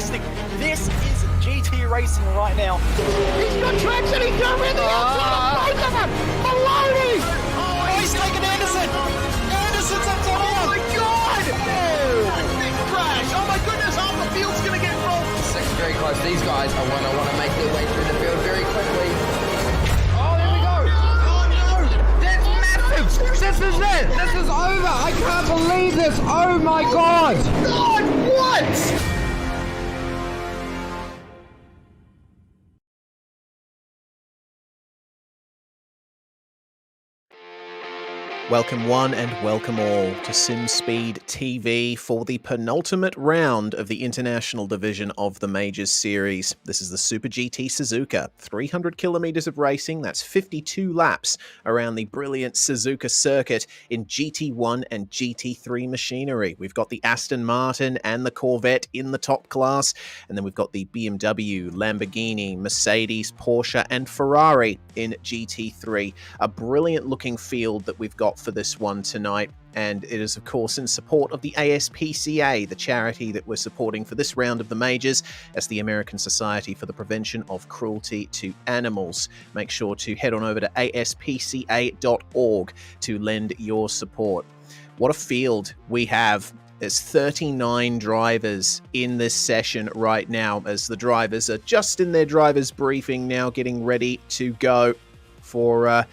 fantastic. This is GT racing right now. He's got traction, he's going in the outside of both of them! Maloney! Oh, he's taken Anderson! Anderson's up to Oh my God! Big crash! Oh my goodness, half the field's going to get rolled! Second very close. These guys are want to make their way through the field very quickly. Oh, here we go! Oh no! That's massive! This is it! This is over! I can't believe this! Oh my God! God, what? Welcome one and welcome all to SimSpeed TV for the penultimate round of the International Division of the Majors Series. This is the Super GT Suzuka, 300 kilometers of racing, that's 52 laps around the brilliant Suzuka Circuit in GT1 and GT3 machinery. We've got the Aston Martin and the Corvette in the top class, and then we've got the BMW, Lamborghini, Mercedes, Porsche and Ferrari in GT3. A brilliant looking field that we've got for this one tonight, and it is of course in support of the ASPCA, the charity that we're supporting for this round of the majors as the American Society for the Prevention of Cruelty to Animals. Make sure to head on over to aspca.org to lend your support. What a field we have. There's 39 drivers in this session right now as the drivers are just in their drivers briefing now, getting ready to go for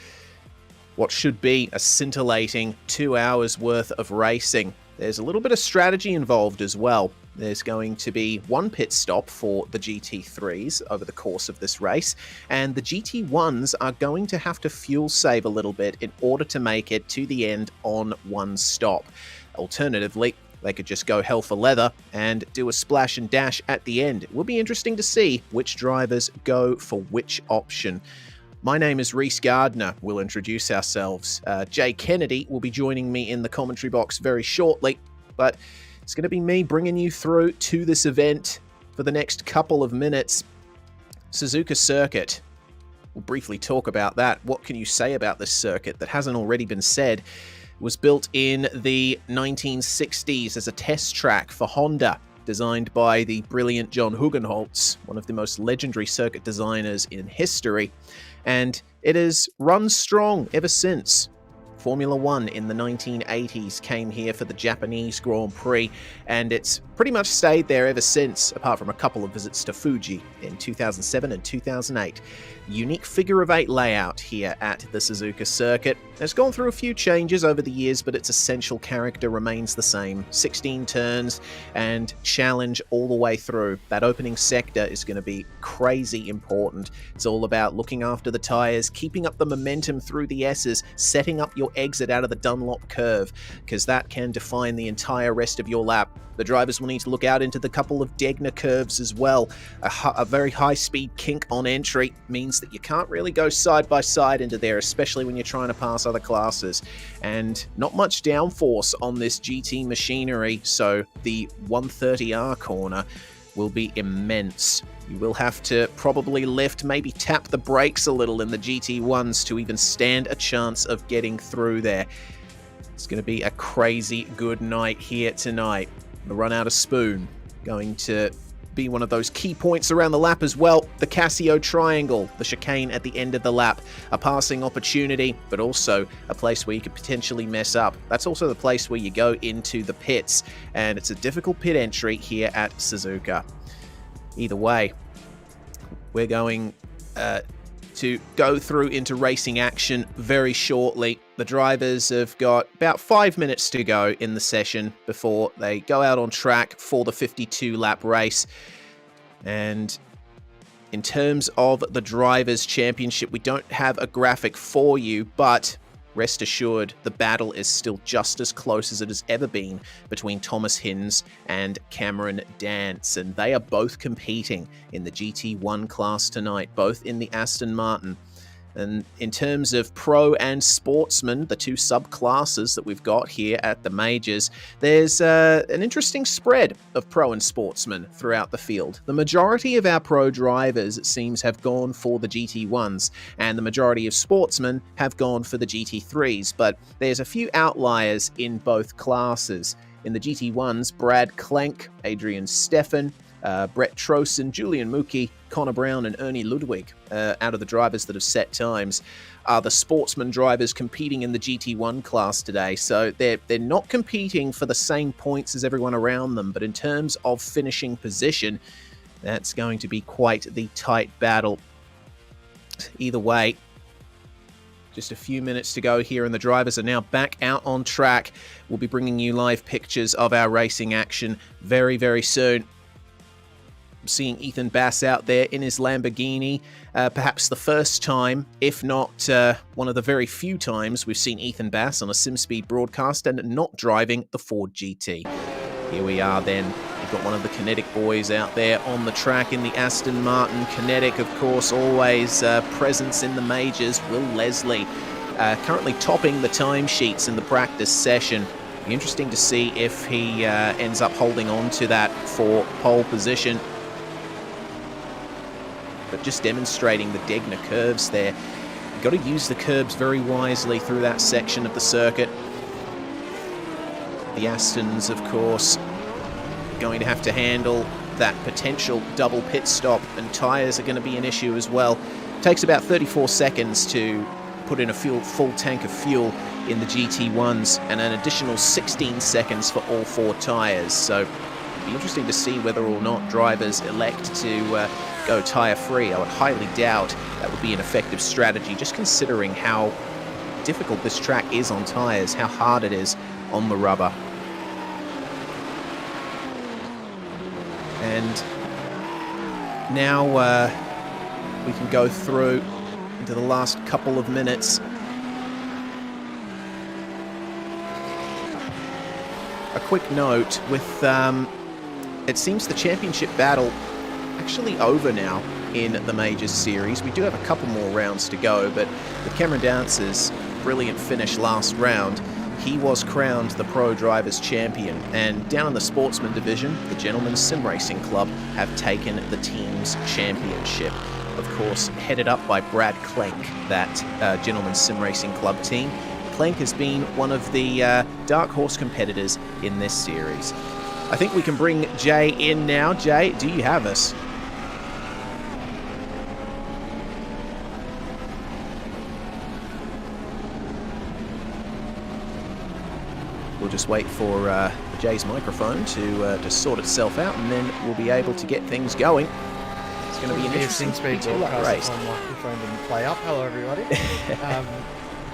what should be a scintillating 2 hours worth of racing. There's a little bit of strategy involved as well. There's going to be one pit stop for the GT3s over the course of this race, and the GT1s are going to have to fuel save a little bit in order to make it to the end on one stop. Alternatively, they could just go hell for leather and do a splash and dash at the end. It will be interesting to see which drivers go for which option. My name is Reese Gardner. We'll introduce ourselves. Jay Kennedy will be joining me in the commentary box very shortly, but it's going to be me bringing you through to this event for the next couple of minutes. Suzuka Circuit. We'll briefly talk about that. What can you say about this circuit that hasn't already been said? It was built in the 1960s as a test track for Honda, designed by the brilliant John Hugenholtz, one of the most legendary circuit designers in history. And it has run strong ever since. Formula One in the 1980s came here for the Japanese Grand Prix, and it's pretty much stayed there ever since, apart from a couple of visits to Fuji in 2007 and 2008. Unique figure-of-8 layout here at the Suzuka Circuit. It's gone through a few changes over the years, but its essential character remains the same. 16 turns and challenge all the way through. That opening sector is going to be crazy important. It's all about looking after the tyres, keeping up the momentum through the S's, setting up your exit out of the Dunlop curve, because that can define the entire rest of your lap. The drivers will need to look out into the couple of Degner curves as well. A very high-speed kink on entry means that you can't really go side by side into there, especially when you're trying to pass other classes. And not much downforce on this GT machinery, so the 130R corner will be immense. You will have to probably lift, maybe tap the brakes a little in the GT1s to even stand a chance of getting through there. It's going to be a crazy good night here tonight. The run out of spoon going to be one of those key points around the lap as well. The Casio triangle, the chicane at the end of the lap, a passing opportunity, but also a place where you could potentially mess up. That's also the place where you go into the pits, and it's a difficult pit entry here at Suzuka. Either way, we're going to go through into racing action very shortly. The drivers have got about 5 minutes to go in the session before they go out on track for the 52-lap race. And in terms of the Drivers' Championship, we don't have a graphic for you, but rest assured, the battle is still just as close as it has ever been between Thomas Hinns and Cameron Dance, and they are both competing in the GT1 class tonight, both in the Aston Martin. And in terms of pro and sportsman, the two subclasses that we've got here at the majors, there's an interesting spread of pro and sportsman throughout the field. The majority of our pro drivers, it seems, have gone for the GT1s, and the majority of sportsmen have gone for the GT3s, but there's a few outliers in both classes. In the GT1s, Brad Klenk, Adrian Steffen, Brett Trosten, Julian Mookie, Conor Brown, and Ernie Ludwig, out of the drivers that have set times, are the sportsman drivers competing in the GT1 class today. So they're not competing for the same points as everyone around them, but in terms of finishing position, that's going to be quite the tight battle. Either way, just a few minutes to go here, and the drivers are now back out on track. We'll be bringing you live pictures of our racing action very, very soon. Seeing Ethan Bass out there in his Lamborghini, perhaps the first time, if not one of the very few times we've seen Ethan Bass on a SimSpeed broadcast and not driving the Ford GT. Here we are then. We've got one of the Kinetic boys out there on the track in the Aston Martin. Kinetic, of course, always presence in the majors. Will Leslie currently topping the timesheets in the practice session. Be interesting to see if he ends up holding on to that for pole position. But just demonstrating the Degner curves there. You've got to use the curbs very wisely through that section of the circuit. The Astons, of course, going to have to handle that potential double pit stop, and tyres are going to be an issue as well. It takes about 34 seconds to put in a full tank of fuel in the GT1s, and an additional 16 seconds for all 4 tyres. So it'll be interesting to see whether or not drivers elect to go tyre-free. I would highly doubt that would be an effective strategy, just considering how difficult this track is on tyres, how hard it is on the rubber. And now we can go through into the last couple of minutes. A quick note with, it seems the championship battle actually over now in the Majors Series. We do have a couple more rounds to go, but with Cameron Dance's brilliant finish last round, he was crowned the Pro Drivers Champion. And down in the Sportsman division, the Gentlemen's Sim Racing Club have taken the team's championship. Of course, headed up by Brad Klenk, that Gentlemen's Sim Racing Club team. Klenk has been one of the dark horse competitors in this series. I think we can bring Jay in now. Jay, do you have us? We'll just wait for Jay's microphone to sort itself out, and then we'll be able to get things going. It's going to be an interesting speed race. My microphone didn't play up. Hello, everybody.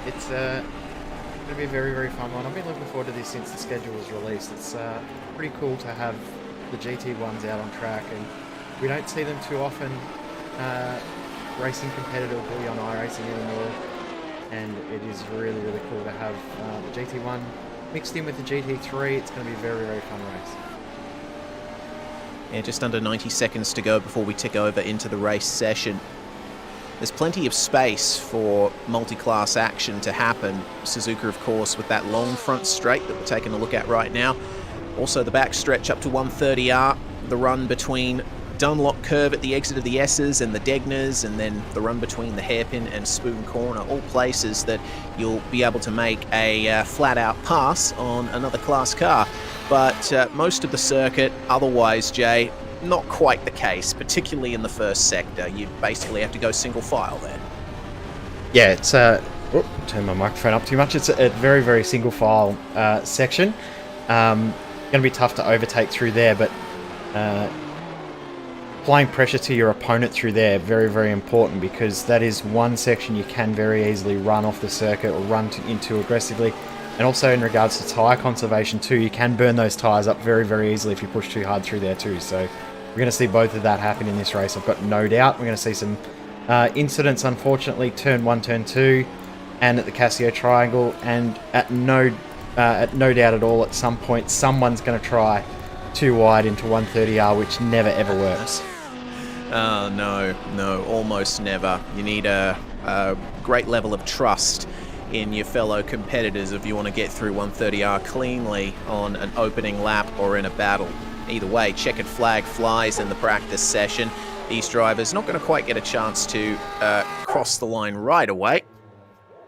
It's going to be a very, very fun one. I've been looking forward to this since the schedule was released. It's pretty cool to have the GT1s out on track, and we don't see them too often racing competitively on iRacing anymore. And it is really, really cool to have the GT1 mixed in with the GT3. It's going to be a very, very fun race. Yeah, just under 90 seconds to go before we tick over into the race session. There's plenty of space for multi-class action to happen. Suzuka, of course, with that long front straight that we're taking a look at right now. Also the back stretch up to 130R, the run between Dunlop curve at the exit of the S's and the Degners, and then the run between the hairpin and Spoon Corner, all places that you'll be able to make a flat-out pass on another class car. But most of the circuit, otherwise, Jay, not quite the case, particularly in the first sector. You basically have to go single file there. Yeah, it's turn my microphone up too much. It's a very, very single file section. Going to be tough to overtake through there, but applying pressure to your opponent through there, very, very important, because that is one section you can very easily run off the circuit or run into aggressively. And also in regards to tyre conservation too, you can burn those tyres up very, very easily if you push too hard through there too. So we're going to see both of that happen in this race, I've got no doubt. We're going to see some incidents, unfortunately, turn 1, turn 2, and at the Casio Triangle, and at no doubt at all, at some point, someone's going to try too wide into 130R, which never ever works. Oh, no, almost never. You need a great level of trust in your fellow competitors if you want to get through 130R cleanly on an opening lap or in a battle. Either way, checkered flag flies in the practice session. These drivers not going to quite get a chance to cross the line right away.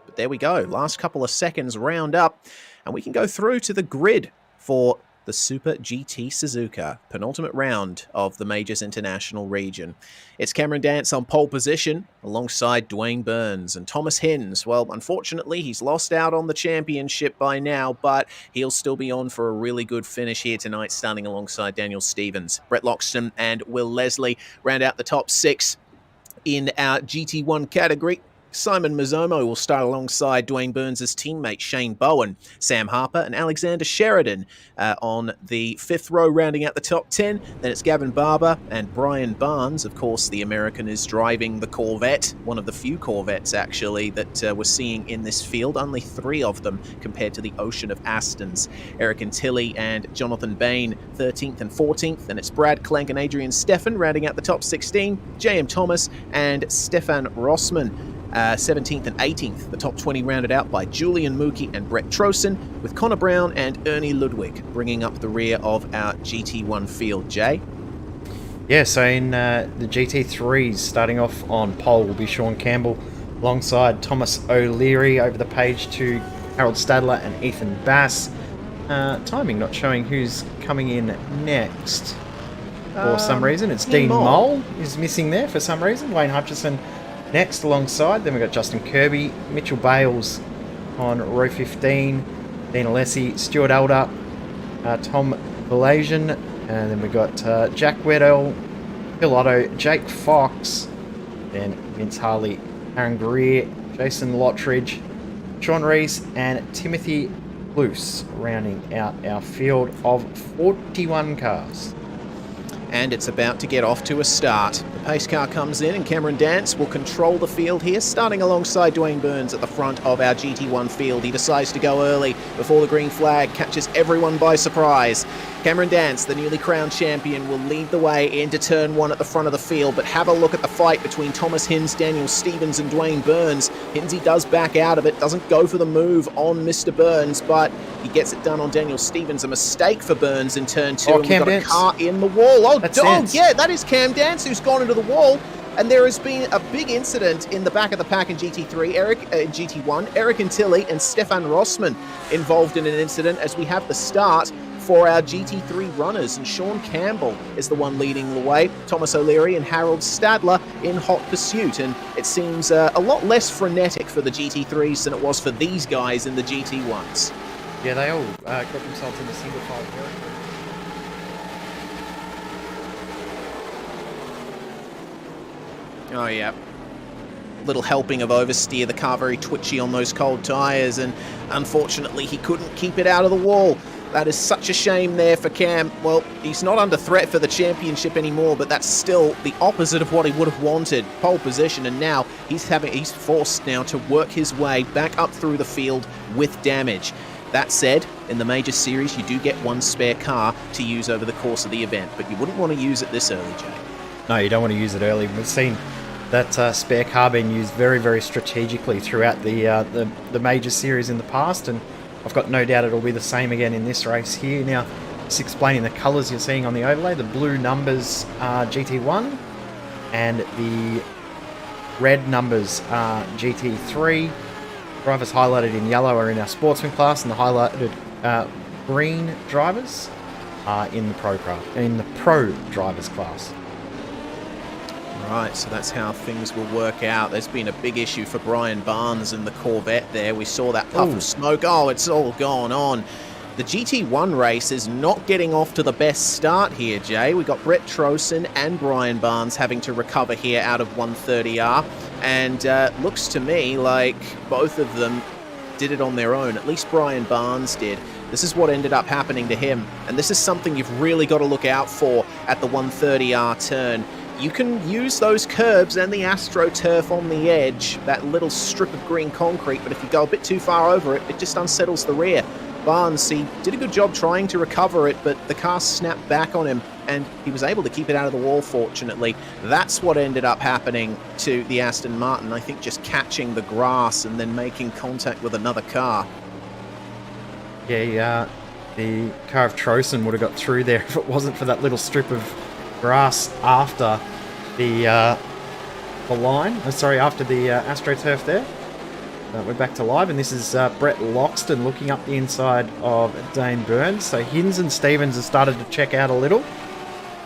But there we go. Last couple of seconds round up, and we can go through to the grid for the Super GT Suzuka, penultimate round of the Majors International region. It's Cameron Dance on pole position alongside Dwayne Burns and Thomas Hinns. Well, unfortunately, he's lost out on the championship by now, but he'll still be on for a really good finish here tonight, starting alongside Daniel Stevens. Brett Loxton and Will Leslie round out the top 6 in our GT1 category. Simon Mizomo will start alongside Dwayne Burns' teammate Shane Bowen, Sam Harper and Alexander Sheridan on the 5th row, rounding out the top 10. Then it's Gavin Barber and Brian Barnes. Of course, the American is driving the Corvette, one of the few Corvettes, actually, that we're seeing in this field. Only 3 of them compared to the ocean of Astons. Eric Antilli and Jonathan Bain, 13th and 14th. Then it's Brad Clank and Adrian Steffen, rounding out the top 16. J.M. Thomas and Stefan Rossmann, 17th and 18th. The top 20 rounded out by Julian Mookie and Brett Trosen, with Conor Brown and Ernie Ludwig bringing up the rear of our GT1 field. Jay? Yeah, so in the GT3s, starting off on pole will be Sean Campbell alongside Thomas O'Leary. Over the page to Harold Stadler and Ethan Bass. Timing not showing who's coming in next for some reason. It's Dean Mole is missing there for some reason. Wayne Hutchison next alongside. Then we've got Justin Kirby, Mitchell Bales on row 15, Dean Alessi, Stuart Elder, Tom Valasian, and then we've got Jack Weddell, Phil Otto, Jake Fox, then Vince Harley, Aaron Greer, Jason Lottridge, Sean Rees, and Timothy Luce, rounding out our field of 41 cars. And it's about to get off to a start. The pace car comes in and Cameron Dance will control the field here, starting alongside Dwayne Burns at the front of our GT1 field. He decides to go early before the green flag catches everyone by surprise. Cameron Dance, the newly crowned champion, will lead the way into turn 1 at the front of the field, but have a look at the fight between Thomas Hinns, Daniel Stevens and Dwayne Burns. Hinnsy does back out of it, doesn't go for the move on Mr. Burns, but he gets it done on Daniel Stevens. A mistake for Burns in turn 2, and we've got a car in the wall. Yeah, that is Cam Dance who's gone into the wall. And there has been a big incident in the back of the pack in GT3, GT1. Eric Antilli and Stefan Rossmann involved in an incident as we have the start for our GT3 runners. And Sean Campbell is the one leading the way. Thomas O'Leary and Harold Stadler in hot pursuit. And it seems a lot less frenetic for the GT3s than it was for these guys in the GT1s. Yeah, they all got themselves in a single file very quickly. Oh, yeah. Little helping of oversteer. The car very twitchy on those cold tyres, and unfortunately he couldn't keep it out of the wall. That is such a shame there for Cam. Well, he's not under threat for the championship anymore, but that's still the opposite of what he would have wanted. Pole position, and now he's forced now to work his way back up through the field with damage. That said, in the major series, you do get one spare car to use over the course of the event, but you wouldn't want to use it this early, Jay. No, you don't want to use it early. We've seen that spare car being used very, very strategically throughout the major series in the past, and I've got no doubt it'll be the same again in this race here. Now, just explaining the colours you're seeing on the overlay. The blue numbers are GT1, and the red numbers are GT3. Drivers highlighted in yellow are in our sportsman class, and the highlighted green drivers are in the pro drivers class. Right, so that's how things will work out. There's been a big issue for Brian Barnes and the Corvette there. We saw that puff of smoke. Oh, it's all gone on. The GT1 race is not getting off to the best start here, Jay. We got Brett Trosen and Brian Barnes having to recover here out of 130R. And looks to me like both of them did it on their own. At least Brian Barnes did. This is what ended up happening to him. And this is something you've really got to look out for at the 130R turn. You can use those curbs and the AstroTurf on the edge, that little strip of green concrete, but if you go a bit too far over it, it just unsettles the rear. Barnes, he did a good job trying to recover it, but the car snapped back on him, and he was able to keep it out of the wall, fortunately. That's what ended up happening to the Aston Martin, I think just catching the grass and then making contact with another car. Yeah, the car of Trosen would have got through there if it wasn't for that little strip of grass after the line. After the AstroTurf there. we're back to live, and this is Brett Loxton looking up the inside of Dane Burns. So Hinns and Stevens have started to check out a little.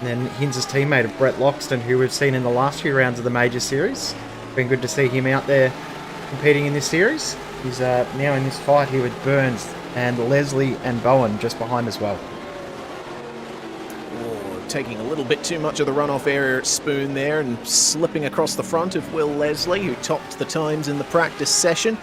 And then Hinns' teammate of Brett Loxton, who we've seen in the last few rounds of the Major Series. Been good to see him out there competing in this series. He's now in this fight here with Burns and Leslie and Bowen just behind as well. Taking a little bit too much of the runoff area at Spoon there and slipping across the front of Will Leslie, who topped the times in the practice session.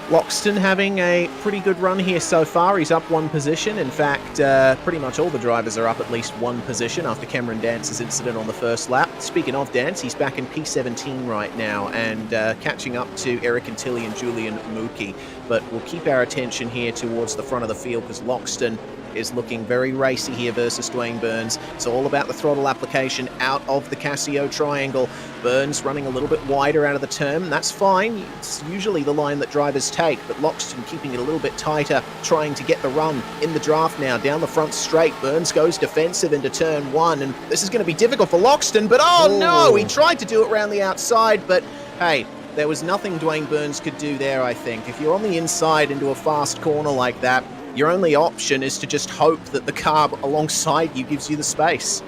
Loxton having a pretty good run here so far. He's up one position. In fact, pretty much all the drivers are up at least one position after Cameron Dance's incident on the first lap. Speaking of Dance, he's back in P17 right now and catching up to Eric Antilli and Julian Mookie. But we'll keep our attention here towards the front of the field because Loxton is looking very racy here versus Dwayne Burns. It's all about the throttle application out of the Casio triangle. Burns running a little bit wider out of the turn, and that's fine. It's usually the line that drivers take, but Loxton keeping it a little bit tighter, trying to get the run in the draft now. Down the front straight, Burns goes defensive into turn one, and this is going to be difficult for Loxton, but no, he tried to do it around the outside, but hey, there was nothing Dwayne Burns could do there, I think. If you're on the inside into a fast corner like that, your only option is to just hope that the car alongside you gives you the space.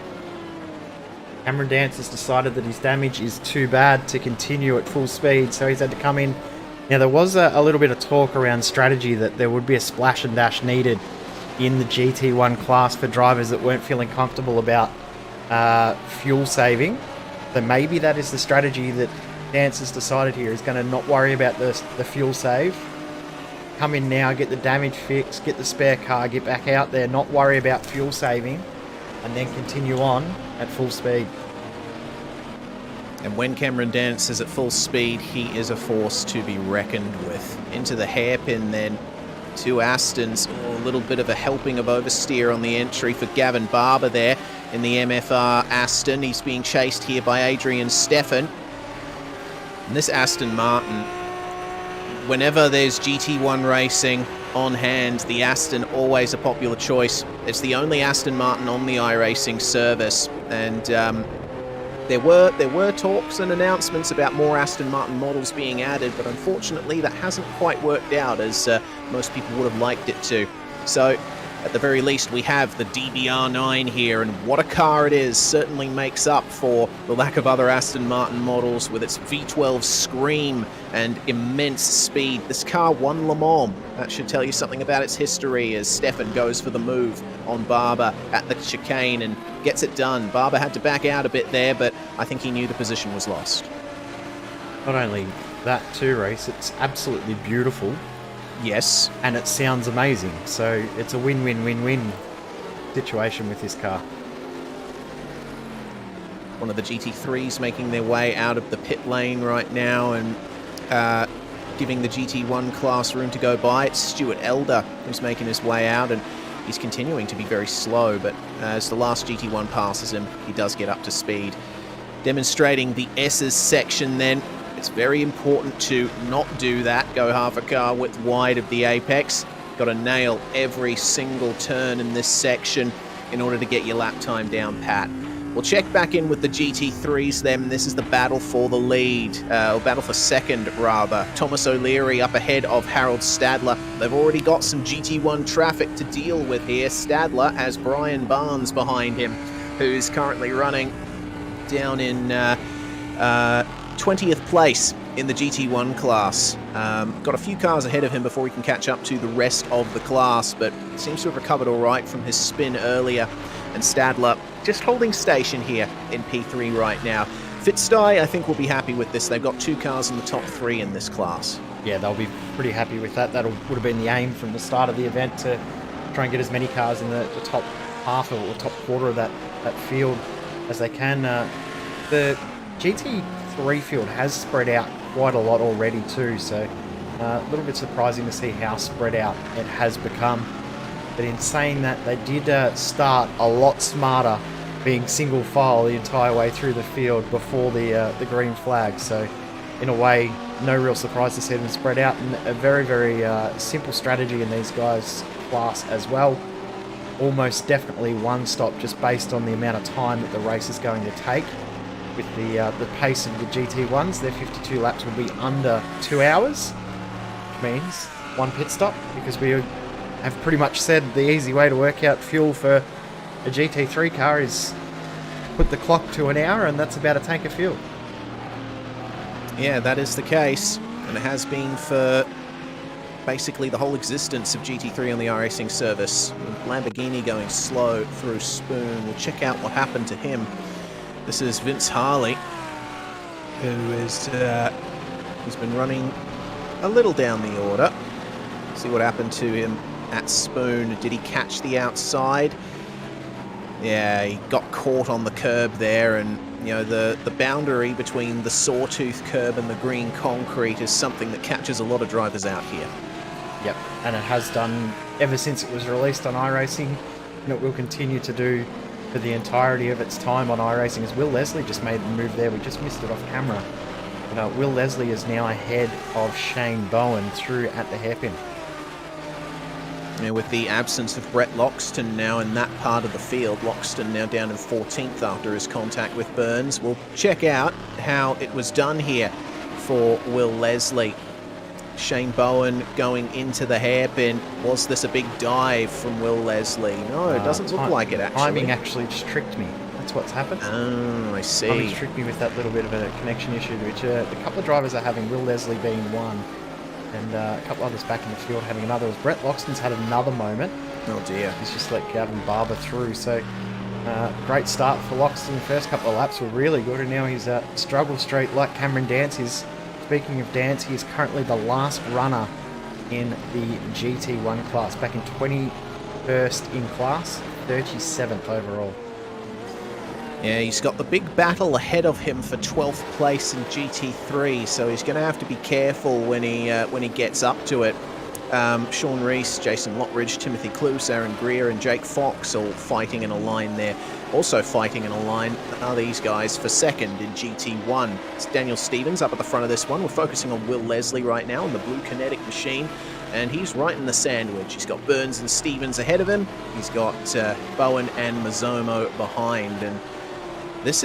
Cameron Dance has decided that his damage is too bad to continue at full speed, so he's had to come in. Now, there was a little bit of talk around strategy that there would be a splash and dash needed in the GT1 class for drivers that weren't feeling comfortable about fuel saving. So maybe that is the strategy that Dance has decided here. He's going to not worry about the fuel save. Come in now, get the damage fixed, get the spare car, get back out there, not worry about fuel saving, and then continue on at full speed. And when Cameron Dance is at full speed, he is a force to be reckoned with. Into the hairpin then, two Astons. A little bit of a helping of oversteer on the entry for Gavin Barber there in the MFR Aston. He's being chased here by Adrian Steffen. And this Aston Martin, whenever there's GT1 racing on hand, the Aston always a popular choice. It's the only Aston Martin on the iRacing service, and there were talks and announcements about more Aston Martin models being added, but unfortunately that hasn't quite worked out as most people would have liked it to. So at the very least we have the DBR9 here, and what a car it is. Certainly makes up for the lack of other Aston Martin models with its V12 scream and immense speed. This car won Le Mans. That should tell you something about its history as Steffen goes for the move on Barber at the chicane and gets it done. Barber had to back out a bit there, but I think he knew the position was lost. Not only that too, Reece, it's absolutely beautiful. Yes. And it sounds amazing. So it's a win-win-win-win situation with this car. One of the GT3s making their way out of the pit lane right now and giving the GT1 class room to go by. It's Stuart Elder who's making his way out, and he's continuing to be very slow, but as the last GT1 passes him, he does get up to speed. Demonstrating the S's section then. It's very important to not do that. Go half a car width wide of the apex. Got to nail every single turn in this section in order to get your lap time down pat. We'll check back in with the GT3s then. This is the battle for the lead, or battle for second rather. Thomas O'Leary up ahead of Harold Stadler. They've already got some GT1 traffic to deal with here. Stadler has Brian Barnes behind him, who's currently running down in 20th place in the GT1 class. Got a few cars ahead of him before he can catch up to the rest of the class, but seems to have recovered all right from his spin earlier. And Stadler just holding station here in P3 right now. Fitzstye, I think, will be happy with this. They've got two cars in the top three in this class. Yeah, they'll be pretty happy with that. That would have been the aim from the start of the event, to try and get as many cars in the top half or top quarter of that field as they can. The GT3 field has spread out quite a lot already too, so a little bit surprising to see how spread out it has become. But in saying that, they did start a lot smarter, being single file the entire way through the field before the green flag. So in a way, no real surprise to see them spread out, and a very, very simple strategy in these guys' class as well. Almost definitely one stop, just based on the amount of time that the race is going to take. With the pace of the GT1s, their 52 laps will be under 2 hours. means one pit stop, because we have pretty much said the easy way to work out fuel for a GT3 car is put the clock to an hour, and that's about a tank of fuel. Yeah, that is the case, and it has been for basically the whole existence of GT3 on the iRacing service. Lamborghini going slow through Spoon. We'll check out what happened to him. This is Vince Harley, who is he's been running a little down the order. See what happened to him at Spoon. Did he catch the outside? Yeah, he got caught on the curb there, and you know, the boundary between the sawtooth curb and the green concrete is something that catches a lot of drivers out here. Yep, and it has done ever since it was released on iRacing, and it will continue to do for the entirety of its time on iRacing, as Will Leslie just made the move there. We just missed it off camera. But Will Leslie is now ahead of Shane Bowen through at the hairpin. Yeah, with the absence of Brett Loxton now in that part of the field, Loxton now down in 14th after his contact with Burns. We'll check out how it was done here for Will Leslie. Shane Bowen going into the hairpin. Was this a big dive from Will Leslie? No, it doesn't look like it, actually. Timing actually just tricked me. That's what's happened. Oh, I see. Timing tricked me with that little bit of a connection issue, which a couple of drivers are having, Will Leslie being one, and a couple others back in the field having another. As Brett Loxton's had another moment. Oh, dear. He's just let Gavin Barber through. So, great start for Loxton. The first couple of laps were really good, and now he's struggle straight like Cameron Dance is. Speaking of Dance, he is currently the last runner in the GT1 class. Back in 21st in class, 37th overall. Yeah, he's got the big battle ahead of him for 12th place in GT3, so he's going to have to be careful when he gets up to it. Sean Rees, Jason Lockridge, Timothy Cluse, Aaron Greer and Jake Fox all fighting in a line there. Also fighting in a line are these guys for second in GT1. It's Daniel Stevens up at the front of this one. We're focusing on Will Leslie right now in the blue kinetic machine, and he's right in the sandwich. He's got Burns and Stevens ahead of him. He's got Bowen and Mizomo behind, and this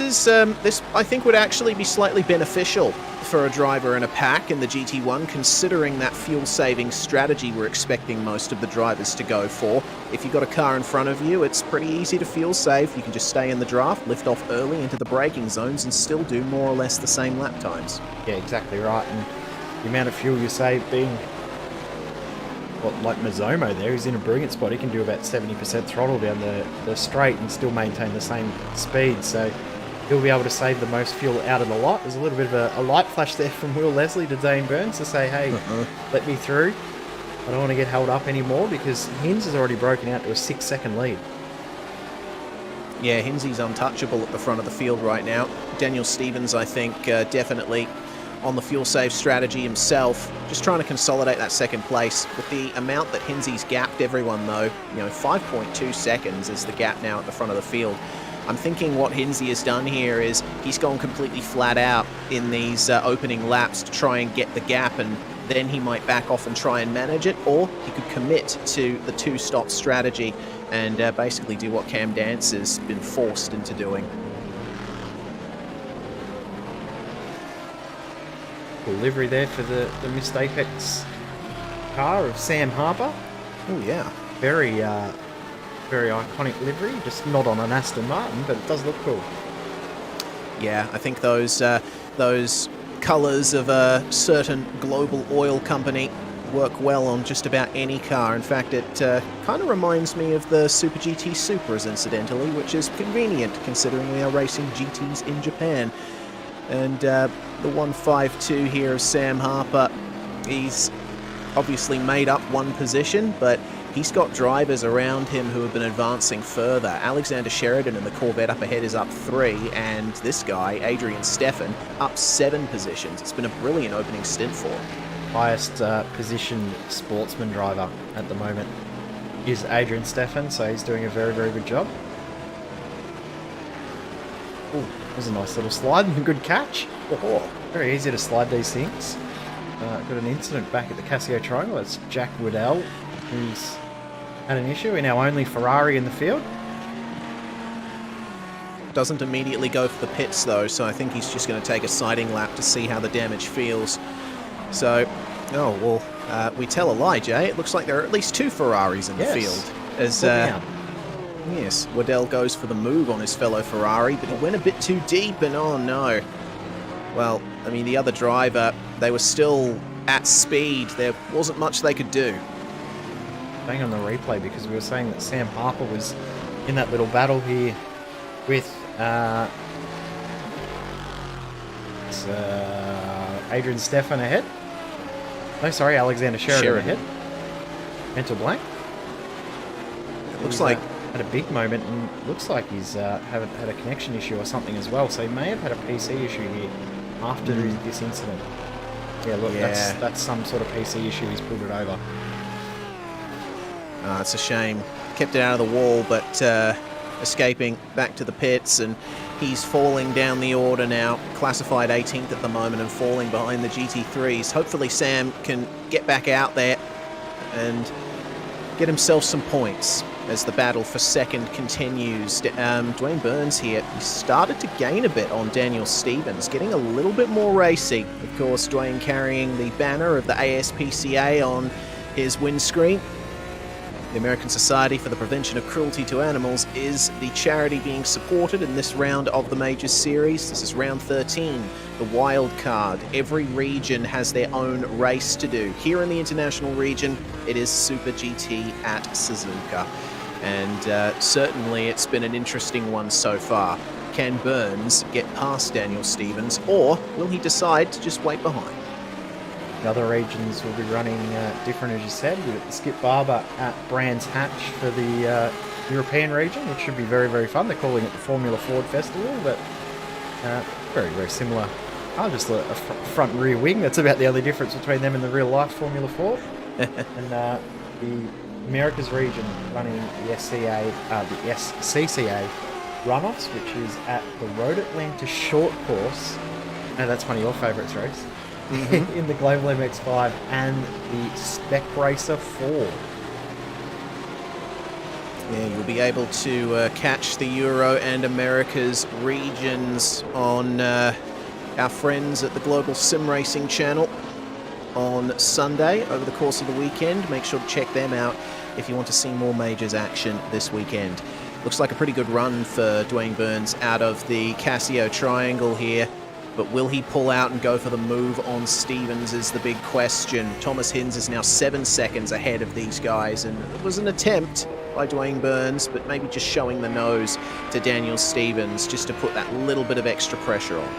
I think would actually be slightly beneficial for a driver in a pack in the GT1, considering that fuel-saving strategy we're expecting most of the drivers to go for. If you've got a car in front of you, it's pretty easy to fuel save. You can just stay in the draft, lift off early into the braking zones, and still do more or less the same lap times. Yeah, exactly right. And the amount of fuel you save being, like Mizomo there, he's in a brilliant spot. He can do about 70% throttle down the straight and still maintain the same speed. So he'll be able to save the most fuel out of the lot. There's a little bit of a light flash there from Will Leslie to Dane Burns to say, hey, let me through. I don't want to get held up anymore, because Hinns has already broken out to a 6-second lead. Yeah, Hinnsy's untouchable at the front of the field right now. Daniel Stevens, I think, definitely on the fuel save strategy himself, just trying to consolidate that second place. With the amount that Hinnsy's gapped everyone, though, 5.2 seconds is the gap now at the front of the field. I'm thinking what Hinnsy has done here is he's gone completely flat out in these opening laps to try and get the gap, and then he might back off and try and manage it, or he could commit to the two-stop strategy and basically do what Cam Dance has been forced into doing. Cool livery there for the Missed Apex car of Sam Harper. Oh, yeah. Very iconic livery, just not on an Aston Martin, but it does look cool. Yeah, I think those colours of a certain global oil company work well on just about any car. In fact, it kind of reminds me of the Super GT Supras, incidentally, which is convenient considering we are racing GTs in Japan. And the 152 here of Sam Harper, he's obviously made up one position, but he's got drivers around him who have been advancing further. Alexander Sheridan in the Corvette up ahead is up 3, and this guy, Adrian Steffen, up 7 positions. It's been a brilliant opening stint for him. Highest positioned sportsman driver at the moment is Adrian Steffen, so he's doing a very, very good job. Oh, that was a nice little slide and a good catch. Oh, very easy to slide these things. Got an incident back at the Casio Triangle. It's Jack Woodell, who's had an issue in our only Ferrari in the field. Doesn't immediately go for the pits though, so I think he's just going to take a sighting lap to see how the damage feels. So Oh, well, we tell a lie, Jay. It looks like there are at least 2 Ferraris in the field. As yes, Waddell goes for the move on his fellow Ferrari, but he went a bit too deep, and oh no. Well, I mean, the other driver, they were still at speed. There wasn't much they could do. Staying on the replay, because we were saying that Sam Harper was in that little battle here with Adrian Steffen ahead. No, sorry, Alexander Sheridan ahead. Mental blank. It looks like had a big moment, and looks like he's had a connection issue or something as well. So he may have had a PC issue here after this incident. Yeah, look, that's some sort of PC issue. He's pulled it over. It's a shame. Kept it out of the wall, but escaping back to the pits, and he's falling down the order now. Classified 18th at the moment and falling behind the GT3s. Hopefully Sam can get back out there and get himself some points as the battle for second continues. Dwayne Burns here, he started to gain a bit on Daniel Stephens, getting a little bit more racy. Of course, Dwayne carrying the banner of the ASPCA on his windscreen. The American Society for the Prevention of Cruelty to Animals is the charity being supported in this round of the Majors Series. This is round 13, the wild card. Every region has their own race to do. Here in the international region, it is Super GT at Suzuka. And certainly it's been an interesting one so far. Can Burns get past Daniel Stephens, or will he decide to just wait behind? The other regions will be running different, as you said. We've got the Skip Barber at Brands Hatch for the European region, which should be very, very fun. They're calling it the Formula Ford Festival, but very, very similar. Just a front and rear wing. That's about the only difference between them and the real-life Formula Ford. And the Americas region running the SCCA runoffs, which is at the Road Atlanta Short Course. No, that's one of your favourites, race. In the Global MX-5 and the Spec Racer 4. Yeah, you'll be able to catch the Euro and Americas regions on our friends at the Global Sim Racing channel on Sunday over the course of the weekend. Make sure to check them out if you want to see more Majors action this weekend. Looks like a pretty good run for Dwayne Burns out of the Casio Triangle here. But will he pull out and go for the move on Stephens is the big question. Thomas Hinns is now 7 seconds ahead of these guys, and it was an attempt by Dwayne Burns, but maybe just showing the nose to Daniel Stephens just to put that little bit of extra pressure on.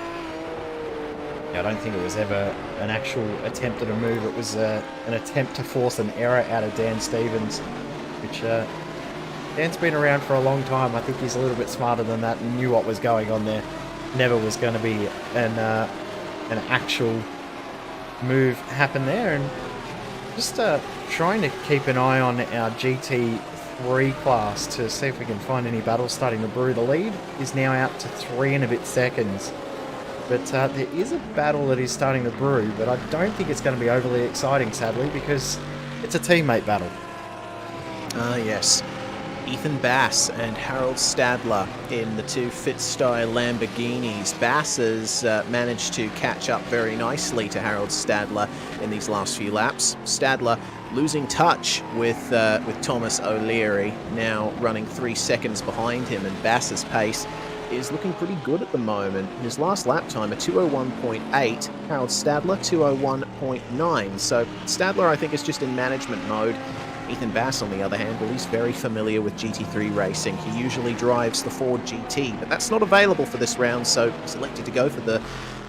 Yeah, I don't think it was ever an actual attempt at a move. It was an attempt to force an error out of Dan Stephens, which Dan's been around for a long time. I think he's a little bit smarter than that and knew what was going on there. Never was going to be an actual move happen there, and just trying to keep an eye on our GT3 class to see if we can find any battles starting to brew. The lead is now out to 3 and a bit seconds, but there is a battle that is starting to brew, but I don't think it's going to be overly exciting, sadly, because it's a teammate battle. Yes. Ethan Bass and Harold Stadler in the 2 Fit-style Lamborghinis. Bass has managed to catch up very nicely to Harold Stadler in these last few laps. Stadler losing touch with Thomas O'Leary, now running 3 seconds behind him, and Bass's pace is looking pretty good at the moment. His last lap time, a 2:01.8, Harold Stadler 2:01.9. So Stadler, I think, is just in management mode. Ethan Bass, on the other hand, well, he's very familiar with GT3 racing. He usually drives the Ford GT, but that's not available for this round, so he's elected to go for the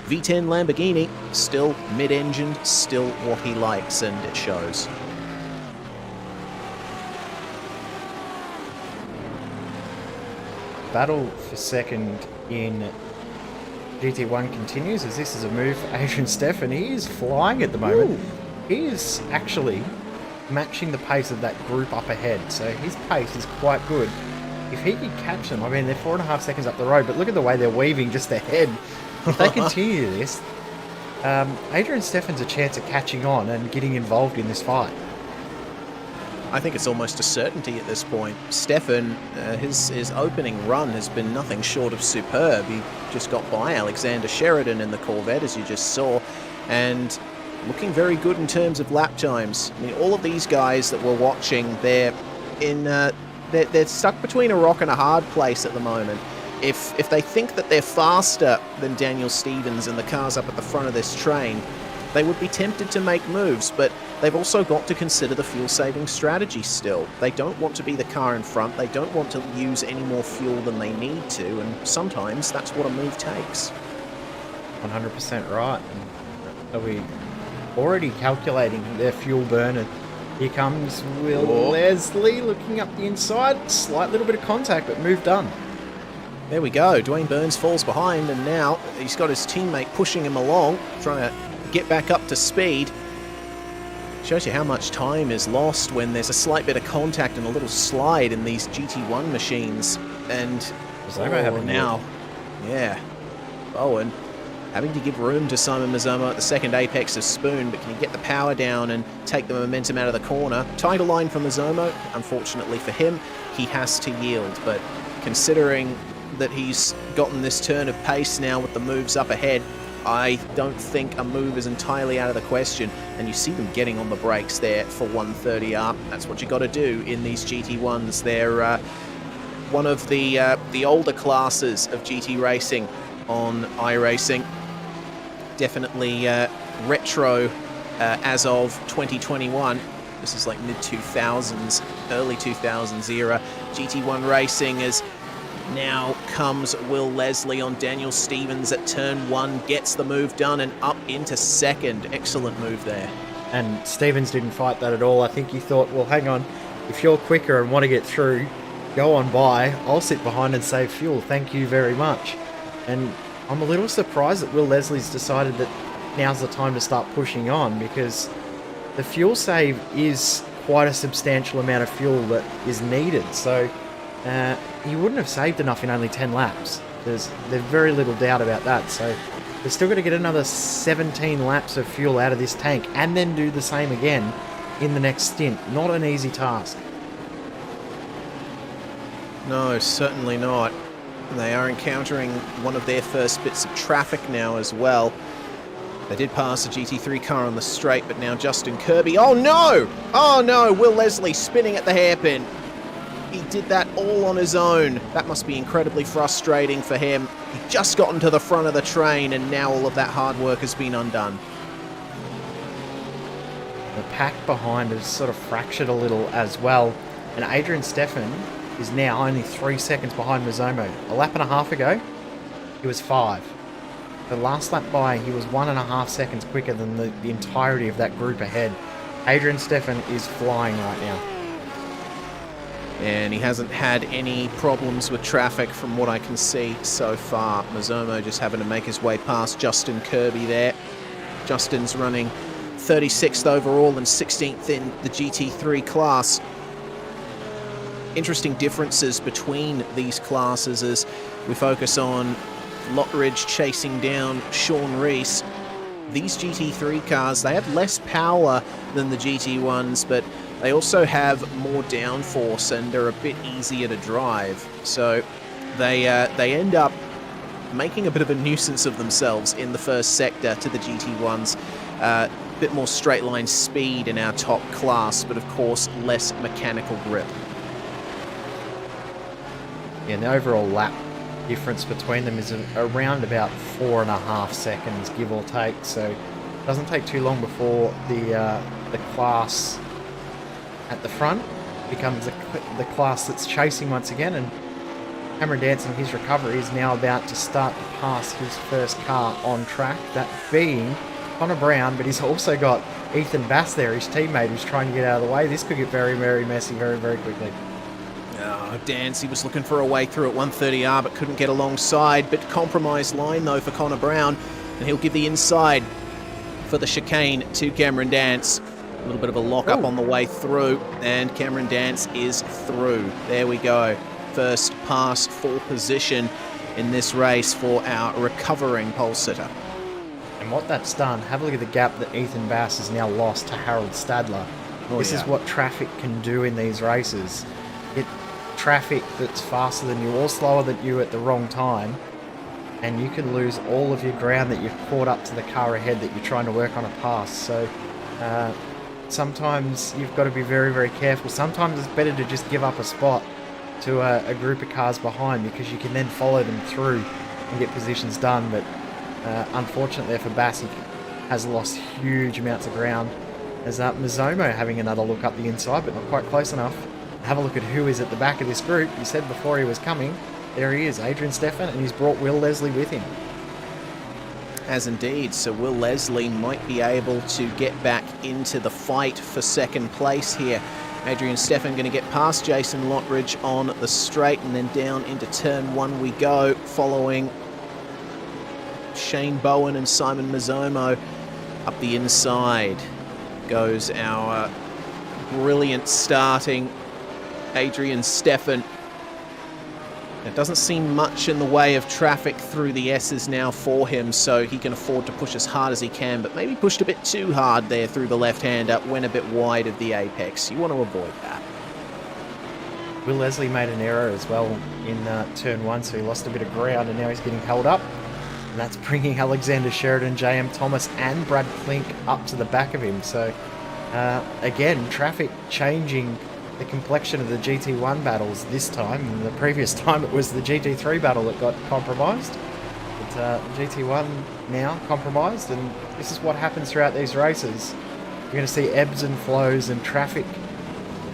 V10 Lamborghini. Still mid-engined, still what he likes, and it shows. Battle for second in GT1 continues, as this is a move for Adrian Steffen. He is flying at the moment. Ooh. He is actually matching the pace of that group up ahead, so his pace is quite good. If he could catch them, I mean, they're 4.5 seconds up the road, but look at the way they're weaving just ahead. If they continue this, Adrian Steffen's a chance of catching on and getting involved in this fight. I think it's almost a certainty at this point. Steffen, his opening run has been nothing short of superb. He just got by Alexander Sheridan in the Corvette, as you just saw, and looking very good in terms of lap times. I mean, all of these guys that we're watching, they're stuck between a rock and a hard place at the moment. If they think that they're faster than Daniel Stephens and the cars up at the front of this train, they would be tempted to make moves, but they've also got to consider the fuel-saving strategy still. They don't want to be the car in front, they don't want to use any more fuel than they need to, and sometimes that's what a move takes. 100% right. Are we already calculating their fuel burn? And here comes Will Leslie looking up the inside. Slight little bit of contact, but move done. There we go. Dwayne Burns falls behind, and now he's got his teammate pushing him along, trying to get back up to speed. Shows you how much time is lost when there's a slight bit of contact and a little slide in these GT1 machines. And now, yeah, Bowen having to give room to Simon Mizomo at the second apex of Spoon, but can he get the power down and take the momentum out of the corner? Tighter line for Mizomo. Unfortunately for him, he has to yield, but considering that he's gotten this turn of pace now with the moves up ahead, I don't think a move is entirely out of the question, and you see them getting on the brakes there for 130 up. That's what you got to do in these GT1s. They're one of the older classes of GT racing on iRacing. Definitely retro as of 2021. This is like mid-2000s, early 2000s era. GT1 racing is... Now comes Will Leslie on Daniel Stephens at turn 1, gets the move done and up into second. Excellent move there. And Stephens didn't fight that at all. I think he thought, well, hang on, if you're quicker and want to get through, go on by. I'll sit behind and save fuel. Thank you very much. And I'm a little surprised that Will Leslie's decided that now's the time to start pushing on, because the fuel save is quite a substantial amount of fuel that is needed. So he wouldn't have saved enough in only 10 laps. There's very little doubt about that. So they're still going to get another 17 laps of fuel out of this tank and then do the same again in the next stint. Not an easy task. No, certainly not. They are encountering one of their first bits of traffic now as well. They did pass a GT3 car on the straight, but now Justin Kirby... Oh no! Oh no! Will Leslie spinning at the hairpin. He did that all on his own. That must be incredibly frustrating for him. He just got into the front of the train, and now all of that hard work has been undone. The pack behind has sort of fractured a little as well. And Adrian Steffen is now only 3 seconds behind Mizomo. A lap and a half ago, he was 5. The last lap by, he was 1.5 seconds quicker than the entirety of that group ahead. Adrian Steffen is flying right now. And he hasn't had any problems with traffic from what I can see so far. Mizomo just having to make his way past Justin Kirby there. Justin's running 36th overall and 16th in the GT3 class. Interesting differences between these classes as we focus on Lockridge chasing down Sean Rees. These GT3 cars, they have less power than the GT1s, but they also have more downforce and are a bit easier to drive. So they end up making a bit of a nuisance of themselves in the first sector to the GT1s. A bit more straight line speed in our top class, but of course less mechanical grip. Yeah, and the overall lap difference between them is around about 4.5 seconds, give or take. So it doesn't take too long before the class at the front becomes the class that's chasing once again, and Cameron Dance in his recovery is now about to start to pass his first car on track, that being Conor Brown, but he's also got Ethan Bass there, his teammate, who's trying to get out of the way. This could get very, very messy very, very quickly. Oh, Dance, he was looking for a way through at 130R but couldn't get alongside. Bit compromised line though for Conor Brown, and he'll give the inside for the chicane to Cameron Dance. A little bit of a lock-up on the way through, and Cameron Dance is through. There we go. First pass for position in this race for our recovering pole sitter. And what that's done, have a look at the gap that Ethan Bass has now lost to Harold Stadler. This is what traffic can do in these races. Traffic that's faster than you or slower than you at the wrong time and you can lose all of your ground that you've caught up to the car ahead that you're trying to work on a pass. So sometimes you've got to be very, very careful. Sometimes it's better to just give up a spot to a group of cars behind, because you can then follow them through and get positions done. But unfortunately for Bass, he has lost huge amounts of ground. As Mizomo having another look up the inside, but not quite close enough. Have a look at who is at the back of this group. He said before he was coming. There he is, Adrian Steffen, and he's brought Will Leslie with him. Has indeed. So Will Leslie might be able to get back into the fight for second place here. Adrian Steffen going to get past Jason Lockridge on the straight, and then down into turn 1 we go, following Shane Bowen and Simon Mizomo. Up the inside goes our brilliant starting Adrian Steffen. It doesn't seem much in the way of traffic through the S's now for him, so he can afford to push as hard as he can, but maybe pushed a bit too hard there through the left-hander, went a bit wide of the apex. You want to avoid that. Will Leslie made an error as well in turn 1, so he lost a bit of ground, and now he's getting held up. And that's bringing Alexander Sheridan, JM Thomas and Brad Klink up to the back of him. So again, traffic changing the complexion of the GT1 battles this time. And the previous time it was the GT3 battle that got compromised. But GT1 now compromised, and this is what happens throughout these races. You're going to see ebbs and flows, and traffic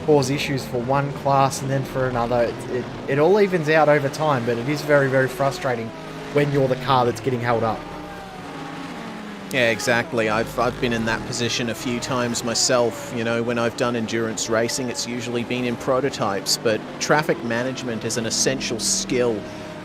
cause issues for one class and then for another. It all evens out over time, but it is very, very frustrating when you're the car that's getting held up. Yeah, exactly. I've been in that position a few times myself. You know, when I've done endurance racing, it's usually been in prototypes, but traffic management is an essential skill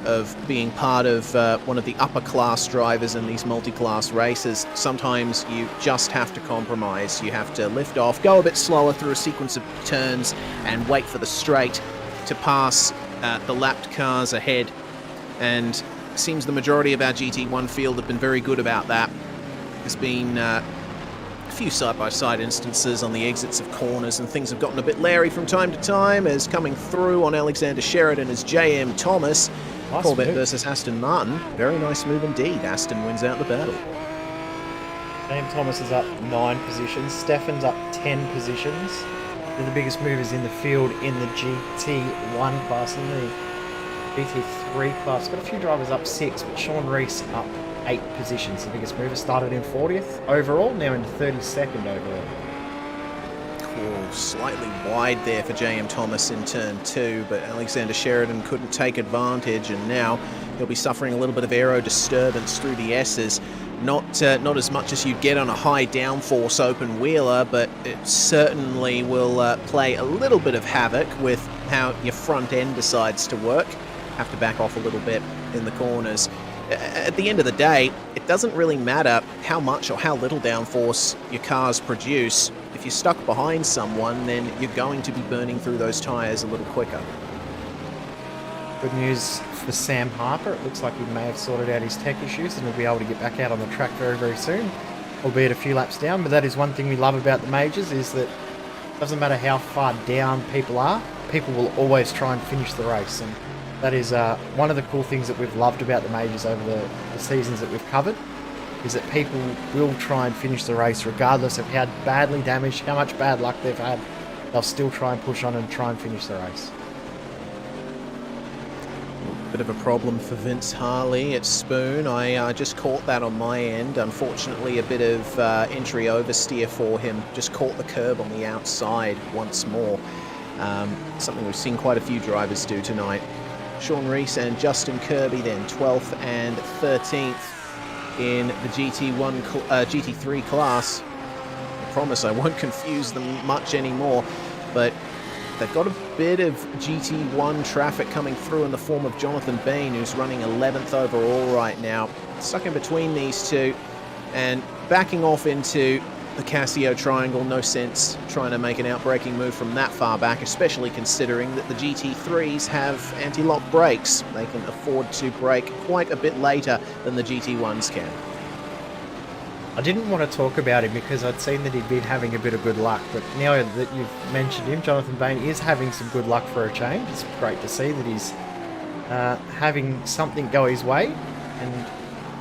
of being part of one of the upper class drivers in these multi-class races. Sometimes you just have to compromise. You have to lift off, go a bit slower through a sequence of turns, and wait for the straight to pass the lapped cars ahead. And it seems the majority of our GT1 field have been very good about that. There's been a few side-by-side instances on the exits of corners, and things have gotten a bit leery from time to time, as coming through on Alexander Sheridan as JM Thomas. Nice Corvette move versus Aston Martin. Very nice move indeed. Aston wins out the battle. JM Thomas is up 9 positions. Steffen's up 10 positions. They're the biggest movers in the field in the GT1 class. In the GT3 class, got a few drivers up 6, but Sean Rees up 8 positions. The biggest mover started in 40th overall, now in 32nd overall. Cool. Slightly wide there for JM Thomas in turn 2, but Alexander Sheridan couldn't take advantage, and now he'll be suffering a little bit of aero disturbance through the S's. Not as much as you'd get on a high downforce open wheeler, but it certainly will play a little bit of havoc with how your front end decides to work. Have to back off a little bit in the corners. At the end of the day, it doesn't really matter how much or how little downforce your cars produce. If you're stuck behind someone, then you're going to be burning through those tyres a little quicker. Good news for Sam Harper. It looks like he may have sorted out his tech issues and he'll be able to get back out on the track very, very soon, albeit a few laps down. But that is one thing we love about the majors, is that it doesn't matter how far down people are, people will always try and finish the race. And that is one of the cool things that we've loved about the majors over the seasons that we've covered, is that people will try and finish the race regardless of how badly damaged, how much bad luck they've had. They'll still try and push on and try and finish the race. Bit of a problem for Vince Harley at Spoon. I just caught that on my end. Unfortunately, a bit of entry oversteer for him. Just caught the curb on the outside once more. Something we've seen quite a few drivers do tonight. Sean Rees and Justin Kirby then 12th and 13th in the GT3 class. I promise I won't confuse them much anymore, but they've got a bit of GT1 traffic coming through in the form of Jonathan Bain, who's running 11th overall right now. Stuck in between these two and backing off into the Casio triangle. No sense trying to make an outbraking move from that far back, especially considering that the GT3s have anti-lock brakes. They can afford to brake quite a bit later than the GT1s can. I didn't want to talk about him because I'd seen that he'd been having a bit of good luck, but now that you've mentioned him, Jonathan Bain is having some good luck for a change. It's great to see that he's having something go his way. and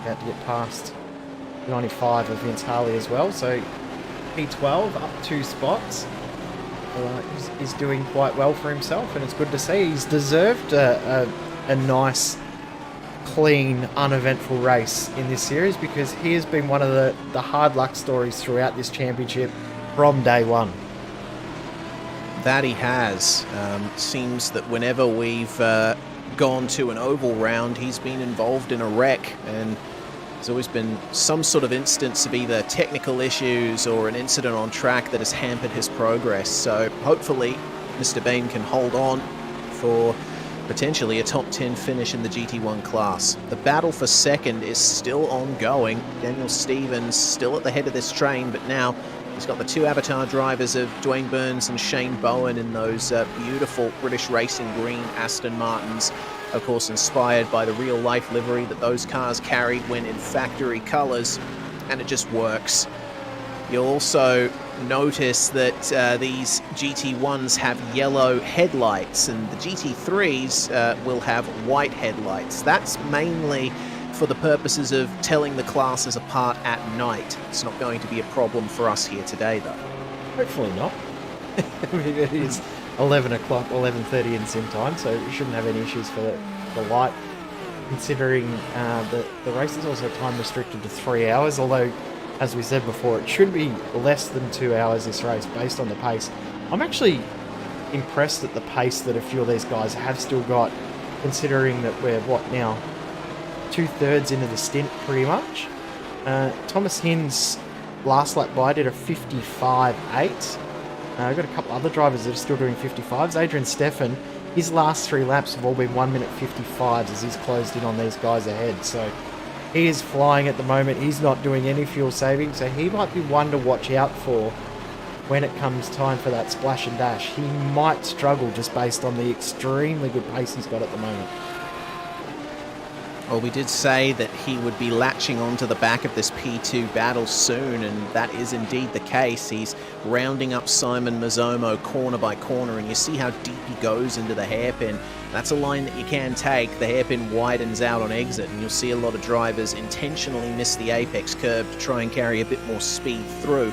about to get past 95 of Vince Harley as well. So P12 up 2 spots. He's doing quite well for himself, and it's good to see. He's deserved a nice, clean, uneventful race in this series, because he has been one of the hard luck stories throughout this championship from day one. That he has. Seems that whenever we've gone to an oval round, he's been involved in a wreck, and there's always been some sort of instance of either technical issues or an incident on track that has hampered his progress. So hopefully Mr. Bain can hold on for potentially a top 10 finish in the GT1 class. The battle for second is still ongoing. Daniel Stevens still at the head of this train, but now he's got the 2 avatar drivers of Dwayne Burns and Shane Bowen in those beautiful British Racing green Aston Martins, of course inspired by the real-life livery that those cars carried when in factory colours, and it just works. You'll also notice that these GT1s have yellow headlights, and the GT3s will have white headlights. That's mainly for the purposes of telling the classes apart at night. It's not going to be a problem for us here today, though. Hopefully not. It is 11 o'clock, 11:30 in sim time, so we shouldn't have any issues for the light, considering the race is also time restricted to 3 hours, although, as we said before, it should be less than 2 hours this race based on the pace. I'm actually impressed at the pace that a few of these guys have still got, considering that we're, what now, 2/3 into the stint pretty much. Thomas Hinns last lap by did a 55.8. I've got a couple other drivers that are still doing 55s. Adrian Steffen, his last 3 laps have all been 1 minute 55s as he's closed in on these guys ahead. So he is flying at the moment. He's not doing any fuel saving, so he might be one to watch out for when it comes time for that splash and dash. He might struggle just based on the extremely good pace he's got at the moment. Well, we did say that he would be latching onto the back of this P2 battle soon, and that is indeed the case. He's rounding up Simon Mizomo corner by corner, and you see how deep he goes into the hairpin. That's a line that you can take. The hairpin widens out on exit, and you'll see a lot of drivers intentionally miss the apex curve to try and carry a bit more speed through.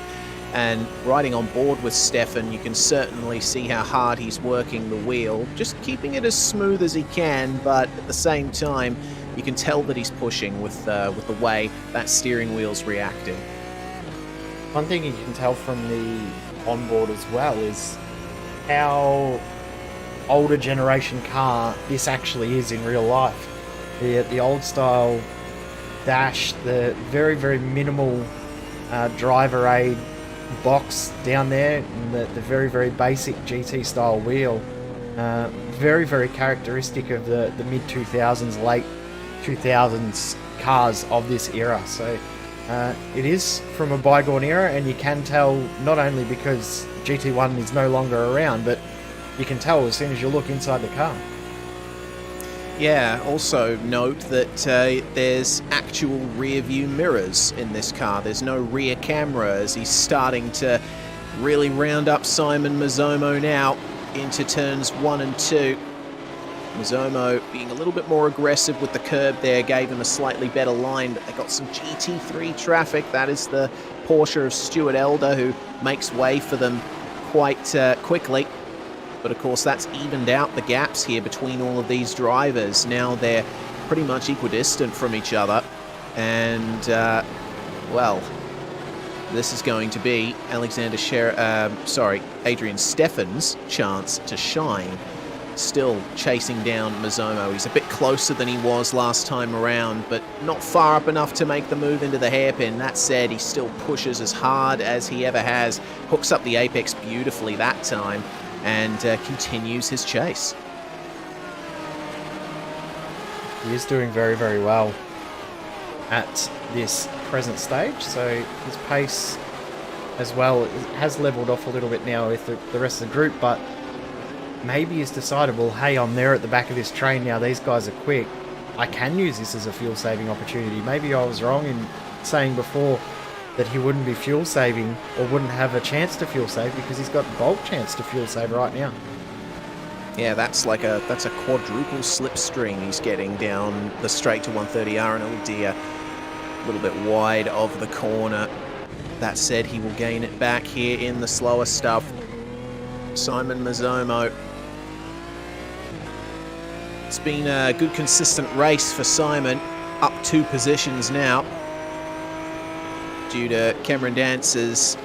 And riding on board with Steffen, you can certainly see how hard he's working the wheel, just keeping it as smooth as he can, but at the same time, you can tell that he's pushing with the way that steering wheel's reacting. One thing you can tell from the onboard as well is how older generation car this actually is in real life. The old style dash, the very, very minimal driver aid box down there, and the very, very basic GT style wheel. Very, very characteristic of the mid-2000s, late 2000s cars of this era. So it is from a bygone era, and you can tell not only because GT1 is no longer around, but you can tell as soon as you look inside the car. Yeah, also note that there's actual rear view mirrors in this car. There's no rear camera as he's starting to really round up Simon Mizomo now into turns 1 and 2. Mizomo being a little bit more aggressive with the curb there, gave him a slightly better line, but they got some GT3 traffic. That is the Porsche of Stuart Elder, who makes way for them quite quickly. But of course that's evened out the gaps here between all of these drivers. Now they're pretty much equidistant from each other, and well, this is going to be Adrian Steffen's chance to shine. Still chasing down Mizomo. He's a bit closer than he was last time around, but not far up enough to make the move into the hairpin. That said, he still pushes as hard as he ever has, hooks up the apex beautifully that time, and continues his chase. He is doing very, very well at this present stage, so his pace as well has leveled off a little bit now with the rest of the group, but maybe he's decided, well, hey, I'm there at the back of this train now, these guys are quick, I can use this as a fuel saving opportunity. Maybe I was wrong in saying before that he wouldn't be fuel saving or wouldn't have a chance to fuel save, because he's got the bulk chance to fuel save right now. Yeah, that's a quadruple slipstream he's getting down the straight to 130R, and oh dear, a little bit wide of the corner. That said, he will gain it back here in the slower stuff. Simon Mizomo. It's been a good consistent race for Simon, up 2 positions now, due to Cameron Dancer's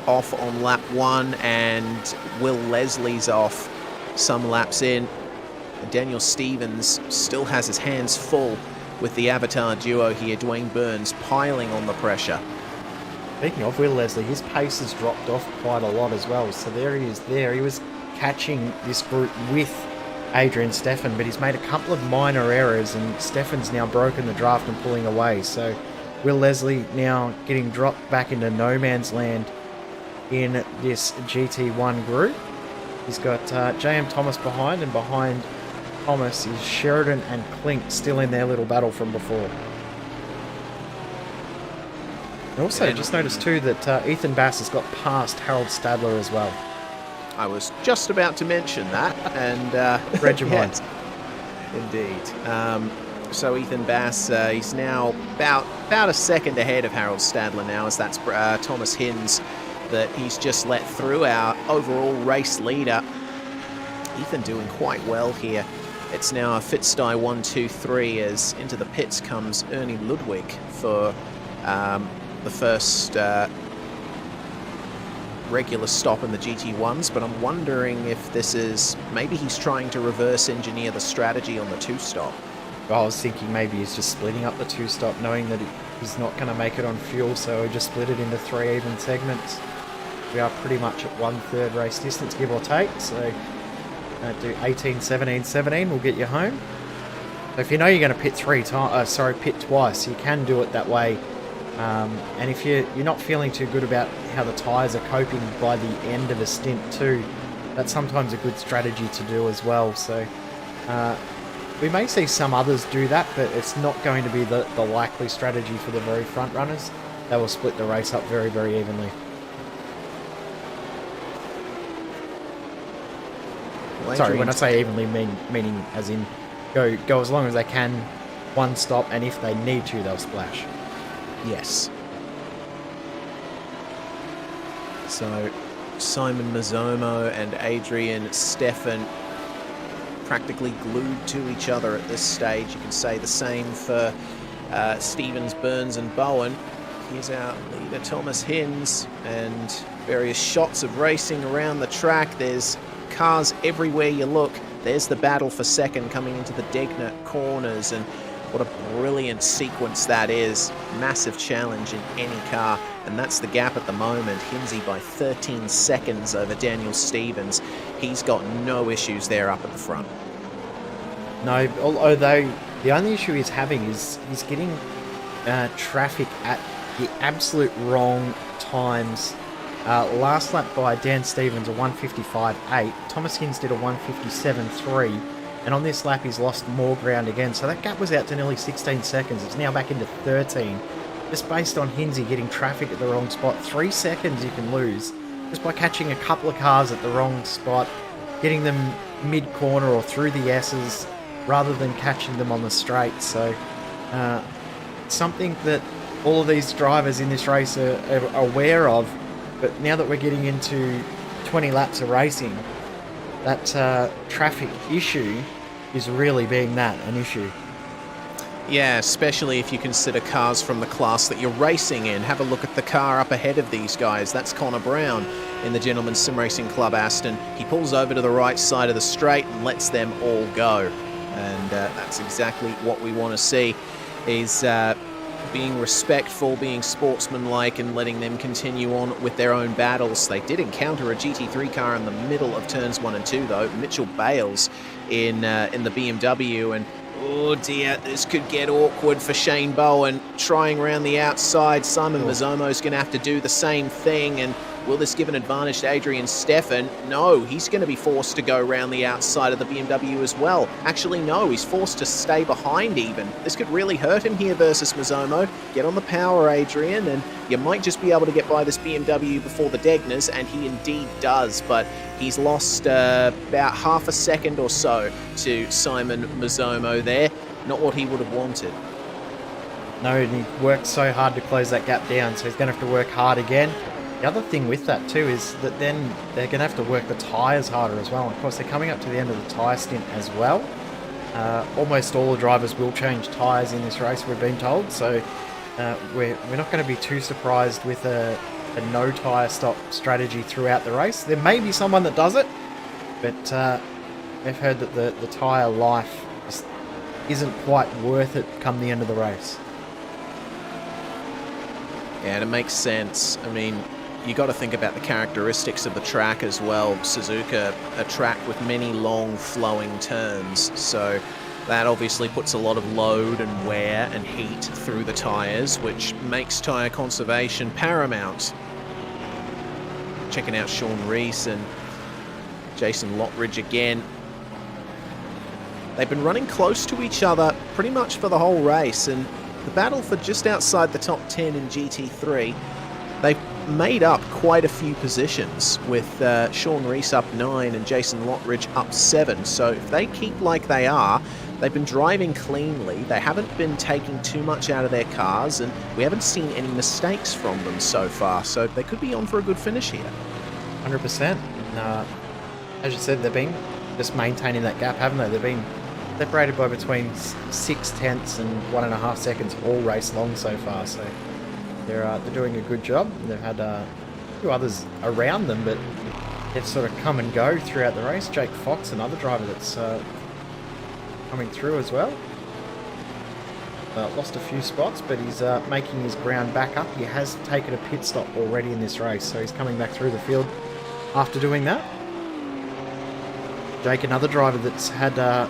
off on lap 1 and Will Leslie's off some laps in. And Daniel Stevens still has his hands full with the Avatar duo here. Dwayne Burns piling on the pressure. Speaking of Will Leslie, his pace has dropped off quite a lot as well. So there he is there. He was catching this group with Adrian Steffen, but he's made a couple of minor errors and Steffen's now broken the draft and pulling away. So Will Leslie now getting dropped back into no man's land in this GT1 group. He's got JM Thomas behind, and behind Thomas is Sheridan and Klink still in their little battle from before. And also just noticed too that Ethan Bass has got past Harold Stadler as well. I was just about to mention that, and read your mind. Yes, indeed. So Ethan Bass, he's now about a second ahead of Harold Stadler now, as that's Thomas Hinns that he's just let through, our overall race leader. Ethan doing quite well here. It's now a Fitstye 1-2-3 as into the pits comes Ernie Ludwig for the first regular stop in the GT1s, but I'm wondering if this is, maybe he's trying to reverse engineer the strategy on the 2-stop. I was thinking maybe he's just splitting up the 2-stop, knowing that he's not going to make it on fuel, so he just split it into 3 even segments. We are pretty much at 1/3 race distance, give or take, so do 18, 17, 17 will get you home. So if you know you're going to pit pit twice, you can do it that way. And if you're not feeling too good about how the tyres are coping by the end of a stint too, that's sometimes a good strategy to do as well. So we may see some others do that, but it's not going to be the likely strategy for the very front runners. They will split the race up very, very evenly. Well, Sorry, when I say evenly, meaning as in go as long as they can, one stop, and if they need to, they'll splash. Yes. So Simon Mizomo and Adrian Steffen practically glued to each other at this stage. You can say the same for Stevens, Burns and Bowen. Here's our leader Thomas Hinns, and various shots of racing around the track. There's cars everywhere you look. There's the battle for second coming into the Degner corners, and what a brilliant sequence that is. Massive challenge in any car, and that's the gap at the moment. Hinnsy by 13 seconds over Daniel Stevens. He's got no issues there up at the front. No, although the only issue he's having is he's getting traffic at the absolute wrong times. Last lap by Dan Stevens, a 1:55.8. Thomas Hinns did a 1:57.3. And on this lap, he's lost more ground again. So that gap was out to nearly 16 seconds. It's now back into 13. Just based on Hinnsy getting traffic at the wrong spot. 3 seconds you can lose just by catching a couple of cars at the wrong spot, getting them mid-corner or through the S's, rather than catching them on the straight. So something that all of these drivers in this race are aware of. But now that we're getting into 20 laps of racing, that traffic issue is really being an issue. Yeah, especially if you consider cars from the class that you're racing in. Have a look at the car up ahead of these guys. That's Conor Brown in the Gentleman's Sim Racing Club Aston. He pulls over to the right side of the straight and lets them all go. And that's exactly what we want to see, is being respectful, being sportsmanlike, and letting them continue on with their own battles. They did encounter a GT3 car in the middle of turns 1 and 2, though. Mitchell Bales in the BMW, and oh dear, this could get awkward for Shane Bowen trying around the outside. Simon Mizomo's going to have to do the same thing, and Will this give an advantage to Adrian Steffen? No, he's going to be forced to go around the outside of the BMW as well. Actually, no, he's forced to stay behind even. This could really hurt him here versus Mizomo. Get on the power, Adrian, and you might just be able to get by this BMW before the Degners, and he indeed does, but he's lost about half a second or so to Simon Mizomo there. Not what he would have wanted. No, and he worked so hard to close that gap down, so he's going to have to work hard again. The other thing with that too is that then they're going to have to work the tyres harder as well. And of course, they're coming up to the end of the tyre stint as well. Almost all the drivers will change tyres in this race, we've been told. So we're not going to be too surprised with a no tyre stop strategy throughout the race. There may be someone that does it, but they've heard that the tyre life just isn't quite worth it come the end of the race. Yeah, and it makes sense. I mean, you got to think about the characteristics of the track as well. Suzuka, a track with many long flowing turns, so that obviously puts a lot of load and wear and heat through the tyres, which makes tyre conservation paramount. Checking out Sean Rees and Jason Lockridge again. They've been running close to each other pretty much for the whole race, and the battle for just outside the top 10 in GT3, they've made up quite a few positions, with Sean Rees up 9 and Jason Lockridge up 7. So if they keep like they are, they've been driving cleanly. They haven't been taking too much out of their cars, and we haven't seen any mistakes from them so far. So they could be on for a good finish here. 100%. As you said, they've been just maintaining that gap, haven't they? They've been separated by between 0.6 and 1.5 seconds all race long so far. So they're doing a good job. They've had a few others around them, but they've sort of come and go throughout the race. Jake Fox, another driver that's coming through as well. Lost a few spots, but he's making his ground back up. He has taken a pit stop already in this race, so he's coming back through the field after doing that. Jake, another driver that's had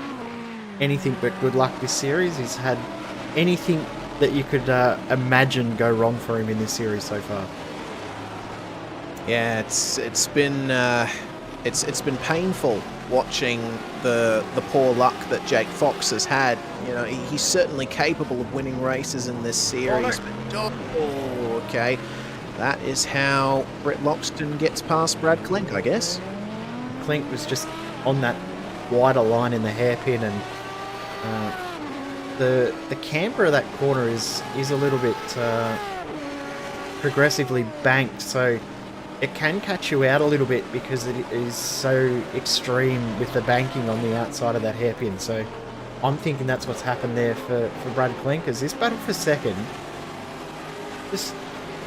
anything but good luck this series. He's had anything that you could imagine go wrong for him in this series so far. Yeah, it's been painful watching the poor luck that Jake Fox has had. You know, he's certainly capable of winning races in this series. Oh, okay. That is how Brett Loxton gets past Brad Klink, I guess. Klink was just on that wider line in the hairpin, and the camber of that corner is a little bit progressively banked, so it can catch you out a little bit because it is so extreme with the banking on the outside of that hairpin. So I'm thinking that's what's happened there for Brad Klink, as this battle for second just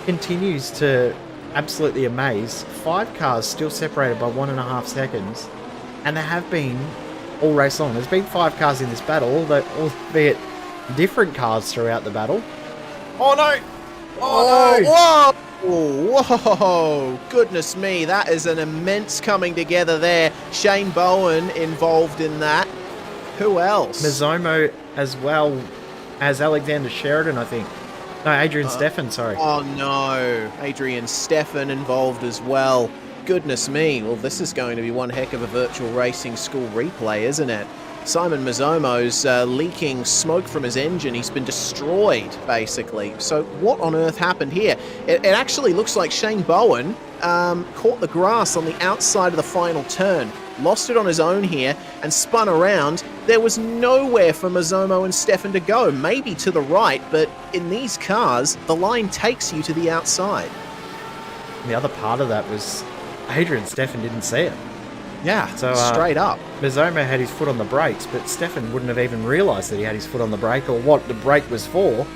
continues to absolutely amaze. 5 cars still separated by 1.5 seconds, and there have been all race long. There's been 5 cars in this battle, albeit different cars throughout the battle. Oh no! Oh no! Whoa! Whoa! Goodness me, that is an immense coming together there. Shane Bowen involved in that. Who else? Mizomo, as well as Alexander Sheridan, I think. No, Adrian Steffen, sorry. Oh no, Adrian Steffen involved as well. Goodness me, well this is going to be one heck of a virtual racing school replay, isn't it? Simon Mizomo's leaking smoke from his engine. He's been destroyed, basically. So what on earth happened here? It actually looks like Shane Bowen caught the grass on the outside of the final turn, lost it on his own here, and spun around. There was nowhere for Mizomo and Steffen to go, maybe to the right, but in these cars, the line takes you to the outside. The other part of that was Adrian Steffen didn't see it. Yeah, so straight up. Mizomo had his foot on the brakes, but Steffen wouldn't have even realised that he had his foot on the brake or what the brake was for.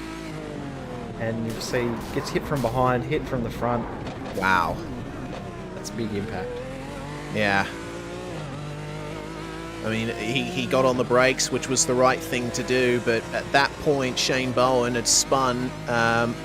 And you see, gets hit from behind, hit from the front. Wow. That's a big impact. Yeah. I mean, he got on the brakes, which was the right thing to do, but at that point, Shane Bowen had spun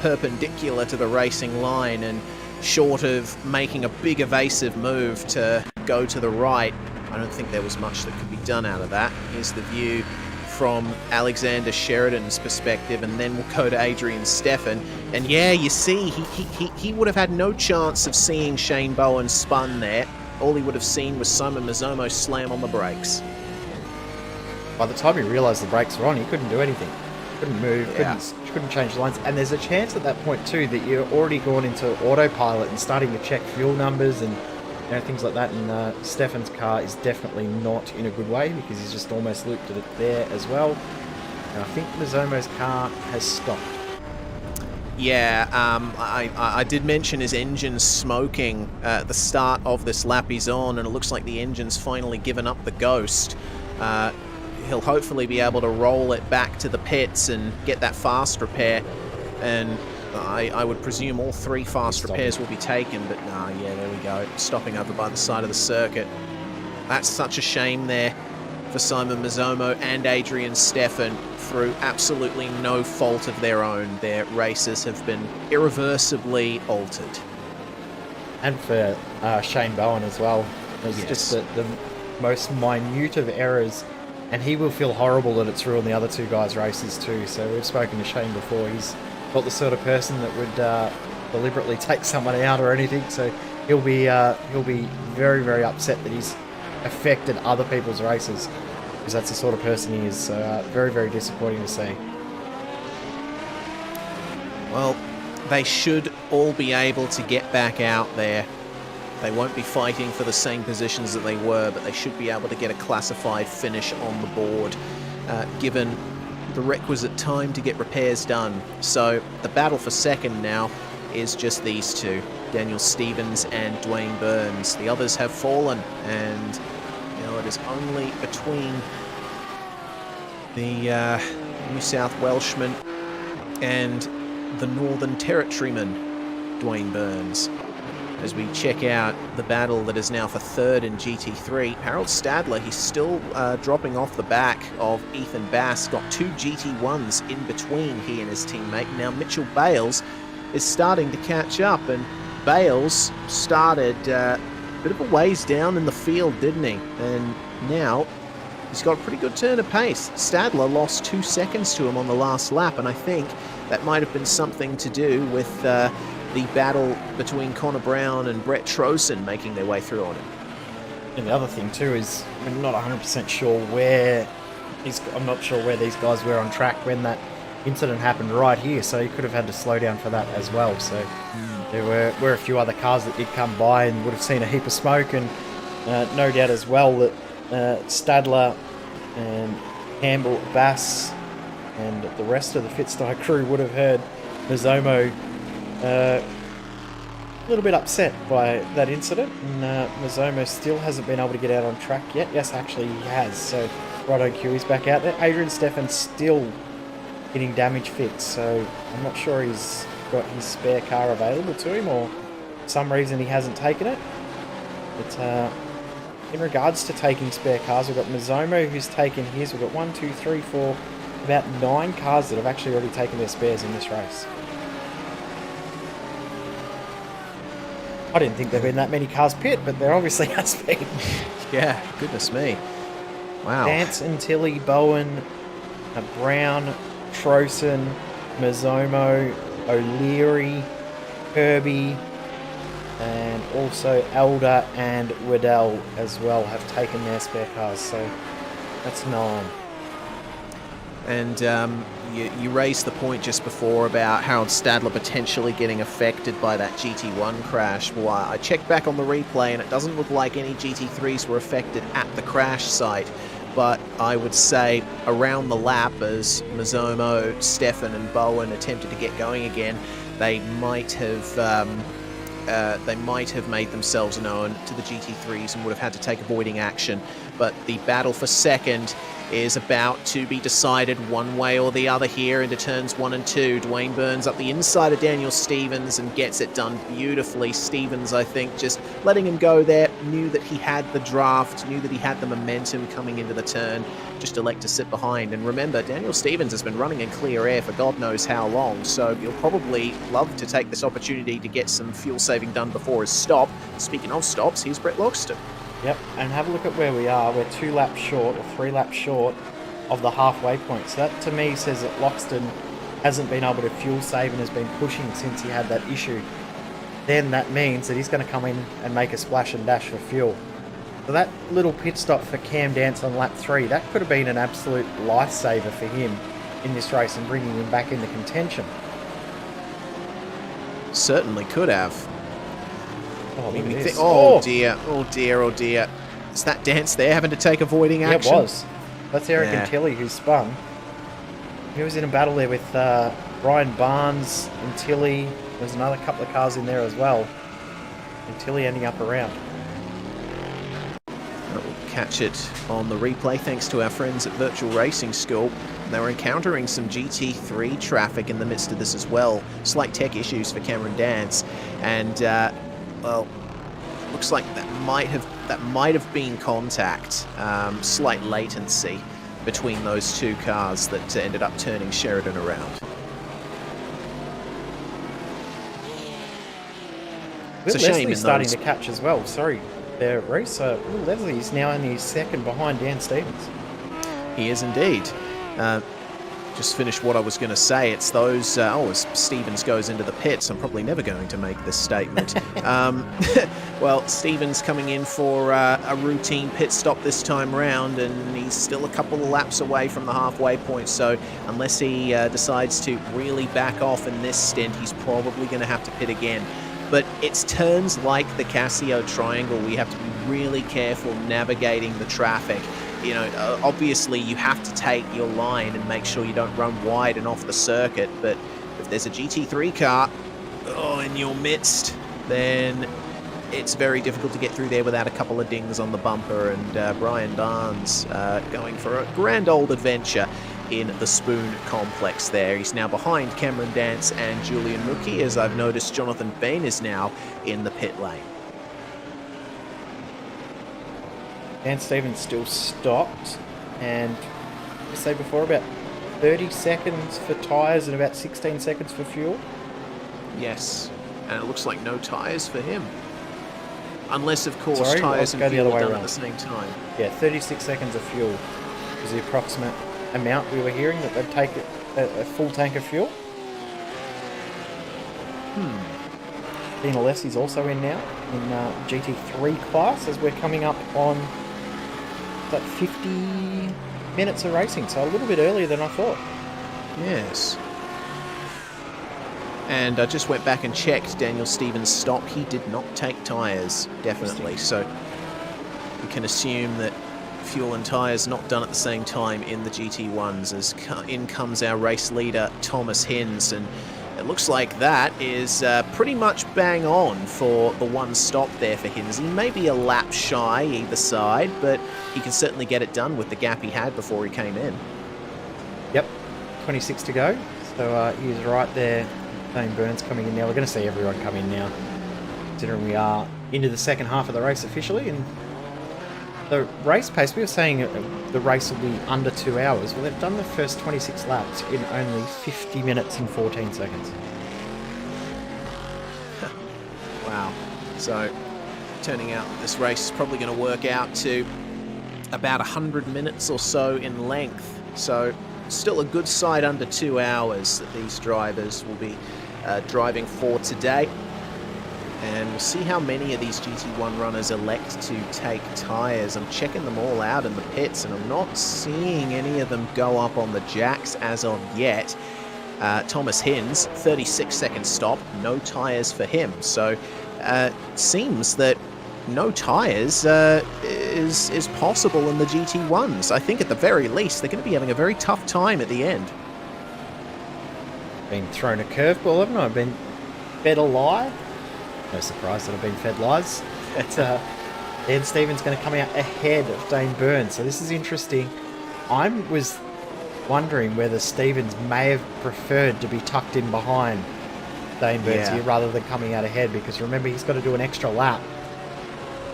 perpendicular to the racing line, and short of making a big evasive move to go to the right, I don't think there was much that could be done out of that. Here's the view from Alexander Sheridan's perspective, and then we'll go to Adrian Steffen. And yeah, you see, he would have had no chance of seeing Shane Bowen spun there. All he would have seen was Simon Mizomo slam on the brakes. By the time he realised the brakes were on, he couldn't do anything. Couldn't move, couldn't change lines. And there's a chance at that point too that you're already gone into autopilot and starting to check fuel numbers and things like that. And Steffen's car is definitely not in a good way because he's just almost looped it there as well. And I think Mizomo's car has stopped. Yeah, I did mention his engine's smoking at the start of this lap he's on, and it looks like the engine's finally given up the ghost. He'll hopefully be able to roll it back to the pits and get that fast repair, and I would presume all 3 fast repairs will be taken, but nah, yeah, there we go, stopping over by the side of the circuit. That's such a shame there for Simon Mizomo and Adrian Steffen through absolutely no fault of their own. Their races have been irreversibly altered. And for Shane Bowen as well. It's just the most minute of errors, and he will feel horrible that it's ruined the other 2 guys' races too. So we've spoken to Shane before. He's not the sort of person that would deliberately take someone out or anything. So he'll be very, very upset that he's affected other people's races, because that's the sort of person he is. So very, very disappointing to see. Well, they should all be able to get back out there. They won't be fighting for the same positions that they were, but they should be able to get a classified finish on the board, given the requisite time to get repairs done. So the battle for second now is just these 2, Daniel Stephens and Dwayne Burns. The others have fallen, and it is only between the New South Welshman and the Northern Territoryman, Dwayne Burns. As we check out the battle that is now for third in GT3, Harold Stadler, he's still dropping off the back of Ethan Bass, got 2 GT1s in between he and his teammate. Now Mitchell Bales is starting to catch up, and Bales started a bit of a ways down in the field, didn't he? And now he's got a pretty good turn of pace. Stadler lost 2 seconds to him on the last lap, and I think that might have been something to do with the battle between Conor Brown and Brett Trosen making their way through on him. And the other thing too is I'm not 100% sure where I'm not sure where these guys were on track when that incident happened right here, so you could have had to slow down for that as well. So there were a few other cars that did come by and would have seen a heap of smoke, and no doubt as well that Stadler and Campbell, Bass and the rest of the Fitstyle crew would have heard Mizomo a little bit upset by that incident, and Mizomo still hasn't been able to get out on track yet. Yes, actually he has, so right on cue, he's back out there. Adrian Steffen still getting damage fixed, so I'm not sure he's got his spare car available to him, or for some reason he hasn't taken it. But in regards to taking spare cars, we've got Mizomo who's taken his. We've got 1, 2, 3, 4, about 9 cars that have actually already taken their spares in this race. I didn't think there'd been that many cars pit, but there obviously has been. Yeah, goodness me. Wow. Dance and Tilly, Bowen, Brown, Trosen, Mizomo, O'Leary, Kirby, and also Elder and Waddell as well have taken their spare cars, so that's 9. And you raised the point just before about Harold Stadler potentially getting affected by that GT1 crash. Well, I checked back on the replay and it doesn't look like any GT3s were affected at the crash site, but I would say around the lap as Mizomo, Steffen and Bowen attempted to get going again, they might have made themselves known to the GT3s and would have had to take avoiding action. But the battle for second is about to be decided one way or the other here into turns 1 and 2. Dwayne Burns up the inside of Daniel Stephens and gets it done beautifully. Stephens, I think, just letting him go there, knew that he had the draft, knew that he had the momentum coming into the turn, just elect to sit behind. And remember, Daniel Stephens has been running in clear air for God knows how long, so he'll probably love to take this opportunity to get some fuel saving done before his stop. Speaking of stops, here's Brett Loxton. Yep, and have a look at where we are. We're 2 laps short, or 3 laps short, of the halfway point. So that to me says that Loxton hasn't been able to fuel save and has been pushing since he had that issue. Then that means that he's going to come in and make a splash and dash for fuel. So that little pit stop for Cam Dance on lap 3, that could have been an absolute lifesaver for him in this race and bringing him back into contention. Certainly could have. Oh, look at this. Oh dear, oh dear, oh dear. Is that Dance there having to take avoiding action? Yeah, it was. That's Eric Yeah. and Tilly who spun. He was in a battle there with Brian Barnes and Tilly. There's another couple of cars in there as well. And Tilly ending up around. We'll catch it on the replay thanks to our friends at Virtual Racing School. They were encountering some GT3 traffic in the midst of this as well. Slight tech issues for Cameron Dance. And, well, looks like that might have been contact. Slight latency between those two cars that ended up turning Sheridan around. It's a shame in Leslie's starting those. to catch as well. Sorry, there, Reese. Will Leslie's now only second behind Dan Stevens. He is indeed. Just finished what I was going to say. It's those... as Stevens goes into the pits, I'm probably never going to make this statement. Well, Stevens coming in for a routine pit stop this time round, and he's still a couple of laps away from the halfway point, so unless he decides to really back off in this stint, he's probably going to have to pit again. But it's turns like the Casio Triangle. We have to be really careful navigating the traffic. You know, obviously you have to take your line and make sure you don't run wide and off the circuit. But if there's a GT3 car in your midst, then it's very difficult to get through there without a couple of dings on the bumper. And Brian Barnes going for a grand old adventure in the Spoon complex there. He's now behind Cameron Dance and Julian Mookie, as I've noticed Jonathan Bain is now in the pit lane. Dan Stevens still stopped, and I say before, about 30 seconds for tyres and about 16 seconds for fuel. Yes, and it looks like no tyres for him. Unless, of course, Sorry, tyres let's and go the fuel other are way done around. at the same time. Yeah, 36 seconds of fuel was the approximate amount we were hearing that they'd take a full tank of fuel. Dean Alessi's also in now in GT3 class as we're coming up on about 50 minutes of racing, so a little bit earlier than I thought. Yes. And I just went back and checked Daniel Stevens' stop. He did not take tyres, definitely. So we can assume that fuel and tyres not done at the same time in the GT1s, as in comes our race leader, Thomas Hinns. And it looks like that is pretty much bang on for the one stop there for Hinns. He may be a lap shy either side, but he can certainly get it done with the gap he had before he came in. Yep, 26 to go. So he was right there. Dane Burns coming in now. We're going to see everyone come in now, considering we are into the second half of the race officially. And the race pace, we were saying the race will be under 2 hours. Well, they've done the first 26 laps in only 50 minutes and 14 seconds. Wow. So, turning out this race is probably going to work out to about 100 minutes or so in length. So, still a good side under 2 hours that these drivers will be driving for today. And we'll see how many of these GT1 runners elect to take tyres. I'm checking them all out in the pits, and I'm not seeing any of them go up on the jacks as of yet. Thomas Hinns, 36-second stop, no tyres for him. So seems that no tyres is possible in the GT1s. I think at the very least they're going to be having a very tough time at the end. Been thrown a curveball, haven't I? Been fed a lie. No surprise that I've been fed lies. Dan Stevens going to come out ahead of Dane Burns. So this is interesting. I was wondering whether Stevens may have preferred to be tucked in behind Dane Burns here rather than coming out ahead, because remember, he's got to do an extra lap.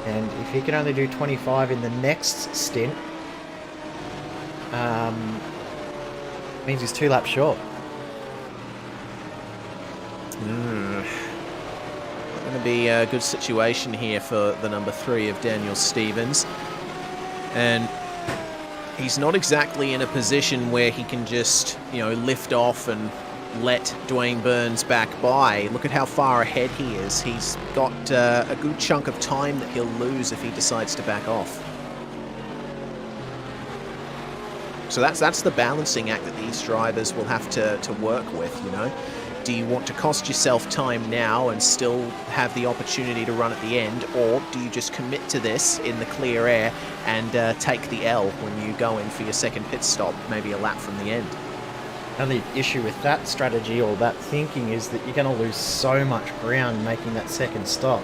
And if he can only do 25 in the next stint, means he's 2 laps short. Going to be a good situation here for the number 3 of Daniel Stevens. And he's not exactly in a position where he can just, lift off and let Dwayne Burns back by. Look at how far ahead he is. He's got a good chunk of time that he'll lose if he decides to back off. So that's the balancing act that these drivers will have to work with, Do you want to cost yourself time now and still have the opportunity to run at the end, or do you just commit to this in the clear air and take the L when you go in for your second pit stop, maybe a lap from the end? And the issue with that strategy or that thinking is that you're going to lose so much ground making that second stop.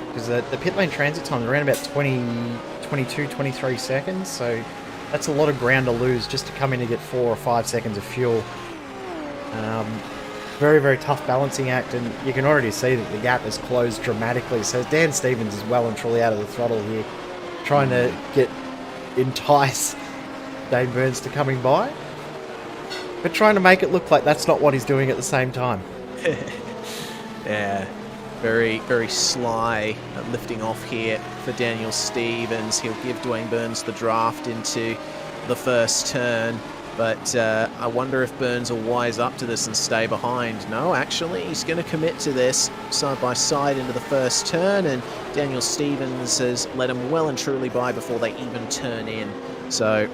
Because the pit lane transit time is around about 22, 23 seconds, so that's a lot of ground to lose just to come in and get 4 or 5 seconds of fuel. Very, very tough balancing act, and you can already see that the gap has closed dramatically. So Dan Stevens is well and truly out of the throttle here, trying to entice Dane Burns to coming by, but trying to make it look like that's not what he's doing at the same time. Yeah, very, very sly lifting off here for Daniel Stevens. He'll give Dwayne Burns the draft into the first turn. But I wonder if Burns will wise up to this and stay behind. No, actually, he's going to commit to this side by side into the first turn, and Daniel Stevens has led him well and truly by before they even turn in. So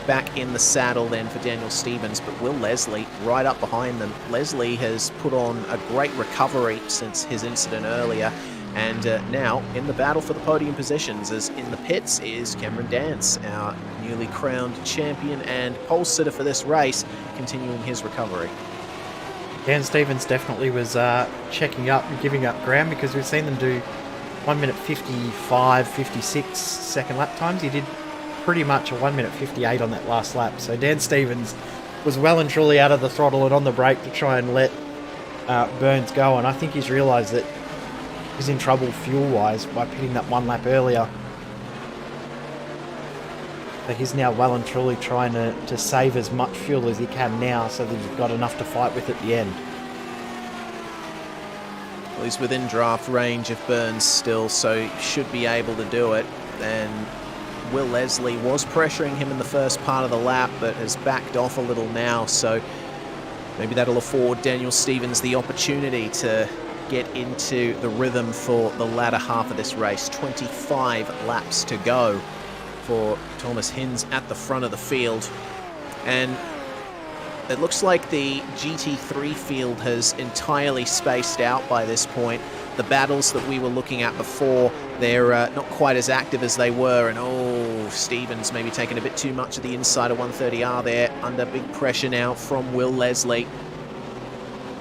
back in the saddle then for Daniel Stevens, but Will Leslie right up behind them. Leslie has put on a great recovery since his incident earlier, and now in the battle for the podium positions, as in the pits is Cameron Dance, our newly crowned champion and pole sitter for this race, continuing his recovery. Dan Stevens definitely was checking up and giving up ground, because we've seen them do 1 minute 55, 56 second lap times. He did pretty much a 1 minute 58 on that last lap. So Dan Stevens was well and truly out of the throttle and on the brake to try and let Burns go, and I think he's realised that he's in trouble fuel-wise by pitting that 1 lap earlier. So he's now well and truly trying to save as much fuel as he can now, so that he's got enough to fight with at the end. Well, he's within draft range of Burns still, so he should be able to do it. And Will Leslie was pressuring him in the first part of the lap, but has backed off a little now, so maybe that'll afford Daniel Stevens the opportunity to get into the rhythm for the latter half of this race. 25 laps to go for Thomas Hinns at the front of the field. And it looks like the GT3 field has entirely spaced out by this point. The battles that we were looking at before, they're not quite as active as they were. And Stevens maybe taking a bit too much of the inside of 130R there, under big pressure now from Will Leslie.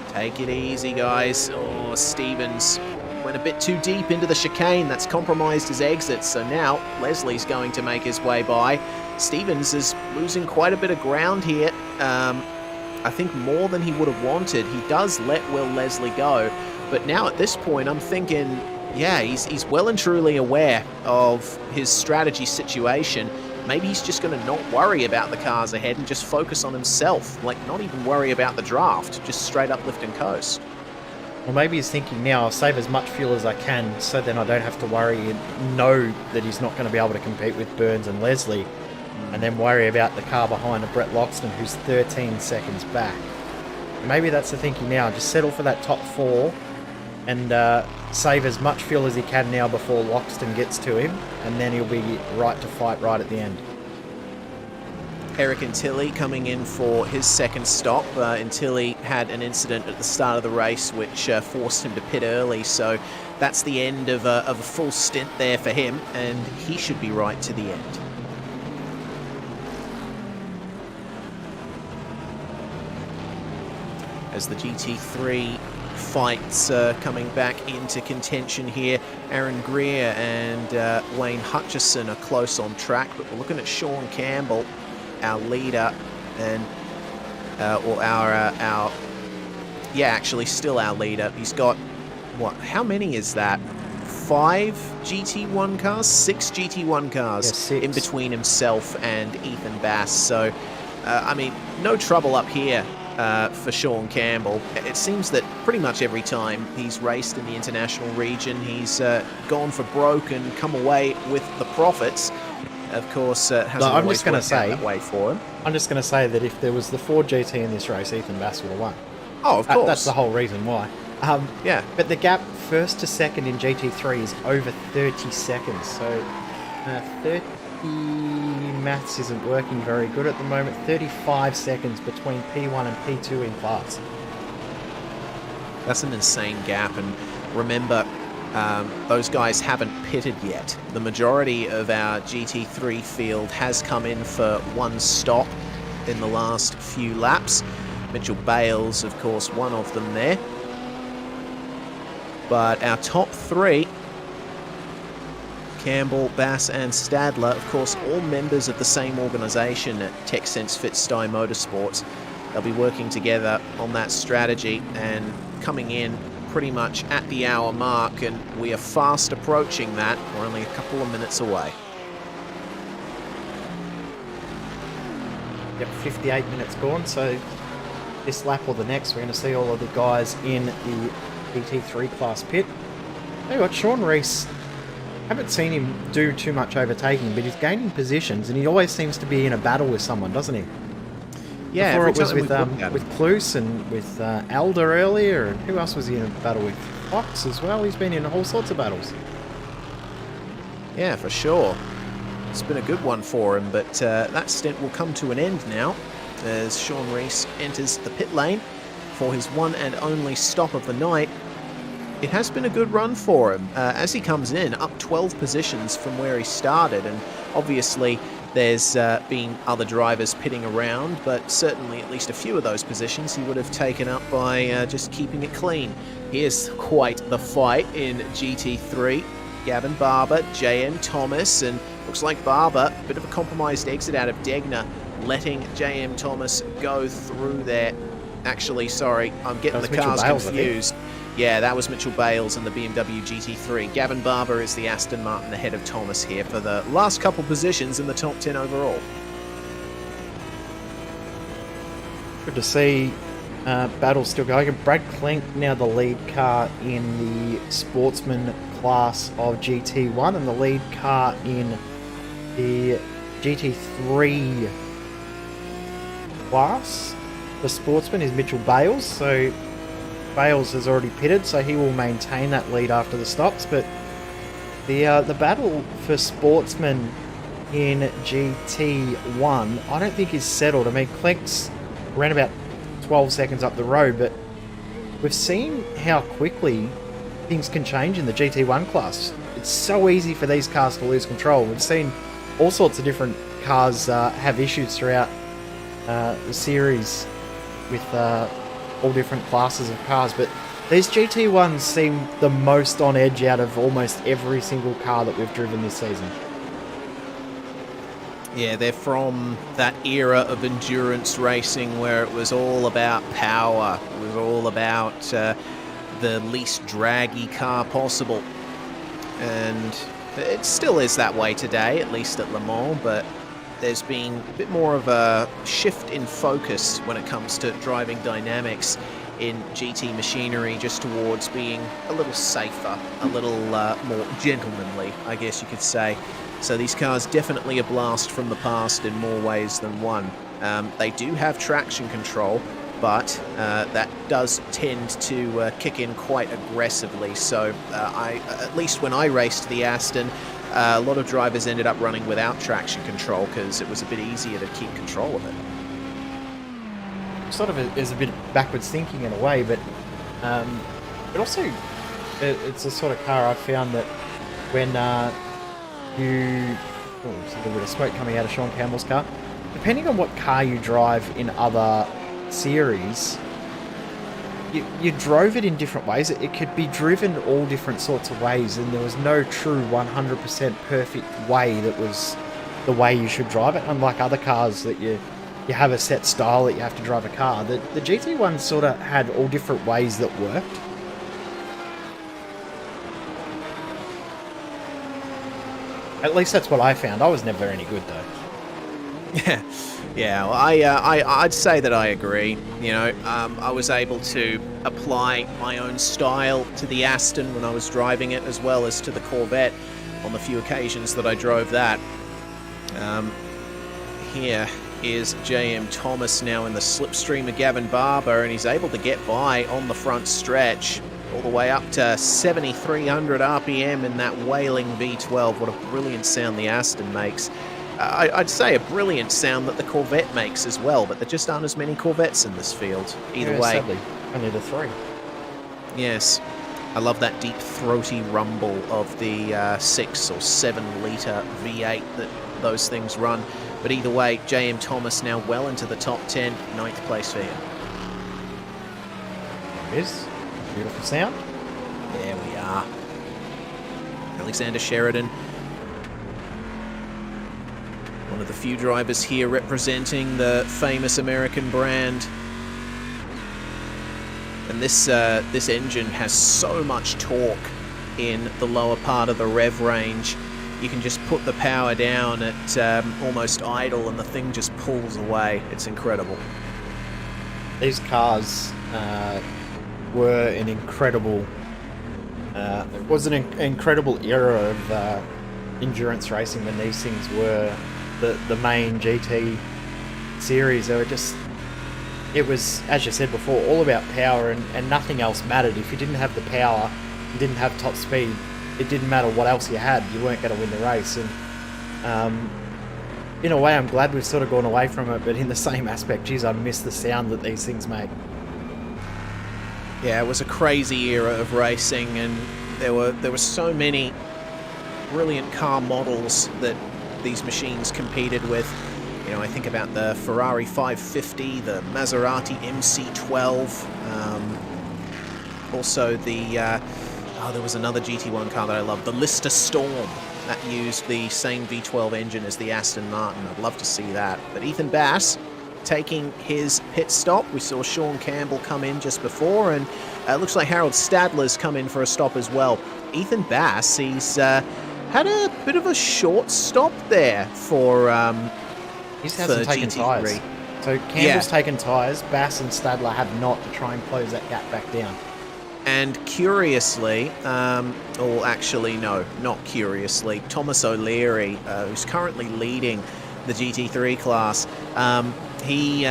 Take it easy, guys. Stevens went a bit too deep into the chicane. That's compromised his exit. So now Leslie's going to make his way by. Stevens is losing quite a bit of ground here. I think more than he would have wanted. He does let Will Leslie go. But now at this point, I'm thinking, yeah, he's well and truly aware of his strategy situation. Maybe he's just going to not worry about the cars ahead and just focus on himself. Like, not even worry about the draft. Just straight up lift and coast. Well, maybe he's thinking now, I'll save as much fuel as I can, so then I don't have to worry and know that he's not going to be able to compete with Burns and Leslie, and then worry about the car behind of Brett Loxton, who's 13 seconds back. Maybe that's the thinking now. Just settle for that top 4 and save as much fuel as he can now before Loxton gets to him, and then he'll be right to fight right at the end. Eric Antilli coming in for his second stop. Antilli had an incident at the start of the race which forced him to pit early, so that's the end of a full stint there for him, and he should be right to the end. As the GT3 fights coming back into contention here, Aaron Greer and Wayne Hutchison are close on track, but we're looking at Sean Campbell, our leader, and actually still our leader. He's got, how many is that? 5 GT1 cars? 6 GT1 cars in between himself and Ethan Bass. So, I mean, no trouble up here for Sean Campbell. It seems that pretty much every time he's raced in the international region, he's gone for broke and come away with the profits. of course, hasn't I'm always just gonna worked out say- that way for him. I'm just going to say that if there was the Ford GT in this race, Ethan Bass would have won. Oh, of course. That's the whole reason why. Yeah. But the gap first to second in GT3 is over 30 seconds. So 30 maths isn't working very good at the moment. 35 seconds between P1 and P2 in class. That's an insane gap, and remember, those guys haven't pitted yet. The majority of our GT3 field has come in for one stop in the last few laps. Mitchell Bales, of course, one of them there. But our top three, Campbell, Bass and Stadler, of course, all members of the same organisation at TechSense FitSty Motorsports. They'll be working together on that strategy and coming in pretty much at the hour mark, and we are fast approaching that. We're only a couple of minutes away. Yep, 58 minutes gone, so this lap or the next, we're going to see all of the guys in the GT3 class pit. Tell you what, Sean Rees, haven't seen him do too much overtaking, but he's gaining positions, and he always seems to be in a battle with someone, doesn't he? Yeah, Before every it was time we've looked at him. with Kloos and with Alder earlier, and who else was he in a battle with? Fox as well. He's been in all sorts of battles. Yeah, for sure. It's been a good one for him, but that stint will come to an end now as Sean Rees enters the pit lane for his one and only stop of the night. It has been a good run for him as he comes in, up 12 positions from where he started, and obviously there's been other drivers pitting around, but certainly at least a few of those positions he would have taken up by just keeping it clean. Here's quite the fight in GT3. Gavin Barber, JM Thomas, and looks like Barber, a bit of a compromised exit out of Degner, letting JM Thomas go through there. Actually, sorry, I'm getting the cars confused. Yeah, that was Mitchell Bales in the BMW GT3. Gavin Barber is the Aston Martin ahead of Thomas here for the last couple positions in the top 10 overall. Good to see battle still going. Brad Klink now the lead car in the sportsman class of GT1 and the lead car in the GT3 class. The sportsman is Mitchell Bales, so Bales has already pitted, so he will maintain that lead after the stops. But the battle for sportsman in GT1, I don't think is settled. I mean, Klink's ran about 12 seconds up the road, but we've seen how quickly things can change in the GT1 class. It's so easy for these cars to lose control. We've seen all sorts of different cars have issues throughout the series with all different classes of cars, but these GT1s seem the most on edge out of almost every single car that we've driven this season. Yeah, they're from that era of endurance racing where it was all about power. It was all about the least draggy car possible. And it still is that way today, at least at Le Mans, but there's been a bit more of a shift in focus when it comes to driving dynamics in GT machinery, just towards being a little safer, a little more gentlemanly, I guess you could say. So these cars definitely a blast from the past in more ways than one. They do have traction control, but that does tend to kick in quite aggressively. So at least when I raced the Aston, a lot of drivers ended up running without traction control because it was a bit easier to keep control of it. Sort of is a bit backwards thinking in a way, but also it's a sort of car I found that when there's a little bit of smoke coming out of Sean Campbell's car. Depending on what car you drive in other series, you drove it in different ways. It could be driven all different sorts of ways, and there was no true 100% perfect way that was the way you should drive it. Unlike other cars that you have a set style that you have to drive a car, the GT1 sort of had all different ways that worked. At least that's what I found. I was never any good though. Yeah. Well, I'd say that I agree. You know, I was able to apply my own style to the Aston when I was driving it, as well as to the Corvette on the few occasions that I drove that. Here is J.M. Thomas now in the slipstream of Gavin Barber, and he's able to get by on the front stretch all the way up to 7,300 RPM in that wailing V12. What a brilliant sound the Aston makes. I'd say a brilliant sound that the Corvette makes as well, but there just aren't as many Corvettes in this field. Either way. Sadly, only the 3. Yes. I love that deep throaty rumble of the 6 or 7 litre V8 that those things run. But either way, J.M. Thomas now well into the top 10, 9th place for him. There it is. Beautiful sound. There we are. Alexander Sheridan. One of the few drivers here representing the famous American brand. And this engine has so much torque in the lower part of the rev range. You can just put the power down at almost idle and the thing just pulls away. It's incredible. These cars were an incredible... it was an incredible era of endurance racing when these things were the main GT series. They were just... It was, as you said before, all about power and nothing else mattered. If you didn't have the power, you didn't have top speed, it didn't matter what else you had, you weren't going to win the race. And in a way, I'm glad we've sort of gone away from it, but in the same aspect, geez, I miss the sound that these things make. Yeah, it was a crazy era of racing, and there were so many brilliant car models that these machines competed with. You know, I think about the Ferrari 550, the Maserati MC12, also the, there was another GT1 car that I loved, the Lister Storm, that used the same V12 engine as the Aston Martin. I'd love to see that. But Ethan Bass taking his pit stop. We saw Sean Campbell come in just before, and it looks like Harold Stadler's come in for a stop as well. Ethan Bass, he's had a bit of a short stop there for... He's had some taken tyres. So Campbell's taken tyres, Bass and Stadler have not, to try and close that gap back down. And curiously, or actually no, not curiously, Thomas O'Leary, who's currently leading the GT3 class, he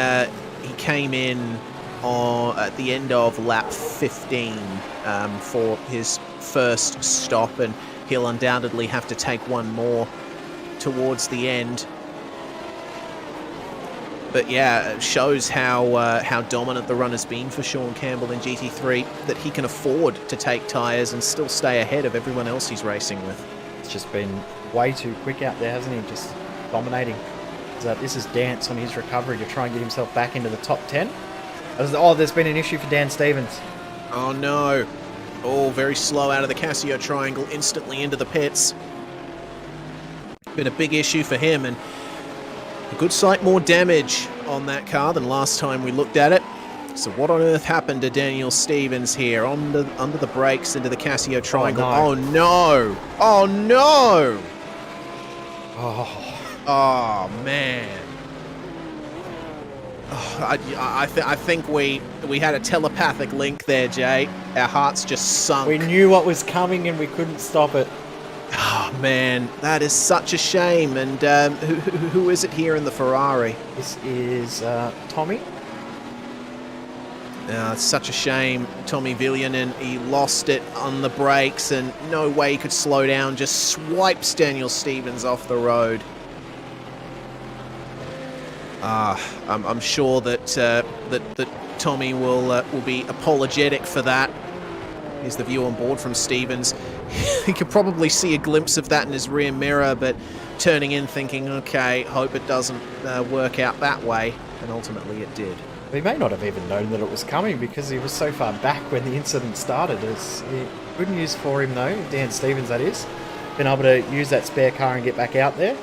came in at the end of lap 15 for his first stop, and he'll undoubtedly have to take one more towards the end. But yeah, it shows how dominant the run has been for Sean Campbell in GT3, that he can afford to take tyres and still stay ahead of everyone else he's racing with. It's just been way too quick out there, hasn't he? Just dominating. So this is Dance on his recovery to try and get himself back into the top 10. Oh, there's been an issue for Dan Stevens. Oh no. Oh, very slow out of the Casio triangle, instantly into the pits. Been a big issue for him, and a good sight more damage on that car than last time we looked at it. So what on earth happened to Daniel Stevens here? Under the brakes into the Casio triangle. Oh no! Oh no! Oh man! Oh, I think we had a telepathic link there, Jay. Our hearts just sunk. We knew what was coming and we couldn't stop it. Oh man, that is such a shame. And who is it here in the Ferrari? This is Tommy. It's such a shame. Tommy Villianen, he lost it on the brakes and no way he could slow down. Just swipes Daniel Stevens off the road. I'm sure that that Tommy will be apologetic for that. Here's the view on board from Stevens. He could probably see a glimpse of that in his rear mirror, but turning in thinking, okay, hope it doesn't work out that way, and ultimately it did. He may not have even known that it was coming because he was so far back when the incident started. It's good news for him though, Dan Stevens that is. Been able to use that spare car and get back out there.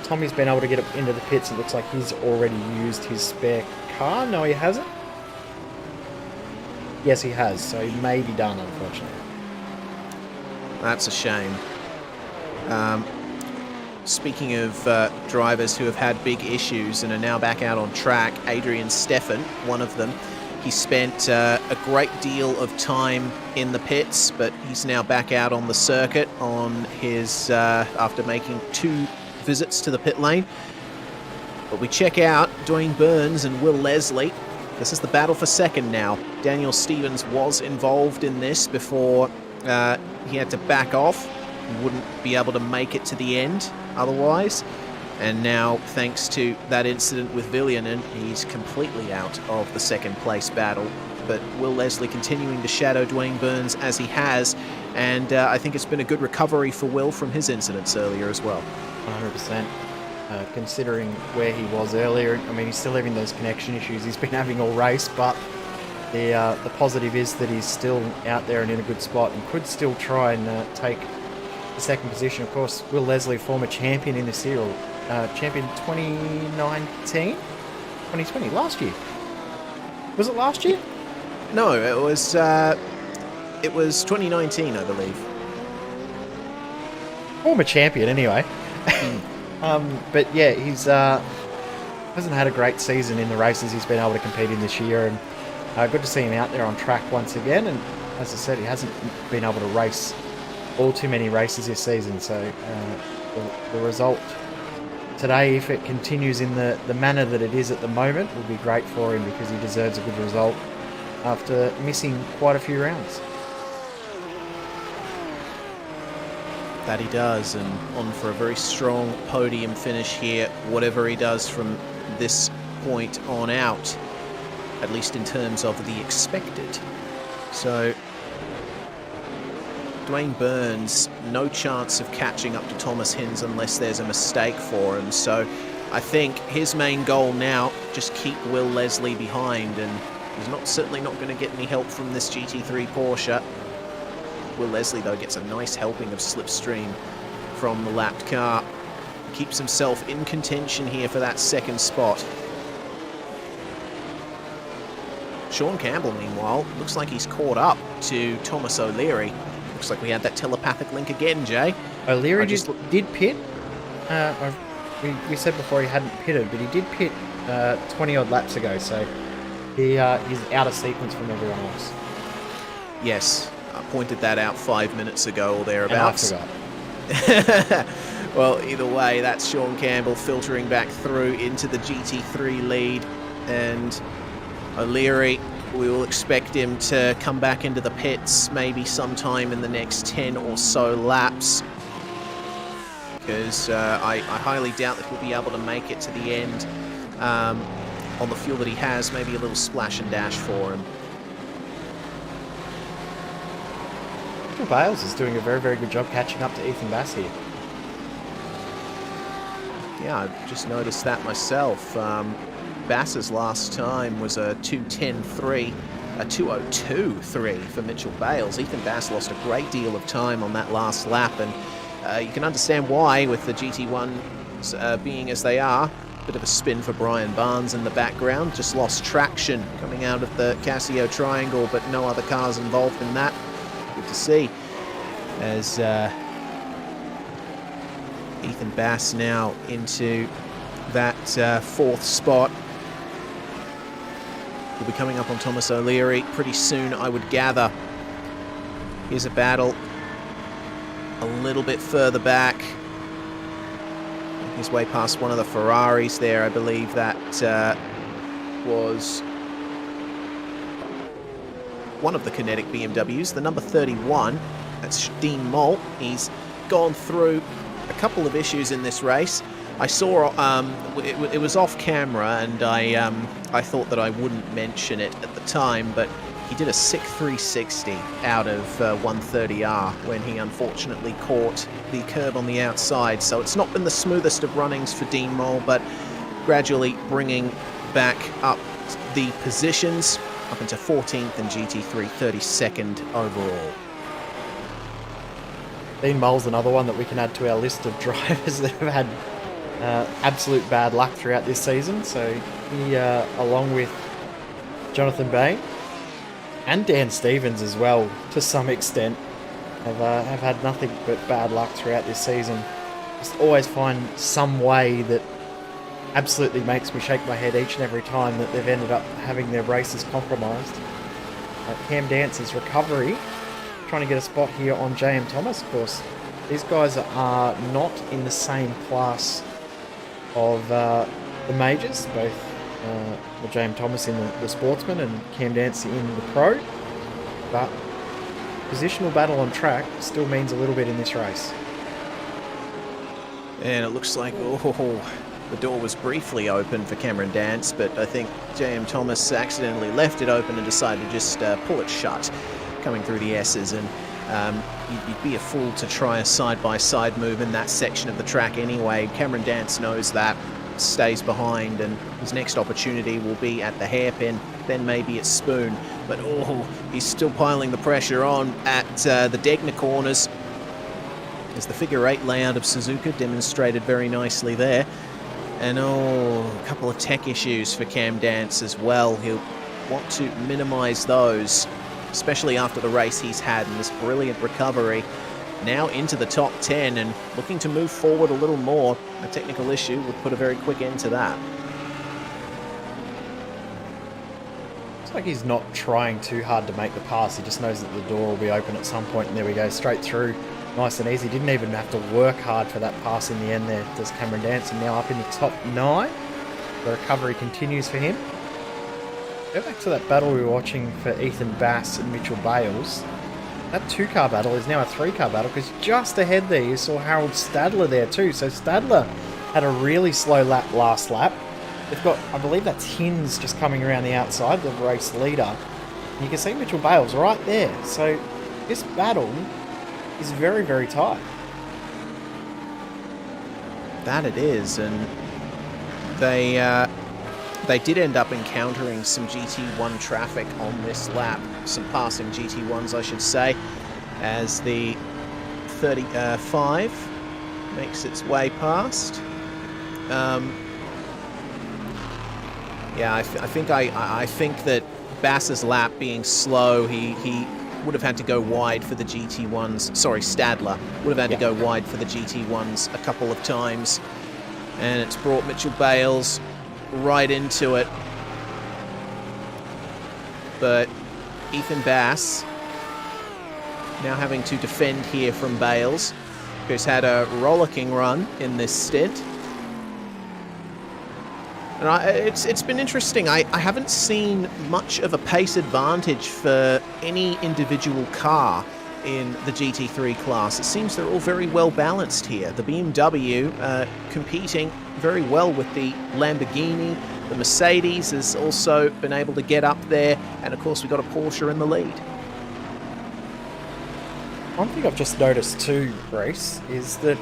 Tommy's been able to get into the pits. It looks like he's already used his spare car. No, he hasn't. Yes, he has. So he may be done, unfortunately. That's a shame. Speaking of drivers who have had big issues and are now back out on track, Adrian Steffen, one of them, he spent a great deal of time in the pits, but he's now back out on the circuit on his after making two visits to the pit lane. But we check out Dwayne Burns and Will Leslie. This is the battle for second now. Daniel Stevens was involved in this before he had to back off. He wouldn't be able to make it to the end otherwise. And now, thanks to that incident with Villianen, he's completely out of the second place battle. But Will Leslie continuing to shadow Dwayne Burns as he has. And I think it's been a good recovery for Will from his incidents earlier as well. 100%. Considering where he was earlier, I mean, he's still having those connection issues he's been having all race, but the positive is that he's still out there and in a good spot and could still try and take the second position. Of course, Will Leslie, former champion in this year, champion 2019? 2020, last year. Was it last year? No, it was 2019, I believe. Former champion, anyway. But yeah, he's hasn't had a great season in the races he's been able to compete in this year, and good to see him out there on track once again. And as I said, he hasn't been able to race all too many races this season, so the result today, if it continues in the manner that it is at the moment, will be great for him, because he deserves a good result after missing quite a few rounds. That he does, and on for a very strong podium finish here, whatever he does from this point on out, at least in terms of the expected. So Dwayne Burns, no chance of catching up to Thomas Hinns unless there's a mistake for him. So I think his main goal now, just keep Will Leslie behind, and he's certainly not going to get any help from this GT3 Porsche. Will Leslie, though, gets a nice helping of slipstream from the lapped car. Keeps himself in contention here for that second spot. Sean Campbell, meanwhile, looks like he's caught up to Thomas O'Leary. Looks like we had that telepathic link again, Jay. O'Leary did pit. We said before he hadn't pitted, but he did pit 20-odd laps ago, so he's out of sequence from everyone else. Yes. I pointed that out 5 minutes ago or thereabouts. And I forgot. Well, either way, that's Sean Campbell filtering back through into the GT3 lead, and O'Leary, we will expect him to come back into the pits maybe sometime in the next 10 or so laps, because I highly doubt that he'll be able to make it to the end on the fuel that he has. Maybe a little splash and dash for him. Bales is doing a very, very good job catching up to Ethan Bass here. Yeah, I've just noticed that myself. Bass's last time was a 2:10.3, a 2:02.3 for Mitchell Bales. Ethan Bass lost a great deal of time on that last lap, and you can understand why, with the GT1s being as they are. Bit of a spin for Brian Barnes in the background. Just lost traction coming out of the Casio Triangle, but no other cars involved in that. Good to see, as Ethan Bass now into that fourth spot. Will be coming up on Thomas O'Leary pretty soon, I would gather. Here's a battle a little bit further back. His way past one of the Ferraris there. I believe that was one of the Kinetic BMWs, the number 31. That's Dean Moll. He's gone through a couple of issues in this race. I saw it was off camera, and I thought that I wouldn't mention it at the time, but he did a sick 360 out of 130R when he unfortunately caught the curb on the outside. So it's not been the smoothest of runnings for Dean Moll, but gradually bringing back up the positions up into 14th in GT3, 32nd overall. Dean Moll's another one that we can add to our list of drivers that have had absolute bad luck throughout this season. So he, along with Jonathan Bain and Dan Stevens as well, to some extent, have had nothing but bad luck throughout this season. Just always find some way that absolutely makes me shake my head each and every time that they've ended up having their races compromised. Cam Dance's recovery, trying to get a spot here on JM Thomas, of course. These guys are not in the same class of the majors, both James Thomas in the sportsman and Cam Dancy in the pro, but positional battle on track still means a little bit in this race. And it looks like, the door was briefly open for Cameron Dance, but I think J.M. Thomas accidentally left it open and decided to just pull it shut, coming through the S's. And you'd be a fool to try a side-by-side move in that section of the track anyway. Cameron Dance knows that, stays behind, and his next opportunity will be at the hairpin, then maybe at Spoon. But he's still piling the pressure on at the Degner corners, as the figure 8 layout of Suzuka demonstrated very nicely there. And a couple of tech issues for Cam Dance as well. He'll want to minimise those, especially after the race he's had and this brilliant recovery. Now into the top 10 and looking to move forward a little more. A technical issue would put a very quick end to that. It's like he's not trying too hard to make the pass. He just knows that the door will be open at some point, and there we go, straight through. Nice and easy. Didn't even have to work hard for that pass in the end there. Does Cameron Dance, and now up in the top 9. The recovery continues for him. Go back to that battle we were watching for Ethan Bass and Mitchell Bales. That 2-car battle is now a 3-car battle, because just ahead there you saw Harold Stadler there too. So Stadler had a really slow lap last lap. They've got, I believe that's Hinns just coming around the outside, the race leader. And you can see Mitchell Bales right there. So this battle is very, very tight. That it is, and they did end up encountering some GT1 traffic on this lap, some passing GT1s I should say, as the 35 makes its way past. I think that Bass's lap being slow, he would have had to go wide for the GT1s. Sorry, Stadler would have had to go wide for the GT1s a couple of times, and it's brought Mitchell Bales right into it. But Ethan Bass now having to defend here from Bales, who's had a rollicking run in this stint. And it's been interesting. I haven't seen much of a pace advantage for any individual car in the GT3 class. It seems they're all very well balanced here. The BMW competing very well with the Lamborghini. The Mercedes has also been able to get up there. And of course, we've got a Porsche in the lead. One thing I've just noticed too, Grace, is that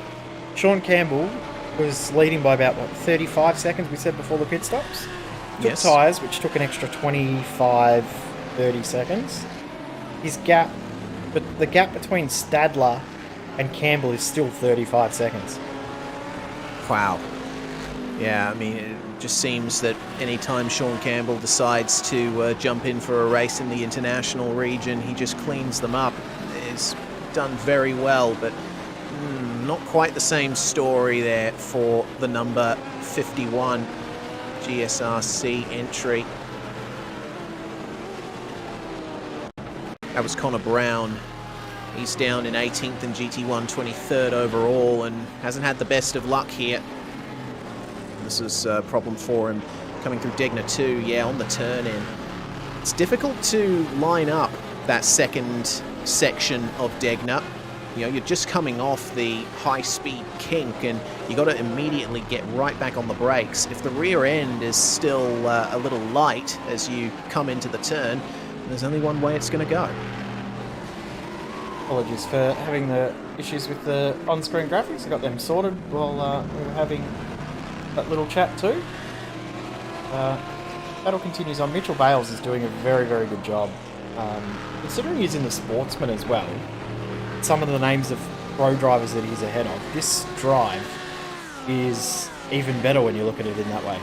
Sean Campbell was leading by about, 35 seconds, we said, before the pit stops. Took tyres, which took an extra 25, 30 seconds. His gap, but the gap between Stadler and Campbell is still 35 seconds. Wow. Yeah, I mean, it just seems that any time Sean Campbell decides to jump in for a race in the international region, he just cleans them up. It's done very well, but not quite the same story there for the number 51 GSRC entry. That was Conor Brown. He's down in 18th in GT1, 23rd overall, and hasn't had the best of luck here. This is a problem for him coming through Degner 2, on the turn in. It's difficult to line up that second section of Degner. You know, you're just coming off the high-speed kink, and you got to immediately get right back on the brakes. If the rear end is still a little light as you come into the turn, there's only one way it's going to go. Apologies for having the issues with the on-screen graphics. I got them sorted while we were having that little chat too. Battle continues on. Mitchell Bales is doing a very, very good job. Considering he's in the sportsman as well, some of the names of pro drivers that he's ahead of, this drive is even better when you look at it in that way.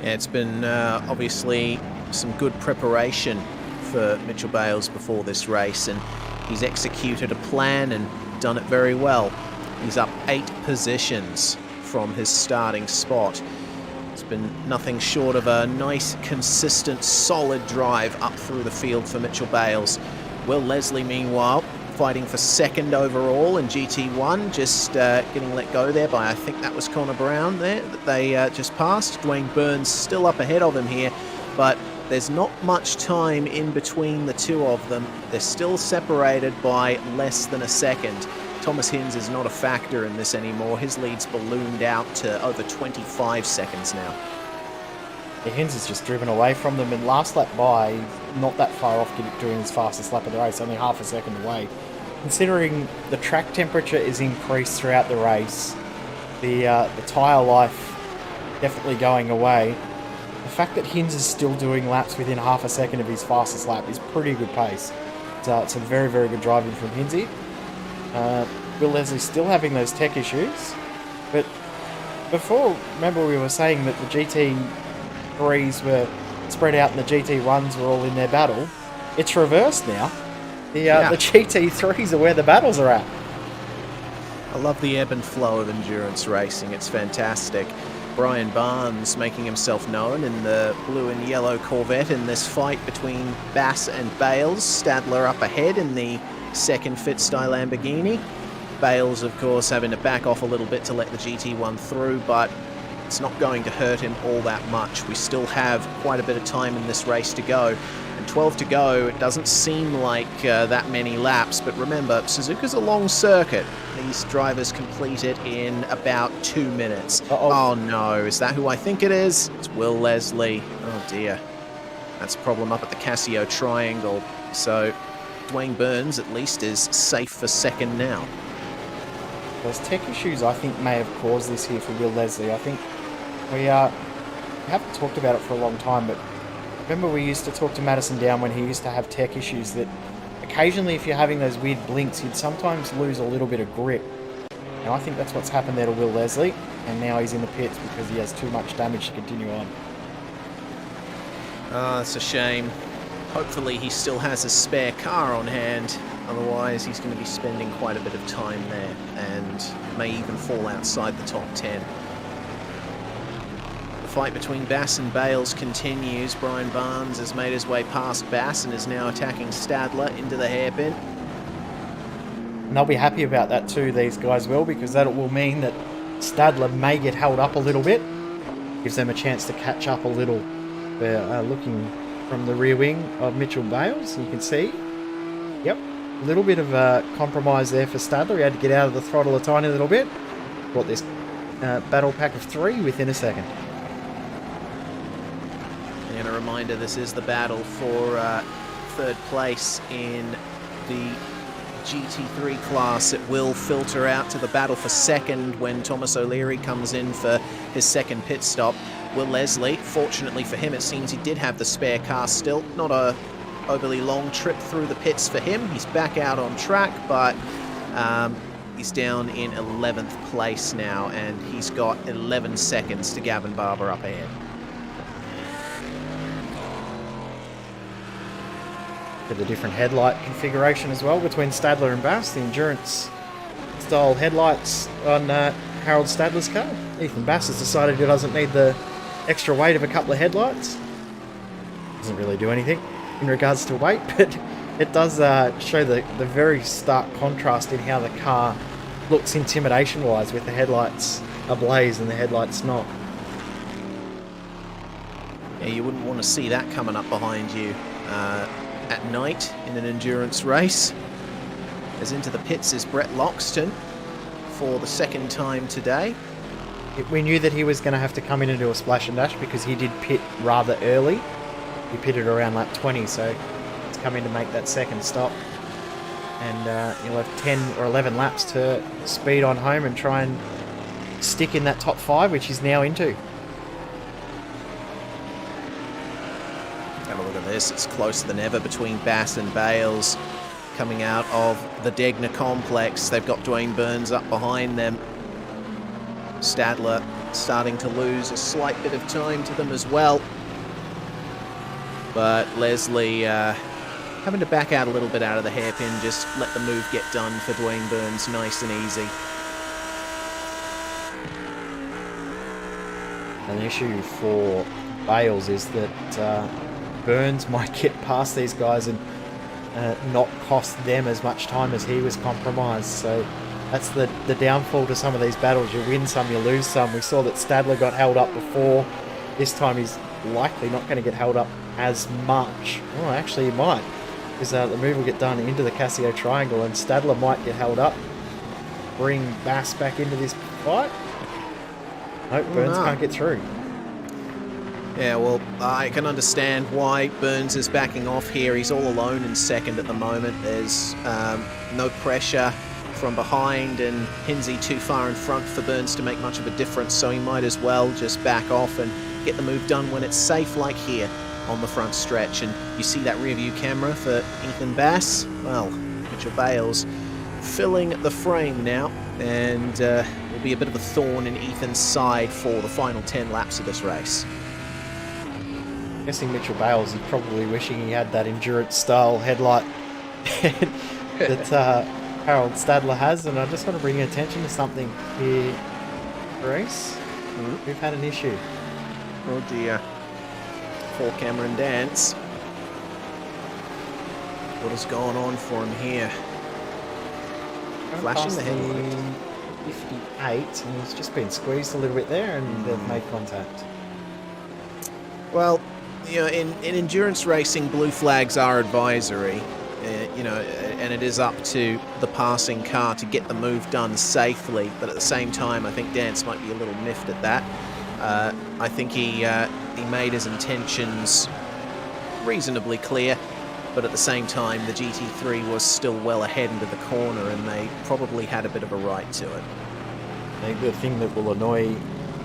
Yeah, it's been obviously some good preparation for Mitchell Bales before this race, and he's executed a plan and done it very well. He's up 8 positions from his starting spot. It's been nothing short of a nice, consistent, solid drive up through the field for Mitchell Bales. Will Leslie, meanwhile, fighting for second overall in GT1, just getting let go there by, I think that was Conor Brown there, that they just passed. Dwayne Burns still up ahead of him here, but there's not much time in between the two of them. They're still separated by less than a second. Thomas Hinns is not a factor in this anymore. His lead's ballooned out to over 25 seconds now. Yeah, Hinns has just driven away from them, and last lap by, not that far off doing his fastest lap of the race, only half a second away. Considering the track temperature is increased throughout the race, the tyre life definitely going away, the fact that Hinns is still doing laps within half a second of his fastest lap is pretty good pace. It's a very, very good driving from Hinnsy. Will Leslie still having those tech issues, but before, remember we were saying that the GT3s were spread out and the GT1s were all in their battle. It's reversed now. The GT3s are where the battles are at. I love the ebb and flow of endurance racing. It's fantastic. Brian Barnes making himself known in the blue and yellow Corvette in this fight between Bass and Bales. Stadler up ahead in the second fit-style Lamborghini. Bales, of course, having to back off a little bit to let the GT1 through, but it's not going to hurt him all that much. We still have quite a bit of time in this race to go. And 12 to go, it doesn't seem like that many laps, but remember, Suzuka's a long circuit. These drivers complete it in about 2 minutes. Oh no, is that who I think it is? It's Will Leslie. Oh dear. That's a problem up at the Casio Triangle. So Dwayne Burns at least is safe for second now. Those tech issues I think may have caused this here for Will Leslie. I think we haven't talked about it for a long time, but remember we used to talk to Madison Down when he used to have tech issues that occasionally if you're having those weird blinks, he'd sometimes lose a little bit of grip. And I think that's what's happened there to Will Leslie, and now he's in the pits because he has too much damage to continue on. Ah, it's a shame. Hopefully he still has a spare car on hand, otherwise he's going to be spending quite a bit of time there and may even fall outside the top 10. The fight between Bass and Bales continues. Brian Barnes has made his way past Bass and is now attacking Stadler into the hairpin. And they'll be happy about that too, these guys will, because that will mean that Stadler may get held up a little bit. Gives them a chance to catch up a little. They're looking from the rear wing of Mitchell Bales, you can see. Yep, a little bit of a compromise there for Stadler. He had to get out of the throttle a tiny little bit. Brought this battle pack of 3 within a second. And a reminder, this is the battle for third place in the GT3 class. It will filter out to the battle for second when Thomas O'Leary comes in for his second pit stop. Will Leslie, fortunately for him, it seems he did have the spare car still. Not a overly long trip through the pits for him. He's back out on track, but he's down in 11th place now, and he's got 11 seconds to Gavin Barber up ahead. For the different headlight configuration as well between Stadler and Bass, the endurance style headlights on Harold Stadler's car. Ethan Bass has decided he doesn't need the extra weight of a couple of headlights. Doesn't really do anything in regards to weight, but it does show the very stark contrast in how the car looks intimidation wise, with the headlights ablaze and the headlights not. Yeah, you wouldn't want to see that coming up behind you at night in an endurance race. As into the pits is Brett Loxton for the second time today. We knew that he was going to have to come in and do a splash and dash because he did pit rather early. He pitted around lap 20, so he's come in to make that second stop. And he'll have 10 or 11 laps to speed on home and try and stick in that top 5, which he's now into. Have a look at this. It's closer than ever between Bass and Bales coming out of the Degner complex. They've got Dwayne Burns up behind them. Stadler starting to lose a slight bit of time to them as well. But Leslie having to back out a little bit out of the hairpin, just let the move get done for Dwayne Burns nice and easy. An issue for Bales is that Burns might get past these guys and not cost them as much time as he was compromised. So that's the downfall to some of these battles. You win some, you lose some. We saw that Stadler got held up before. This time he's likely not going to get held up as much. Oh, actually he might, because the move will get done into the Casio triangle and Stadler might get held up. Bring Bass back into this fight. Nope, Burns can't get through. Yeah, well, I can understand why Burns is backing off here. He's all alone in second at the moment. There's no pressure from behind, and Hinnsy too far in front for Burns to make much of a difference, so he might as well just back off and get the move done when it's safe, like here on the front stretch. And you see that rear view camera for Ethan Bass? Well, Mitchell Bales filling the frame now, and will be a bit of a thorn in Ethan's side for the final 10 laps of this race. Guessing Mitchell Bales is probably wishing he had that endurance-style headlight that Harold Stadler has, and I just want to bring your attention to something here, Grace. We've had an issue. Oh dear. For Cameron Dance. What has gone on for him here? Flashing the headlight. 58, and he's just been squeezed a little bit there, and they've made contact. Well, you know, in endurance racing, blue flags are advisory, and it is up to the passing car to get the move done safely. But at the same time, I think Dance might be a little miffed at that. I think he made his intentions reasonably clear, but at the same time, the GT3 was still well ahead into the corner, and they probably had a bit of a right to it. I think the thing that will annoy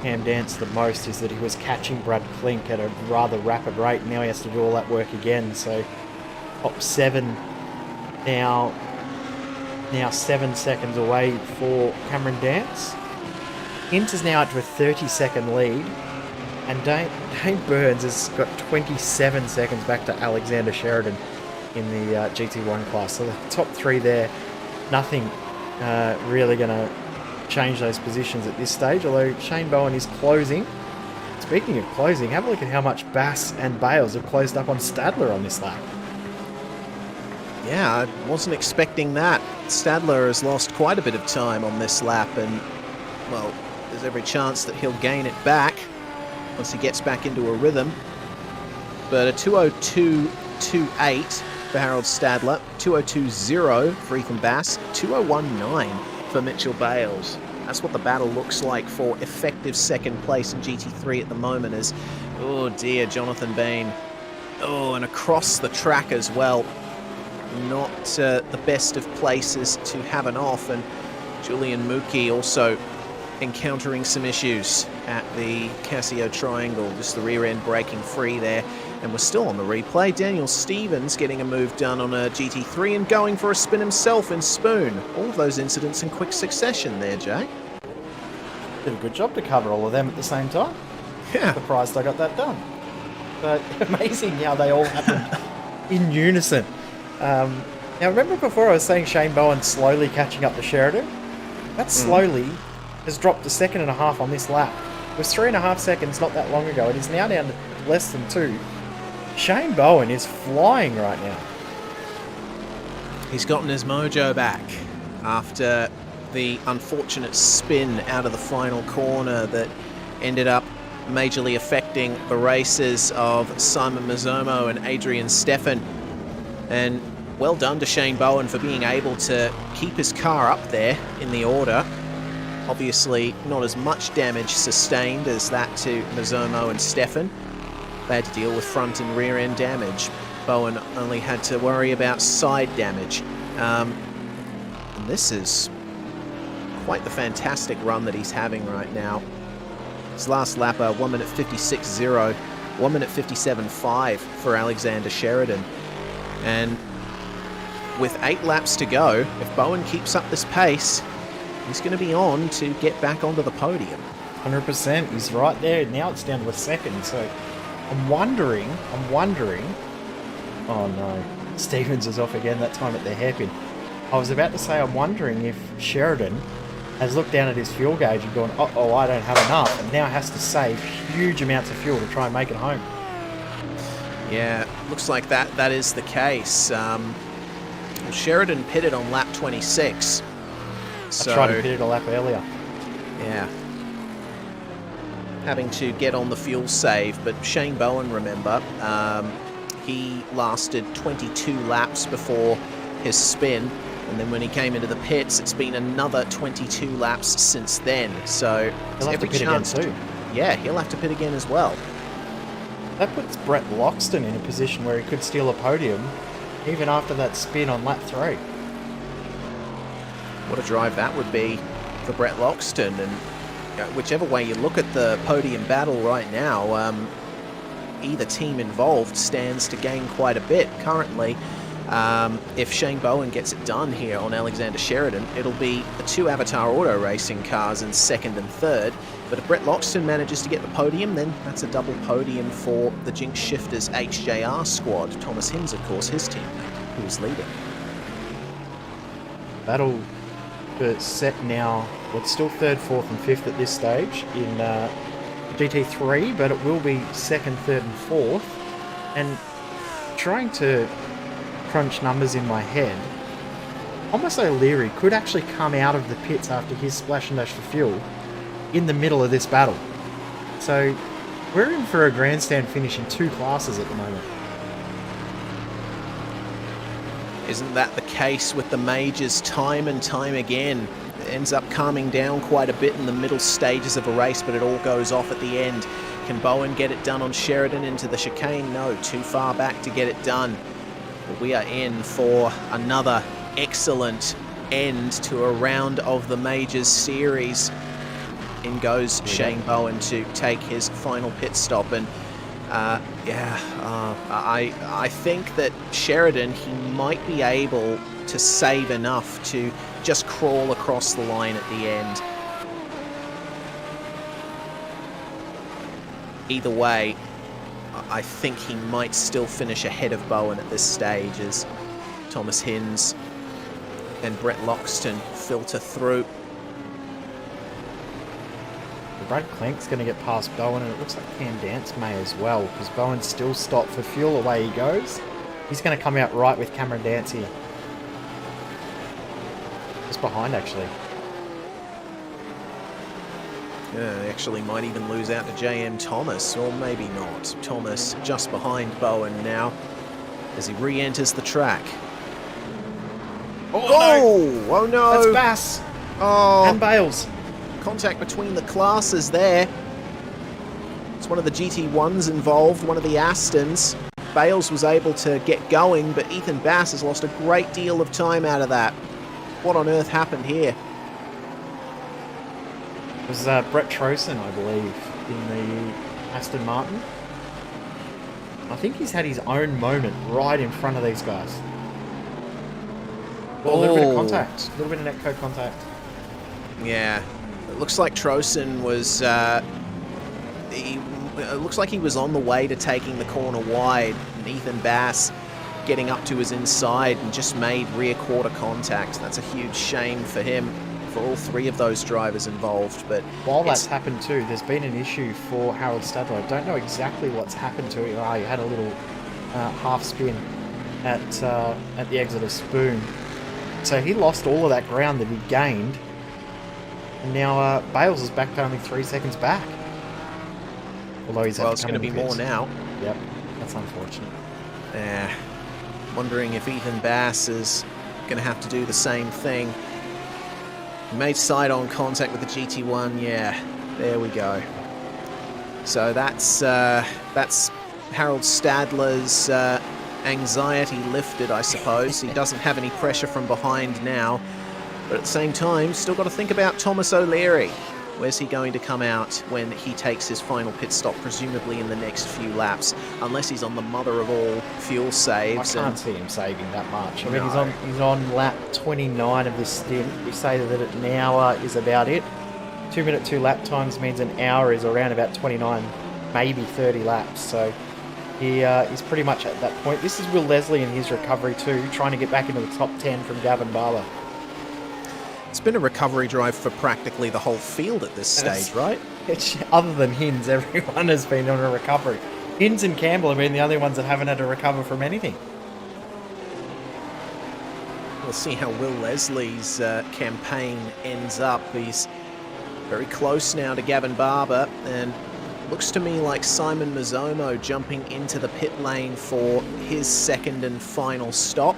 Cam Dance the most is that he was catching Brad Klink at a rather rapid rate. Now he has to do all that work again. So top 7 now 7 seconds away for Cameron Dance. Hinns is now up to a 30-second lead, and Dane Burns has got 27 seconds back to Alexander Sheridan in the GT1 class. So the top 3 there, nothing really going to change those positions at this stage, although Shane Bowen is closing. Speaking of closing, have a look at how much Bass and Bales have closed up on Stadler on this lap. Yeah, I wasn't expecting that. Stadler has lost quite a bit of time on this lap, and, well, there's every chance that he'll gain it back once he gets back into a rhythm. But a 2:02.28 for Harold Stadler, 2:02.0 for Ethan Bass, 2:01.9 for Mitchell Bales. That's what the battle looks like for effective second place in GT3 at the moment, as, oh dear, Jonathan Bain. Oh, and across the track as well. Not the best of places to have an off, and Julian Mookie also encountering some issues at the Casio triangle, just the rear end breaking free there. And we're still on the replay. Daniel Stevens getting a move done on a GT3 and going for a spin himself in Spoon. All of those incidents in quick succession there, Jay. Did a good job to cover all of them at the same time. Yeah. Surprised I got that done. But amazing how they all happened in unison. Now remember before I was saying Shane Bowen slowly catching up to Sheridan? That slowly has dropped a 1.5 seconds on this lap. It was 3.5 seconds not that long ago. It is now down to less than 2. Shane Bowen is flying right now. He's gotten his mojo back after the unfortunate spin out of the final corner that ended up majorly affecting the races of Simon Mizomo and Adrian Steffen. And well done to Shane Bowen for being able to keep his car up there in the order. Obviously not as much damage sustained as that to Mizomo and Steffen. They had to deal with front and rear end damage. Bowen only had to worry about side damage. And this is quite the fantastic run that he's having right now. His last lap, 1 minute 56.0, 1 minute 57.5 for Alexander Sheridan. And with 8 laps to go, if Bowen keeps up this pace, he's going to be on to get back onto the podium. 100%, he's right there. Now it's down to a second, so I'm wondering, oh no, Stevens is off again, that time at the hairpin. I was about to say, I'm wondering if Sheridan has looked down at his fuel gauge and gone, uh-oh, I don't have enough, and now has to save huge amounts of fuel to try and make it home. Yeah, looks like that is the case. Well, Sheridan pitted on lap 26. So, I tried to pit it a lap earlier. yeah. Having to get on the fuel save, but Shane Bowen, remember, he lasted 22 laps before his spin, and then when he came into the pits, it's been another 22 laps since then. So He'll have to pit again too. Yeah, he'll have to pit again as well. That puts Brett Loxton in a position where he could steal a podium, even after that spin on lap 3. What a drive that would be for Brett Loxton, and whichever way you look at the podium battle right now, either team involved stands to gain quite a bit currently. If Shane Bowen gets it done here on Alexander Sheridan, it'll be the 2 Avatar Auto Racing cars in 2nd and 3rd. But if Brett Loxton manages to get the podium, then that's a double podium for the Jinx Shifters HJR squad. Thomas Hinns, of course, his teammate, who is leading. Battle set now, well, it's still 3rd, 4th and 5th at this stage in GT3, but it will be 2nd, 3rd and 4th. And trying to crunch numbers in my head, Thomas O'Leary could actually come out of the pits after his splash and dash for fuel in the middle of this battle. So we're in for a grandstand finish in 2 classes at the moment. Isn't that the case with the majors time and time again? It ends up calming down quite a bit in the middle stages of a race, but it all goes off at the end. Can Bowen get it done on Sheridan into the chicane? No, too far back to get it done. But we are in for another excellent end to a round of the majors series. In goes Shane Bowen to take his final pit stop, and I think that Sheridan, he might be able to save enough to just crawl across the line at the end. Either way, I think he might still finish ahead of Bowen at this stage as Thomas Hinns and Brett Loxton filter through. Brad Klenk's going to get past Bowen, and it looks like Cam Dance may as well, because Bowen's still stopped for fuel. Away he goes. He's going to come out right with Cameron Dance here. Just behind, actually. Yeah, they actually might even lose out to JM Thomas, or maybe not. Thomas just behind Bowen now as he re-enters the track. Oh no! That's Bass! Oh, And Bales. Contact between the classes there. It's one of the GT1s involved, one of the Astons. Bales was able to get going, but Ethan Bass has lost a great deal of time out of that. What on earth happened here? It was Brett Trosen, I believe, in the Aston Martin. I think he's had his own moment right in front of these guys. Well, a little bit of contact. A little bit of netcode contact. Yeah. It looks like Trosen was... it looks like he was on the way to taking the corner wide, and Ethan Bass getting up to his inside and just made rear quarter contact. That's a huge shame for him, for all 3 of those drivers involved. But while that's happened too, there's been an issue for Harold Stadler. I don't know exactly what's happened to him. He had a little half spin at the exit of Spoon. So he lost all of that ground that he gained. And now Bales is back to only 3 seconds back. Although he's it's going to be more now. Yep, that's unfortunate. Yeah. Wondering if Ethan Bass is going to have to do the same thing. He made side-on contact with the GT1. Yeah, there we go. So that's Harold Stadler's anxiety lifted, I suppose. He doesn't have any pressure from behind now. But at the same time, still got to think about Thomas O'Leary. Where's he going to come out when he takes his final pit stop, presumably in the next few laps, unless he's on the mother of all fuel saves? I can't see him saving that much. I mean, he's on lap 29 of this stint. We say that an hour is about it. 2 minute 2 lap times means an hour is around about 29, maybe 30 laps. So he's pretty much at that point. This is Will Leslie in his recovery too, trying to get back into the top 10 from Gavin Barlow. It's been a recovery drive for practically the whole field at this stage, right? Other than Hinns, everyone has been on a recovery. Hinns and Campbell have been the only ones that haven't had to recover from anything. we'll see how Will Leslie's campaign ends up. He's very close now to Gavin Barber, and looks to me like Simon Mizomo jumping into the pit lane for his second and final stop.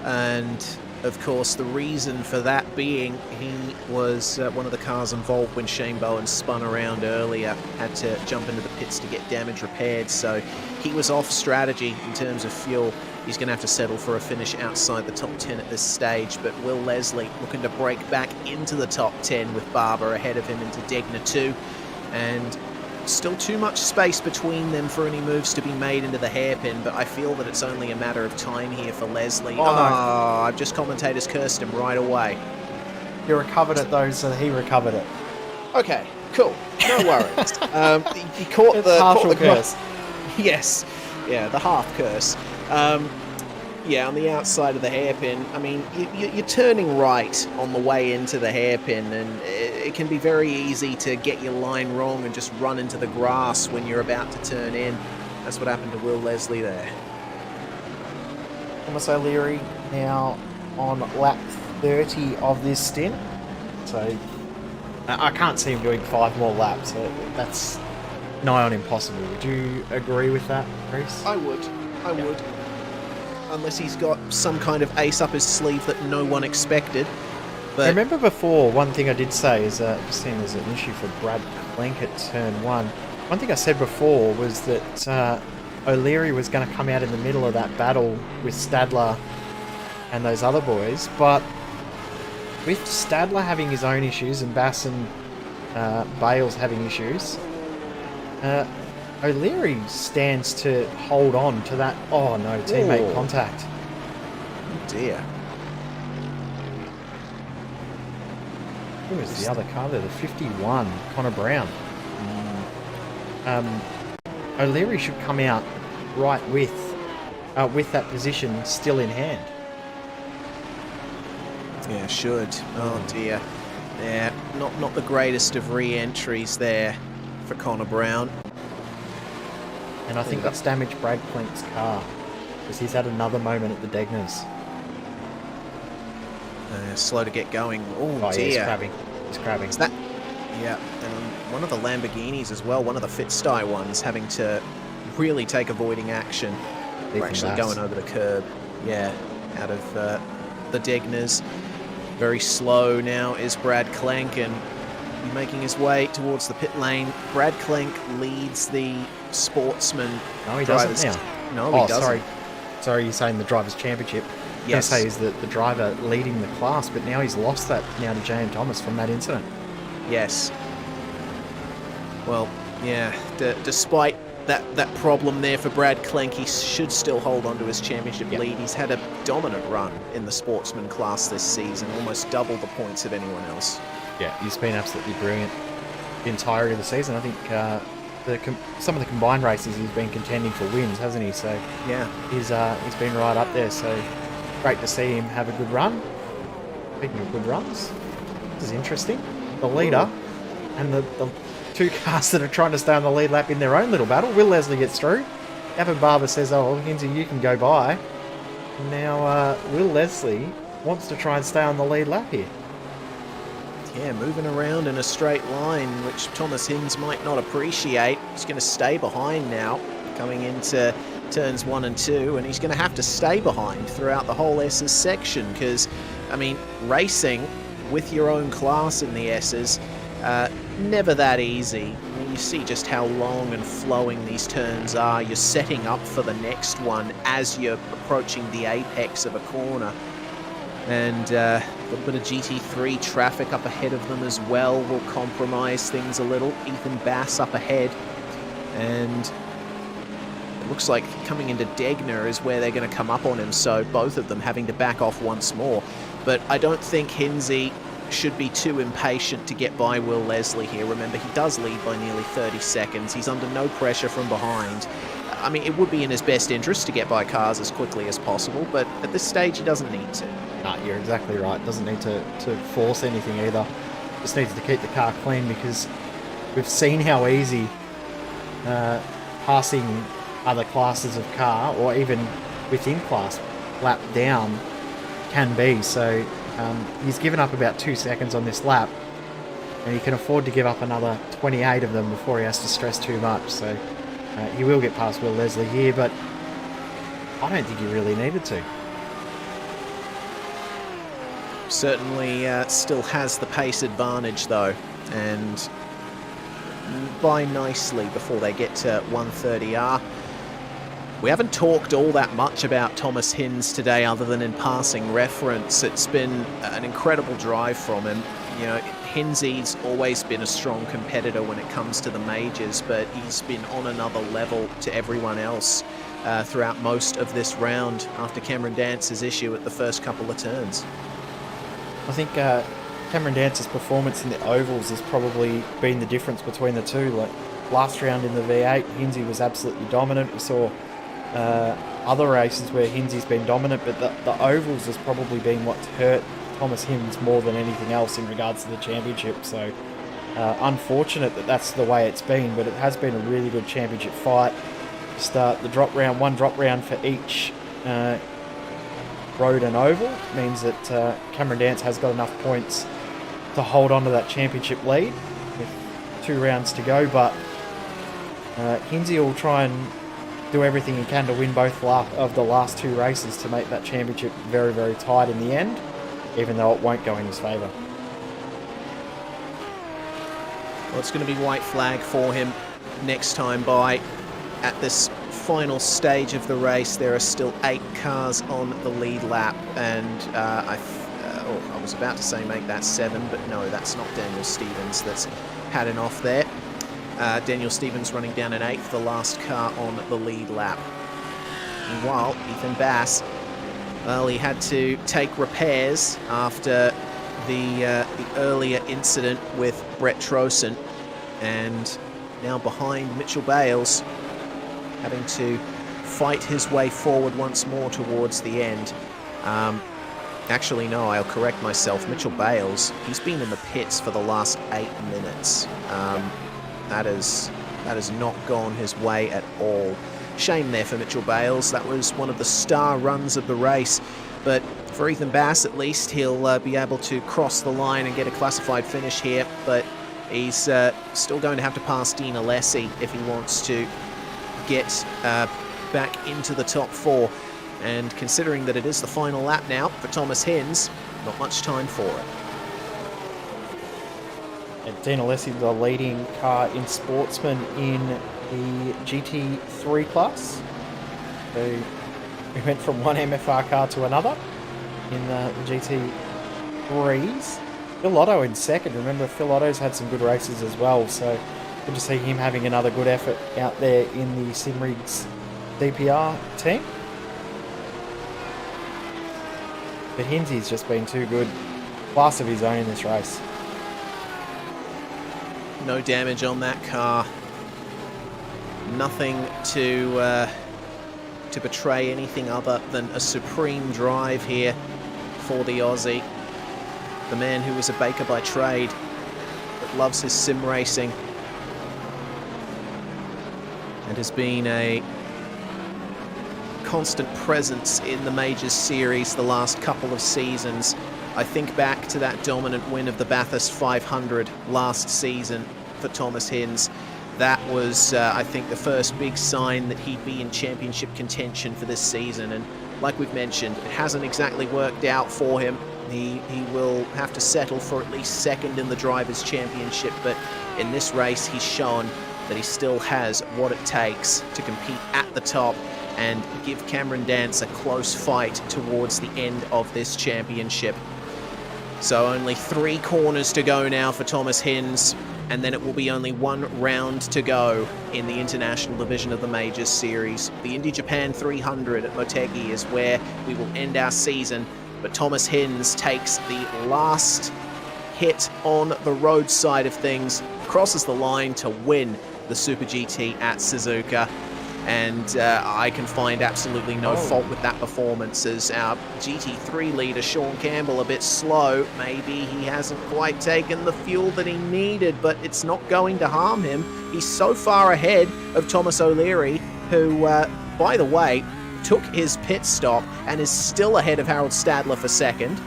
And of course, the reason for that being he was one of the cars involved when Shane Bowen spun around earlier, had to jump into the pits to get damage repaired, so he was off strategy in terms of fuel. He's going to have to settle for a finish outside the top 10 at this stage, but Will Leslie looking to break back into the top 10 with Barber ahead of him into Degner 2, and still too much space between them for any moves to be made into the hairpin, but I feel that it's only a matter of time here for Leslie. Oh, no. I've just commentators cursed him right away. He recovered it though, so he recovered it. Okay, cool. No worries. He caught It's the partial caught the curse. Yes, yeah, the half curse. Yeah, on the outside of the hairpin, I mean, you're turning right on the way into the hairpin, and it can be very easy to get your line wrong and just run into the grass when you're about to turn in. That's what happened to Will Leslie there. Thomas O'Leary now on lap 30 of this stint. So I can't see him doing 5 more laps. So that's nigh on impossible. Would you agree with that, Chris? I would. Unless he's got some kind of ace up his sleeve that no one expected. But I remember before, one thing I did say is just seeing there's an issue for Brad Clank at turn 1. One thing I said before was that O'Leary was going to come out in the middle of that battle with Stadler and those other boys, but with Stadler having his own issues and Bass and Bales having issues, O'Leary stands to hold on to that. Oh no, teammate contact. Oh dear. Who was the other car there? The 51, Conor Brown. O'Leary should come out right with that position still in hand. Yeah, should. Oh dear. Yeah, not the greatest of re-entries there for Conor Brown. And I think that's damaged Brad Clink's car, because he's had another moment at the Degners. Slow to get going. Oh Yeah, dear. he's crabbing. Is that? Yeah, and one of the Lamborghinis as well, one of the Fitzstye ones, having to really take avoiding action. We're actually going over the curb. Yeah, out of the Degners. Very slow now is Brad Clank, and making his way towards the pit lane. Brad Clank leads the Sportsman. No, he drivers. doesn't now. No, he doesn't. Sorry, you're saying the Drivers' Championship. Yes. I say he's the driver leading the class, but now he's lost that now to J.M. Thomas from that incident. Yes. Well, yeah, despite that problem there for Brad Clank, he should still hold on to his championship lead. He's had a dominant run in the Sportsman class this season, almost double the points of anyone else. Yeah, he's been absolutely brilliant the entirety of the season. I think some of the combined races he's been contending for wins, hasn't he? So yeah, he's been right up there. So great to see him have a good run. Speaking of good runs, this is interesting. The leader and the two cars that are trying to stay on the lead lap in their own little battle. Will Leslie gets through. Gavin Barber says, "Oh, Hinnsy, you can go by." And now Will Leslie wants to try and stay on the lead lap here. Yeah, moving around in a straight line, which Thomas Hinns might not appreciate. He's going to stay behind now, coming into turns 1 and 2, and he's going to have to stay behind throughout the whole S's section, because, I mean, racing with your own class in the S's, never that easy. I mean, you see just how long and flowing these turns are. You're setting up for the next one as you're approaching the apex of a corner. And a little bit of GT3 traffic up ahead of them as well will compromise things a little. Ethan Bass up ahead. And it looks like coming into Degner is where they're going to come up on him, so both of them having to back off once more. But I don't think Hinnsy should be too impatient to get by Will Leslie here. Remember, he does lead by nearly 30 seconds. He's under no pressure from behind. I mean, it would be in his best interest to get by cars as quickly as possible, but at this stage he doesn't need to. No, you're exactly right. Doesn't need to force anything either. Just needs to keep the car clean, because we've seen how easy passing other classes of car, or even within class, lap down, can be. So he's given up about 2 seconds on this lap, and he can afford to give up another 28 of them before he has to stress too much. So he will get past Will Leslie here, but I don't think he really needed to. Certainly still has the pace advantage though, and by nicely before they get to 130R. We haven't talked all that much about Thomas Hinns today other than in passing reference. It's been an incredible drive from him. You know, Hinnsy's always been a strong competitor when it comes to the majors, but he's been on another level to everyone else throughout most of this round after Cameron Dance's issue at the first couple of turns. I think Cameron Dance's performance in the ovals has probably been the difference between the two. Like last round in the V8, Hinnsy was absolutely dominant. We saw other races where Hinnsy's been dominant, but the ovals has probably been what's hurt Thomas Hinns more than anything else in regards to the championship. So unfortunate that that's the way it's been, but it has been a really good championship fight. Start the drop round, one drop round for each road and oval means that Cameron Dance has got enough points to hold on to that championship lead with 2 rounds to go, but Hinnsy will try and do everything he can to win both of the last 2 races to make that championship very, very tight in the end, even though it won't go in his favour. Well, it's going to be white flag for him next time by. At this final stage of the race, there are still 8 cars on the lead lap, and I was about to say make that 7, but no, that's not Daniel Stevens that's padding off there. Daniel Stevens running down in 8th, the last car on the lead lap. Meanwhile, Ethan Bass, well, he had to take repairs after the earlier incident with Brett Trosen, and now behind Mitchell Bales, having to fight his way forward once more towards the end. Actually, no, I'll correct myself. Mitchell Bales, he's been in the pits for the last 8 minutes. That has not gone his way at all. Shame there for Mitchell Bales. That was one of the star runs of the race. But for Ethan Bass, at least, he'll be able to cross the line and get a classified finish here. But he's still going to have to pass Dean Alessi if he wants to get back into the top 4, and considering that it is the final lap now for Thomas Hinns, not much time for it. And Dean Alessi, the leading car in Sportsman in the GT3 class. So we went from one MFR car to another in the GT3s. Phil Otto in second. Remember, Phil Otto's had some good races as well, so good to see him having another good effort out there in the Simrigs DPR team. But Hinnsy's just been too good. Class of his own in this race. No damage on that car. Nothing to betray anything other than a supreme drive here for the Aussie. The man who was a baker by trade, but loves his sim racing, and has been a constant presence in the Majors series the last couple of seasons. I think back to that dominant win of the Bathurst 500 last season for Thomas Hinns. That was, I think, the first big sign that he'd be in championship contention for this season. And like we've mentioned, it hasn't exactly worked out for him. He will have to settle for at least second in the Drivers' Championship, but in this race he's shown that he still has what it takes to compete at the top and give Cameron Dance a close fight towards the end of this championship. So only 3 corners to go now for Thomas Hinns, and then it will be only 1 round to go in the International Division of the Majors Series. The Indy Japan 300 at Motegi is where we will end our season, but Thomas Hinns takes the last hit on the road side of things, crosses the line to win the Super GT at Suzuka. And I can find absolutely no fault with that performance, as our GT3 leader, Sean Campbell, a bit slow. Maybe he hasn't quite taken the fuel that he needed, but it's not going to harm him. He's so far ahead of Thomas O'Leary, who, by the way, took his pit stop and is still ahead of Harold Stadler for second.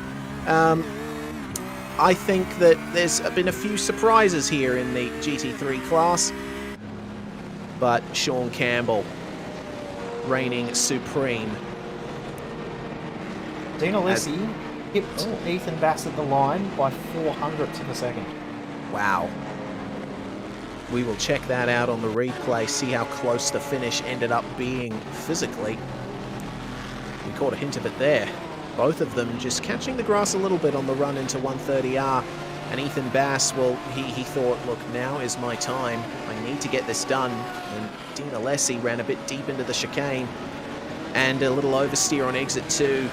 I think that there's been a few surprises here in the GT3 class, but Sean Campbell reigning supreme. Dean Alessi hipped Ethan Bass at the line by 400ths of a second. Wow. We will check that out on the replay, see how close the finish ended up being physically. We caught a hint of it there. Both of them just catching the grass a little bit on the run into 130R. And Ethan Bass, well, he thought, look, now is my time. I need to get this done. And Dean Alessi ran a bit deep into the chicane and a little oversteer on exit 2.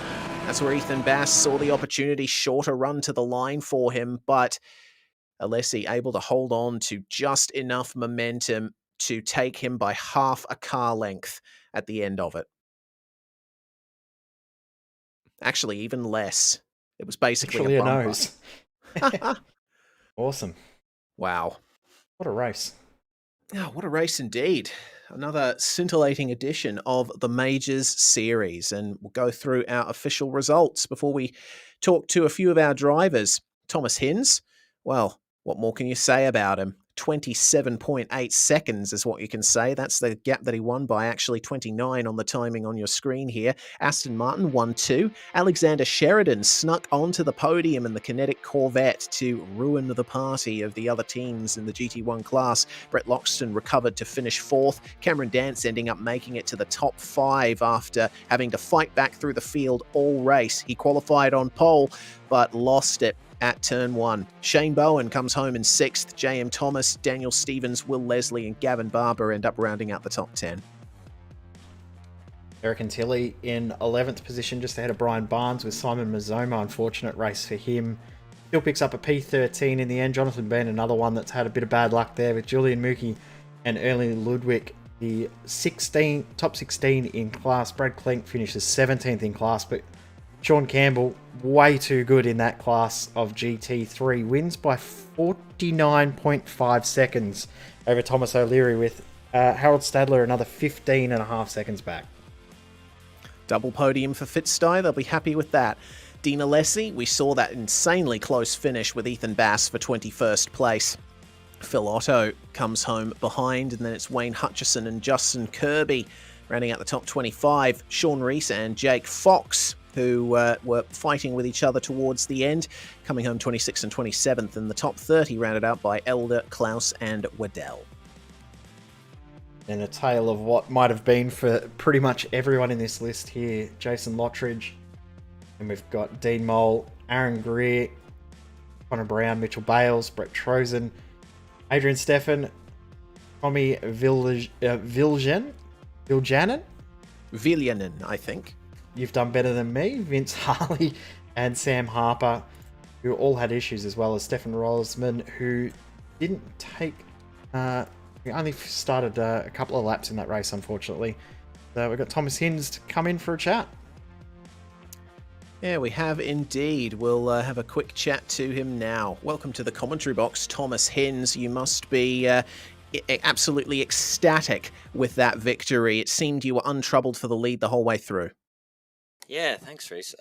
That's where Ethan Bass saw the opportunity, shorter run to the line for him, but Alessi able to hold on to just enough momentum to take him by half a car length at the end of it. Actually, even less. It was basically a bumper. Nose. Awesome. Wow. What a race. Oh, what a race indeed. Another scintillating edition of the Majors series. And we'll go through our official results before we talk to a few of our drivers. Thomas Hinns, well, what more can you say about him? 27.8 seconds is what you can say. That's the gap that he won by, actually 29 on the timing on your screen here. Aston Martin 1-2. Alexander Sheridan snuck onto the podium in the Kinetic Corvette to ruin the party of the other teams in the GT1 class. Brett Loxton recovered to finish 4th. Cameron Dance ending up making it to the top 5 after having to fight back through the field all race. He qualified on pole, but lost it at turn 1. Shane Bowen comes home in 6th. J.M. Thomas, Daniel Stevens, Will Leslie and Gavin Barber end up rounding out the top 10. Eric Antilli in 11th position, just ahead of Brian Barnes with Simon Mizomo. Unfortunate race for him. Still picks up a P13 in the end. Jonathan Benn, another one that's had a bit of bad luck there with Julian Mookie and Ernie Ludwig, the top 16 in class. Brad Klink finishes 17th in class, but Sean Campbell, way too good in that class of GT3, wins by 49.5 seconds over Thomas O'Leary, with Harold Stadler another 15.5 seconds back. Double podium for Fitzstye, they'll be happy with that. Dean Alessi, we saw that insanely close finish with Ethan Bass for 21st place. Phil Otto comes home behind, and then it's Wayne Hutchison and Justin Kirby rounding out the top 25. Sean Rees and Jake Fox, who were fighting with each other towards the end, coming home 26th and 27th, and the top 30 rounded out by Elder, Klaus and Waddell. And a tale of what might have been for pretty much everyone in this list here. Jason Lottridge, and we've got Dean Mole, Aaron Greer, Conor Brown, Mitchell Bales, Brett Trozen, Adrian Steffen, Tommy Viljanen, I think. You've done better than me. Vince Harley and Sam Harper, who all had issues, as well as Stefan Rosman, who didn't take... he only started a couple of laps in that race, unfortunately. So we've got Thomas Hinns to come in for a chat. Yeah, we have indeed. We'll have a quick chat to him now. Welcome to the commentary box, Thomas Hinns. You must be absolutely ecstatic with that victory. It seemed you were untroubled for the lead the whole way through. Yeah, thanks, Reese.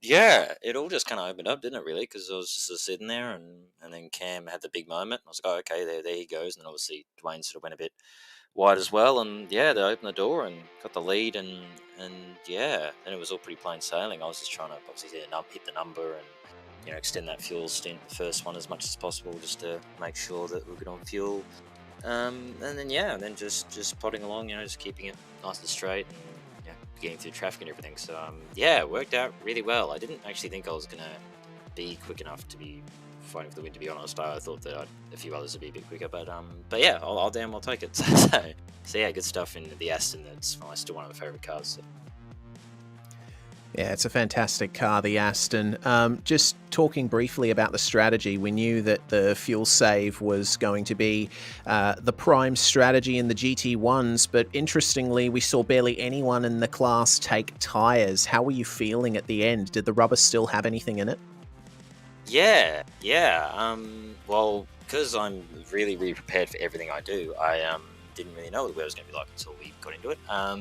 Yeah, it all just kind of opened up, didn't it, really? Because I was just sort of sitting there, and then Cam had the big moment. I was like, oh, okay, there he goes. And then obviously Dwayne sort of went a bit wide as well. And yeah, they opened the door and got the lead. And yeah, then it was all pretty plain sailing. I was just trying to obviously hit the number and, extend that fuel stint, the first one, as much as possible, just to make sure that we're good on fuel. And then just plodding along, just keeping it nice and straight. And, getting through traffic and everything. So it worked out really well. I didn't actually think I was gonna be quick enough to be fighting for the win, to be honest. I thought that a few others would be a bit quicker, but yeah, I'll damn well take it. So yeah, good stuff in the Aston. That's still one of my favorite cars. So. Yeah, it's a fantastic car, the Aston. Just talking briefly about the strategy, we knew that the fuel save was going to be the prime strategy in the GT1s, but interestingly, we saw barely anyone in the class take tyres. How were you feeling at the end? Did the rubber still have anything in it? Yeah. Well, because I'm really, really prepared for everything I do, didn't really know what it was going to be like until we got into it.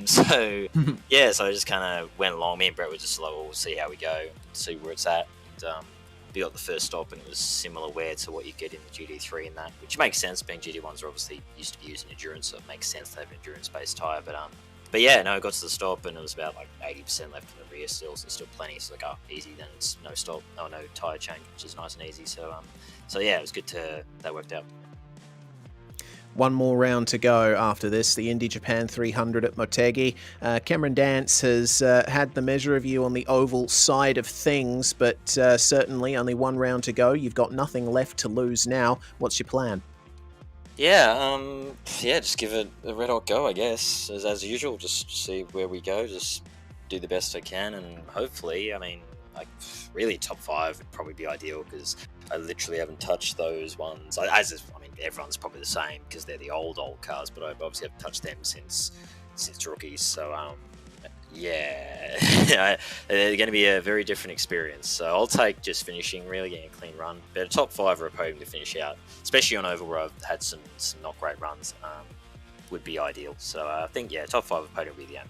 So I just kind of went along. Me and Brett were just like, we'll see how we go, see where it's at. And, we got the first stop, and it was similar wear to what you get in the GT3 and that, which makes sense. Being GT1s are obviously used to be using endurance, so it makes sense to have an endurance-based tyre. But yeah, no, it got to the stop, and it was about like 80% left in the rear still, so still plenty. So like, easy. Then it's no stop, no tyre change, which is nice and easy. So yeah, it was good that worked out. One more round to go after this, the Indy Japan 300 at Motegi. Cameron Dance has had the measure of you on the oval side of things, but certainly only one round to go. You've got nothing left to lose now. What's your plan? Yeah, just give it a red hot go, I guess. As usual, just see where we go, just do the best I can, and hopefully, I mean, like, really top 5 would probably be ideal, because I literally haven't touched those ones. Everyone's probably the same because they're the old cars, but I obviously haven't touched them since rookies. So they're going to be a very different experience. So I'll take just finishing, really getting a clean run. But a top 5 or a podium to finish out, especially on oval where I've had some not great runs, would be ideal. So I think top 5 or podium would be the aim.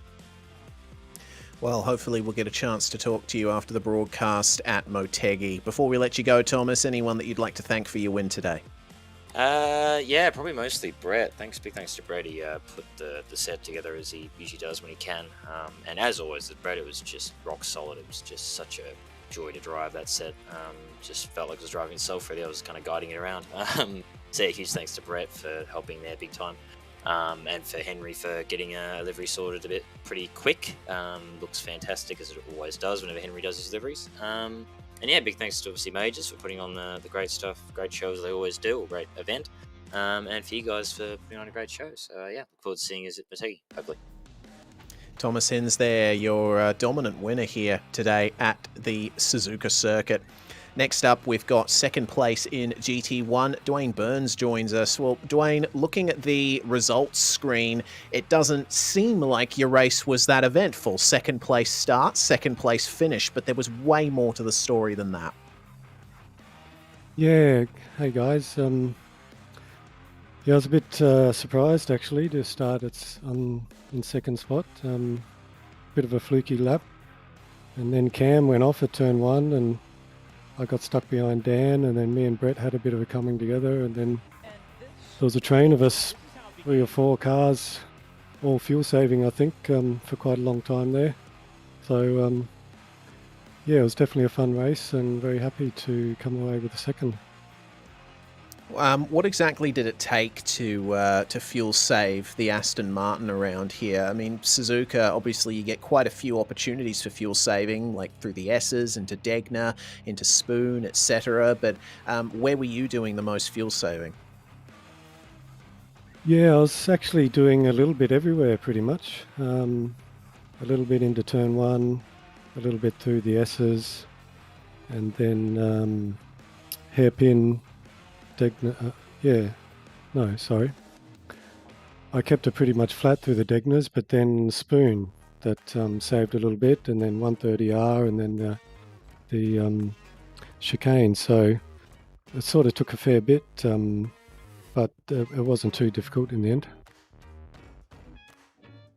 Well, hopefully we'll get a chance to talk to you after the broadcast at Motegi. Before we let you go, Thomas, anyone that you'd like to thank for your win today? Probably mostly Brett. Big thanks to Brett. He put the set together as he usually does when he can. And as always, with Brett, it was just rock solid. It was just such a joy to drive that set. Just felt like I was driving itself really. I was kind of guiding it around. So huge thanks to Brett for helping there big time. And for Henry for getting a livery sorted pretty quick. Looks fantastic, as it always does whenever Henry does his liveries. And yeah, big thanks to obviously Majors for putting on the great stuff, great shows they always do, a great event. And for you guys for putting on a great show. So look forward to seeing you at Motegi, hopefully. Thomas Hinns there, your dominant winner here today at the Suzuka Circuit. Next up, we've got second place in GT1. Dwayne Burns joins us. Well, Dwayne, looking at the results screen, it doesn't seem like your race was that eventful. Second place start, second place finish, but there was way more to the story than that. Yeah, hey guys. I was a bit surprised actually to start in second spot. Bit of a fluky lap, and then Cam went off at turn 1, and I got stuck behind Dan, and then me and Brett had a bit of a coming together, and then there was a train of us, 3 or 4 cars, all fuel saving, I think, for quite a long time there. So it was definitely a fun race, and very happy to come away with a second. What exactly did it take to fuel save the Aston Martin around here? I mean, Suzuka, obviously you get quite a few opportunities for fuel saving, like through the S's, into Degner, into Spoon, etc. But where were you doing the most fuel saving? Yeah, I was actually doing a little bit everywhere pretty much. A little bit into turn 1, a little bit through the S's, and then hairpin. I kept it pretty much flat through the Degners, but then Spoon that saved a little bit, and then 130R, and then the chicane. So it sort of took a fair bit, but it wasn't too difficult in the end.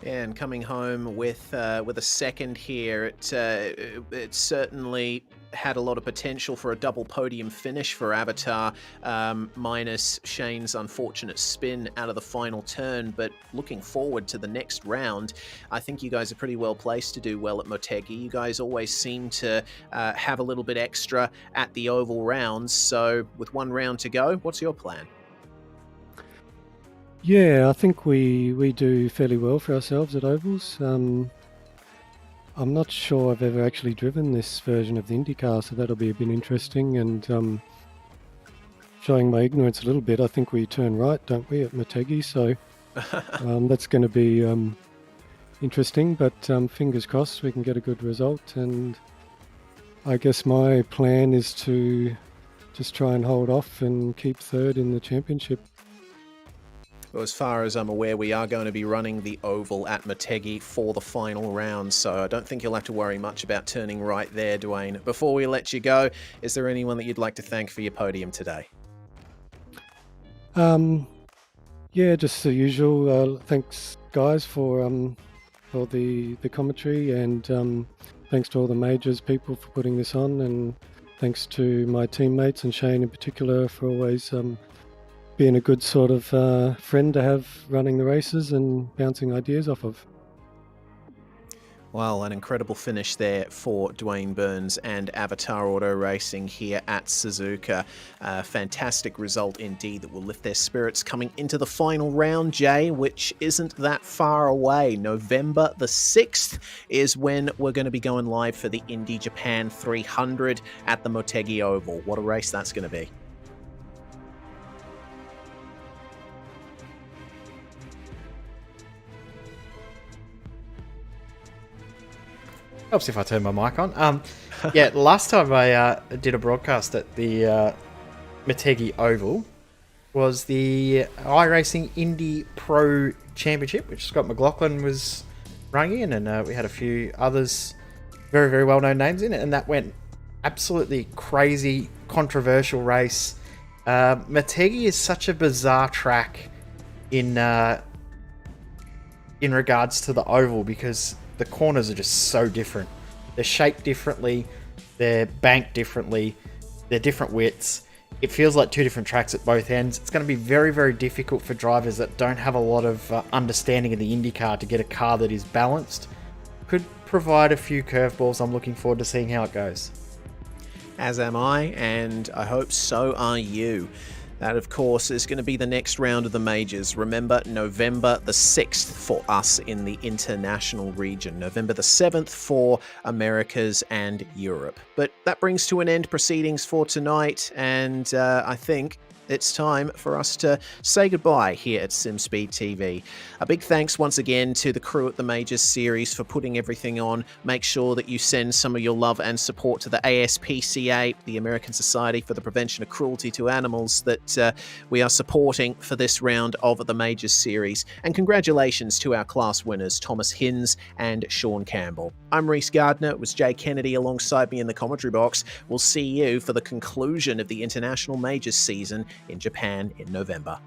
And coming home with a second here, it certainly had a lot of potential for a double podium finish for Avatar, minus Shane's unfortunate spin out of the final turn. But looking forward to the next round, I think you guys are pretty well placed to do well at Motegi. You guys always seem to have a little bit extra at the oval rounds. So with one round to go, what's your plan? Yeah, I think we do fairly well for ourselves at ovals. I'm not sure I've ever actually driven this version of the IndyCar, so that'll be a bit interesting. And showing my ignorance a little bit, I think we turn right, don't we, at Motegi? So that's going to be interesting, but fingers crossed we can get a good result. And I guess my plan is to just try and hold off and keep third in the championship. Well, as far as I'm aware, we are going to be running the oval at Motegi for the final round, so I don't think you'll have to worry much about turning right there, Dwayne. Before we let you go, is there anyone that you'd like to thank for your podium today? Yeah, just the usual. Thanks, guys, for the commentary, and thanks to all the majors people for putting this on, and thanks to my teammates and Shane in particular for always being a good sort of friend to have running the races and bouncing ideas off of. Well, an incredible finish there for Dwayne Burns and Avatar Auto Racing here at Suzuka. Fantastic result indeed that will lift their spirits coming into the final round, Jay, which isn't that far away. November the 6th is when we're going to be going live for the Indy Japan 300 at the Motegi Oval. What a race that's going to be. Helps if I turn my mic on. Yeah, last time I did a broadcast at the Motegi Oval was the iRacing Indy Pro Championship, which Scott McLaughlin was running in, and we had a few others, very, very well-known names in it, and that went absolutely crazy, controversial race. Motegi is such a bizarre track in regards to the oval, because the corners are just so different. They're shaped differently, they're banked differently, they're different widths. It feels like two different tracks at both ends. It's going to be very, very difficult for drivers that don't have a lot of understanding of the IndyCar to get a car that is balanced. Could provide a few curveballs. I'm looking forward to seeing how it goes. As am I, and I hope so are you. That, of course, is going to be the next round of the majors. Remember, November the 6th for us in the international region. November the 7th for Americas and Europe. But that brings to an end proceedings for tonight, and I think it's time for us to say goodbye here at SimSpeed TV. A big thanks once again to the crew at the Majors Series for putting everything on. Make sure that you send some of your love and support to the ASPCA, the American Society for the Prevention of Cruelty to Animals, that we are supporting for this round of the Majors Series. And congratulations to our class winners, Thomas Hinns and Sean Campbell. I'm Reese Gardner. It was Jay Kennedy alongside me in the commentary box. We'll see you for the conclusion of the International Majors season in Japan in November.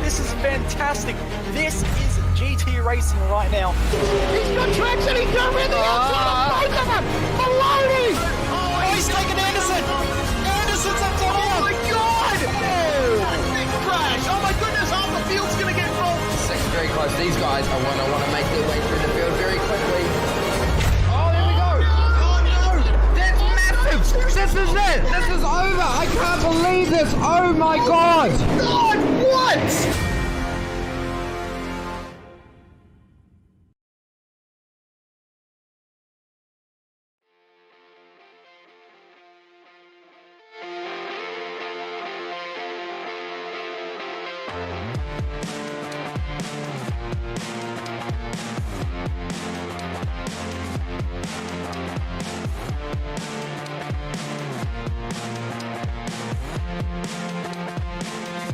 This is fantastic. This is GT racing right now. He's got traction, he's got rhythm, both of them! Maloney! Oh, he's taking Anderson! Anderson's up top! Oh my God! Oh, big crash! Oh my goodness, half the field's gonna get rolled. Second very close. These guys are want to make their way through the field very quickly. Oh, there we go! Oh no! That's massive! This is it! This is over! I can't believe this! Oh my god! God, what?